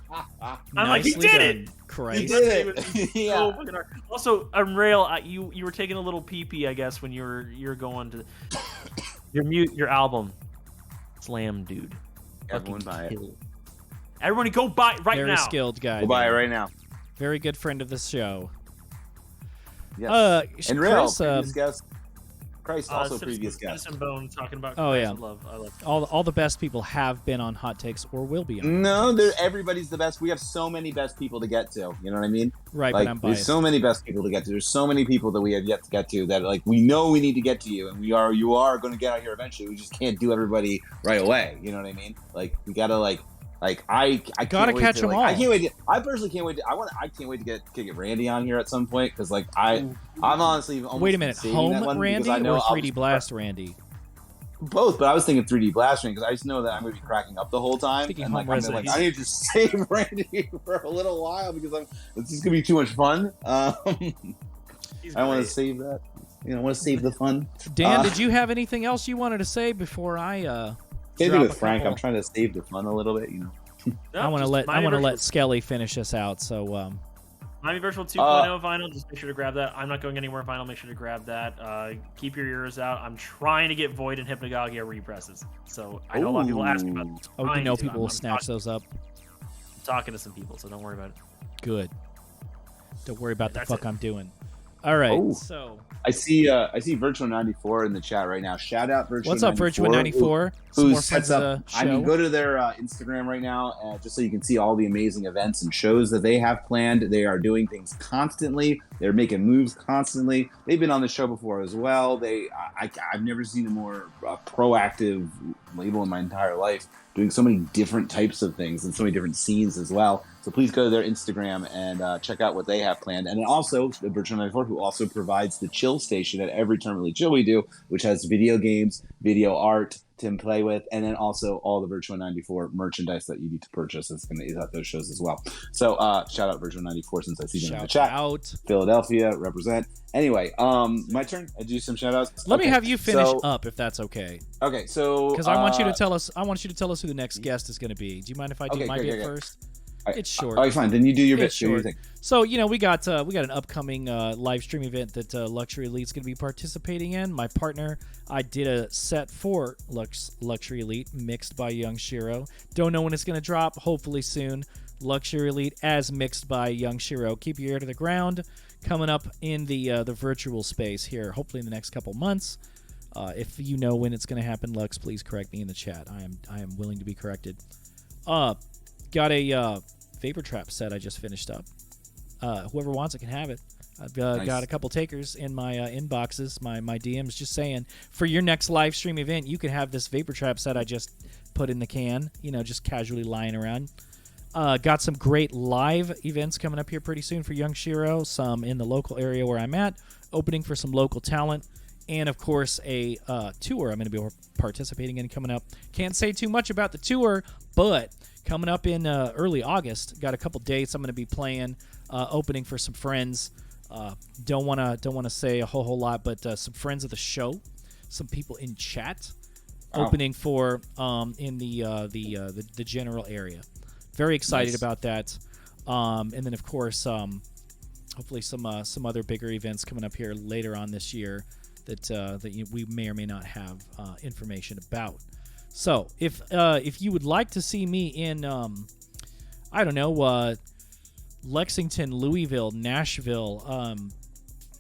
I'm like, he Nicely did done, it! Christ. He did. It was so Yeah. fucking hard. Also, Unreal, you were taking a little pee-pee, I guess, when you were going to your album. Slam, dude. Everyone Fucking buy it. kill. Everybody go buy it right Very now. skilled guy. We'll buy it man. right now. Very good friend of the show. Yes. and real Chris, previous guest. Christ, also Citizen- previous guest. Citizen Bone talking about Oh, Christ. yeah. I love all the best people have been on Hot Takes or will be on. No, everybody's the best. We have so many best people to get to. You know what I mean? Right, Like, but I'm there's biased. so many best people to get to. There's so many people that we have yet to get to that like we know we need to get to you, and you are going to get out here eventually. We just can't do everybody right away. You know what I mean? Like we gotta I can't Gotta wait catch to, 'em like, all. I can't wait. I personally can't wait. I can't wait to get Randy on here at some point because I'm honestly almost Wait a minute, saving home that one Randy because I know or I'll 3D just- Blast Randy? Both, but I was thinking 3D blastering because I just know that I'm going to be cracking up the whole time. Thinking And home I'm like, I need to save Randy for a little while because this is going to be too much fun. I want to save that. I want to save the fun. Dan, did you have anything else you wanted to say before I? Same thing with Frank. I'm trying to save the fun a little bit. No, I want to let Skelly finish us out. So. Miami Virtual 2.0 vinyl, just make sure to grab that. I'm not going anywhere vinyl, make sure to grab that. Keep your ears out. I'm trying to get Void and Hypnagogia represses. So I know a lot of people ask me about this. Oh, people will snatch those up. I'm talking to some people, so don't worry about it. Good. Don't worry about the fuck I'm doing. All right, so I see Virtual 94 in the chat right now. Shout out Virtual 94. What's up, Virtual 94? Who sets up? I mean, go to their Instagram right now, just so you can see all the amazing events and shows that they have planned. They are doing things constantly. They're making moves constantly. They've been on the show before as well. I've never seen a more proactive label in my entire life, doing so many different types of things and so many different scenes as well. So please go to their Instagram and check out what they have planned. And then also, the Virtual 94, who also provides the chill station at every Terminally Chill we do, which has video games, video art to play with, and then also all the Virtual 94 merchandise that you need to purchase is at those shows as well. So shout out Virtual 94 since I see them in the chat. Out. Philadelphia, represent. Anyway, my turn. I do some shout outs. Let me have you finish up if that's okay. Okay, so because I want you to tell us who the next guest is going to be. Do you mind if I do my bit first? It's short. All right, fine. Then you do your bit. Short. So we got an upcoming live stream event that Luxury Elite's going to be participating in. My partner, I did a set for Luxury Elite mixed by Young Shiro. Don't know when it's going to drop. Hopefully soon. Luxury Elite as mixed by Young Shiro. Keep your ear to the ground. Coming up in the virtual space here. Hopefully in the next couple months. If you know when it's going to happen, Lux, please correct me in the chat. I am willing to be corrected. Got a Vapor Trap set I just finished up. Whoever wants it can have it. I've got a couple takers in my inboxes, my DMs, just saying, for your next live stream event, you can have this Vapor Trap set I just put in the can, just casually lying around. Got some great live events coming up here pretty soon for Young Shiro, some in the local area where I'm at, opening for some local talent, and, of course, a tour I'm going to be participating in coming up. Can't say too much about the tour, but coming up in early August, got a couple dates I'm going to be playing, opening for some friends. Don't want to say a whole lot, but some friends of the show, some people in chat, opening for in the general area. Very excited about that. And then, of course, hopefully some other bigger events coming up here later on this year that we may or may not have information about. So if you would like to see me in Lexington, Louisville, Nashville,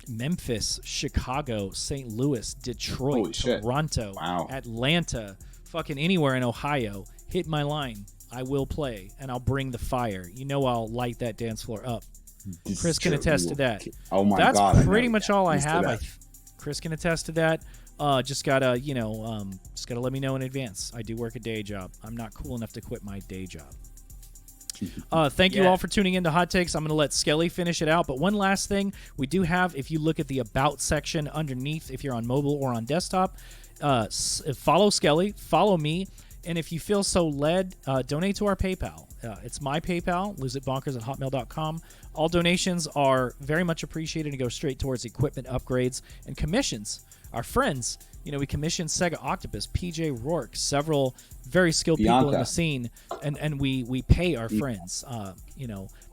Memphis, Chicago, St. Louis, Detroit, Toronto, Atlanta, fucking anywhere in Ohio, hit my line. I will play, and I'll bring the fire. I'll light that dance floor up. Chris can attest to that. Oh my God! That's pretty much all I have. Chris can attest to that. Just gotta let me know in advance. I do work a day job. I'm not cool enough to quit my day job. Thank you all for tuning in to Hot Takes. I'm going to let Skelly finish it out. But one last thing, we do have, if you look at the About section underneath, if you're on mobile or on desktop, follow Skelly, follow me, and if you feel so led, donate to our PayPal. It's my PayPal, loseitbonkers@hotmail.com. All donations are very much appreciated and go straight towards equipment upgrades and commissions. Our friends, we commissioned Sega Octopus, PJ Rourke, several very skilled people in the scene, and we pay our friends.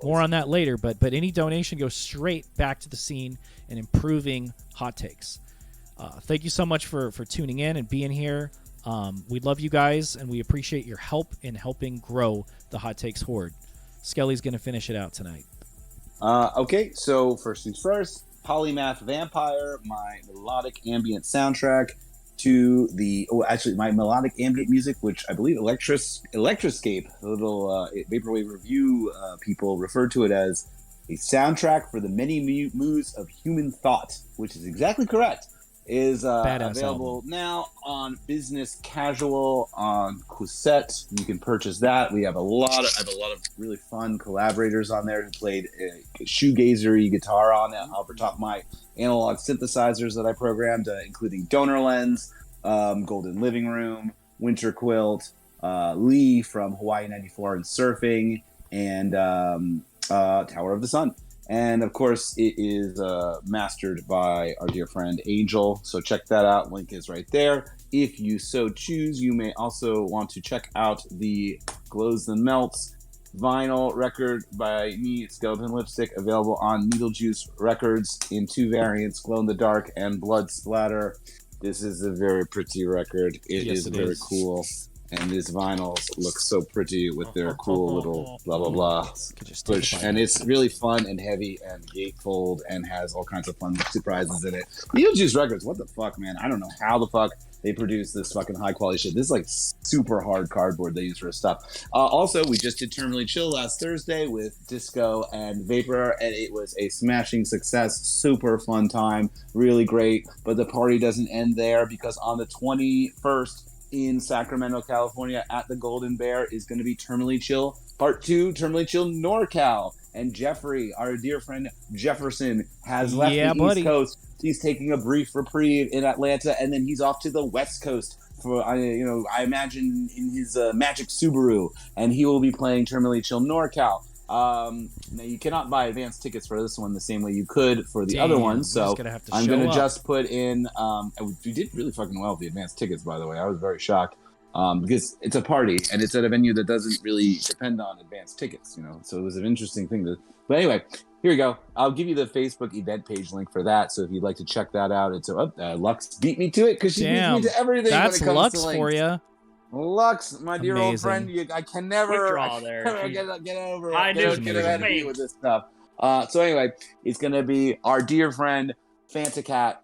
More on that later, but any donation goes straight back to the scene and improving Hot Takes. Thank you so much for tuning in and being here. We love you guys, and we appreciate your help in helping grow the Hot Takes Horde. Skelly's going to finish it out tonight. Okay, so first things first, Polymath Vampire, my melodic ambient soundtrack to my melodic ambient music, which I believe Electroscape, the little vaporwave review people refer to it as a soundtrack for the many moods of human thought, which is exactly correct. Is available now on Business Casual on Quisette. You can purchase that. I have a lot of really fun collaborators on there who played shoegazery guitar on it over top my analog synthesizers that I programmed, including Donor Lens, Golden Living Room, Winter Quilt, Lee from Hawaii 94 and Surfing, and Tower of the Sun. And of course, it is mastered by our dear friend Angel. So check that out. Link is right there. If you so choose, you may also want to check out the Glows and Melts vinyl record by me, Skeleton Lipstick, available on Needlejuice Records in 2 variants, Glow in the Dark and Blood Splatter. This is a very pretty record. It is very cool. And these vinyls look so pretty with their cool little blah, blah, blah push. And it's really fun and heavy and gatefold and has all kinds of fun surprises in it. Needlejuice Records, what the fuck, man? I don't know how the fuck they produce this fucking high quality shit. This is like super hard cardboard they use for stuff. Also, we just did Terminally Chill last Thursday with Disco and Vapor, and it was a smashing success. Super fun time, really great. But the party doesn't end there, because on the 21st in Sacramento, California, at the Golden Bear is going to be Terminally Chill Part 2, Terminally Chill NorCal. And Jeffrey, our dear friend Jefferson, has left the East Coast. He's taking a brief reprieve in Atlanta, and then he's off to the West Coast for, I imagine, in his Magic Subaru, and he will be playing Terminally Chill NorCal. Now you cannot buy advance tickets for this one the same way you could for the other one, so I'm going to just put in, we did really fucking well with the advance tickets, by the way. I was very shocked, because it's a party, and it's at a venue that doesn't really depend on advance tickets, so it was an interesting thing but anyway, here we go. I'll give you the Facebook event page link for that, so if you'd like to check that out, it's Lux beat me to it, because she beats me to everything when it comes Lux to links. For you. Lux, my dear old friend, I can never get over it. Get ahead of you with this stuff. So anyway, it's going to be our dear friend Fantacat,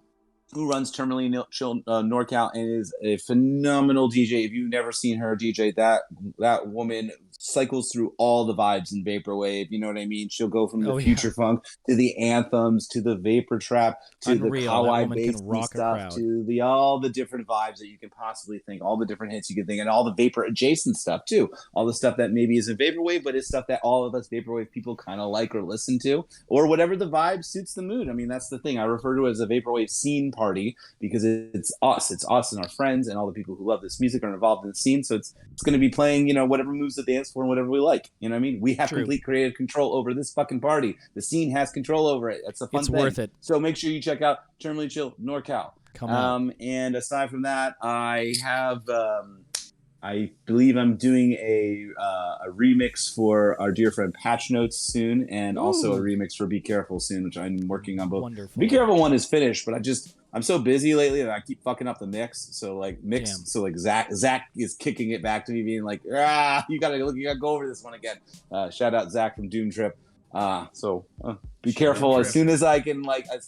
who runs Terminally Chill NorCal and is a phenomenal DJ. If you've never seen her DJ, that woman cycles through all the vibes in vaporwave. You know what I mean? She'll go from the future funk to the anthems to the vapor trap to the kawaii bass stuff to all the different vibes that you can possibly think, all the different hits you can think, and all the vapor adjacent stuff too. All the stuff that maybe isn't vaporwave, but it's stuff that all of us vaporwave people kind of like or listen to, or whatever the vibe suits the mood. I mean, that's the thing. I refer to it as a vaporwave scene party because it's us and our friends and all the people who love this music are involved in the scene. So it's going to be playing, whatever moves the dance floor and whatever we like. You know what I mean? We have complete creative control over this fucking party. The scene has control over it. That's a fun thing. It's worth it. So make sure you check out Terminally Chill NorCal. Come on. And aside from that, I have, I believe I'm doing a remix for our dear friend Patch Notes soon, and also a remix for Be Careful soon, which I'm working on both. Wonderful. Be Careful one is finished, but I'm so busy lately that I keep fucking up the mix. So Zach is kicking it back to me, being like, you gotta go over this one again. Shout out Zach from Doom Trip. Be careful. As soon as I can,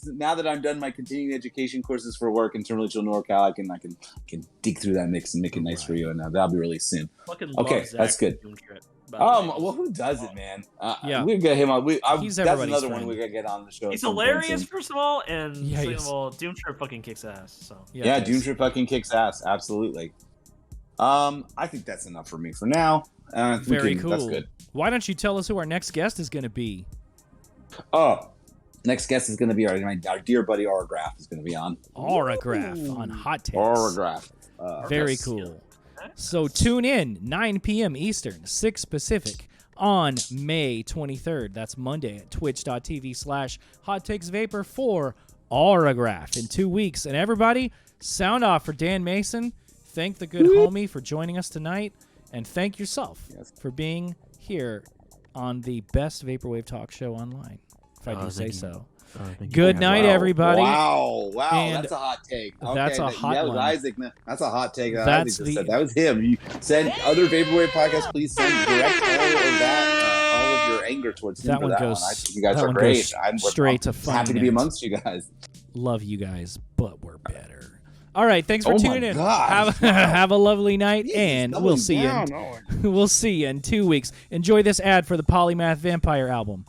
now that I'm done my continuing education courses for work in Terminally Chill NorCal, I can dig through that mix and make it nice for you, and that'll be released soon. Okay, that's good. Well, who does it, man? We'll get him on. That's another one we gotta get on the show. He's hilarious, first of all, and second of all, Doom Trip fucking kicks ass. So Doom Trip fucking kicks ass. Absolutely. I think that's enough for me for now. Very cool. That's good. Why don't you tell us who our next guest is going to be? Next guest is going to be our dear buddy Aurograph is going to be on. Aurograph on Hot Takes. Aurograph. Very cool. So tune in 9 p.m. Eastern, 6 Pacific on May 23rd. That's Monday at twitch.tv/Hot Takes Vapor for Aurograph in 2 weeks. And everybody, sound off for Dan Mason. Thank the good homie for joining us tonight. And thank yourself for being here on the best Vaporwave talk show online, if I do say so. Good night, everybody. Wow, that's a hot take. Okay, that's a hot one. Isaac. That's a hot take. That was him. You send other Vaporwave podcasts. Please send direct all of your anger towards him. That one goes. I think you guys are great. I'm straight to happy to be amongst you guys. Love you guys, but we're better. All right, thanks for tuning in. Have a lovely night, and we'll see you. We'll see you in 2 weeks. Enjoy this ad for the Polymath Vampire album.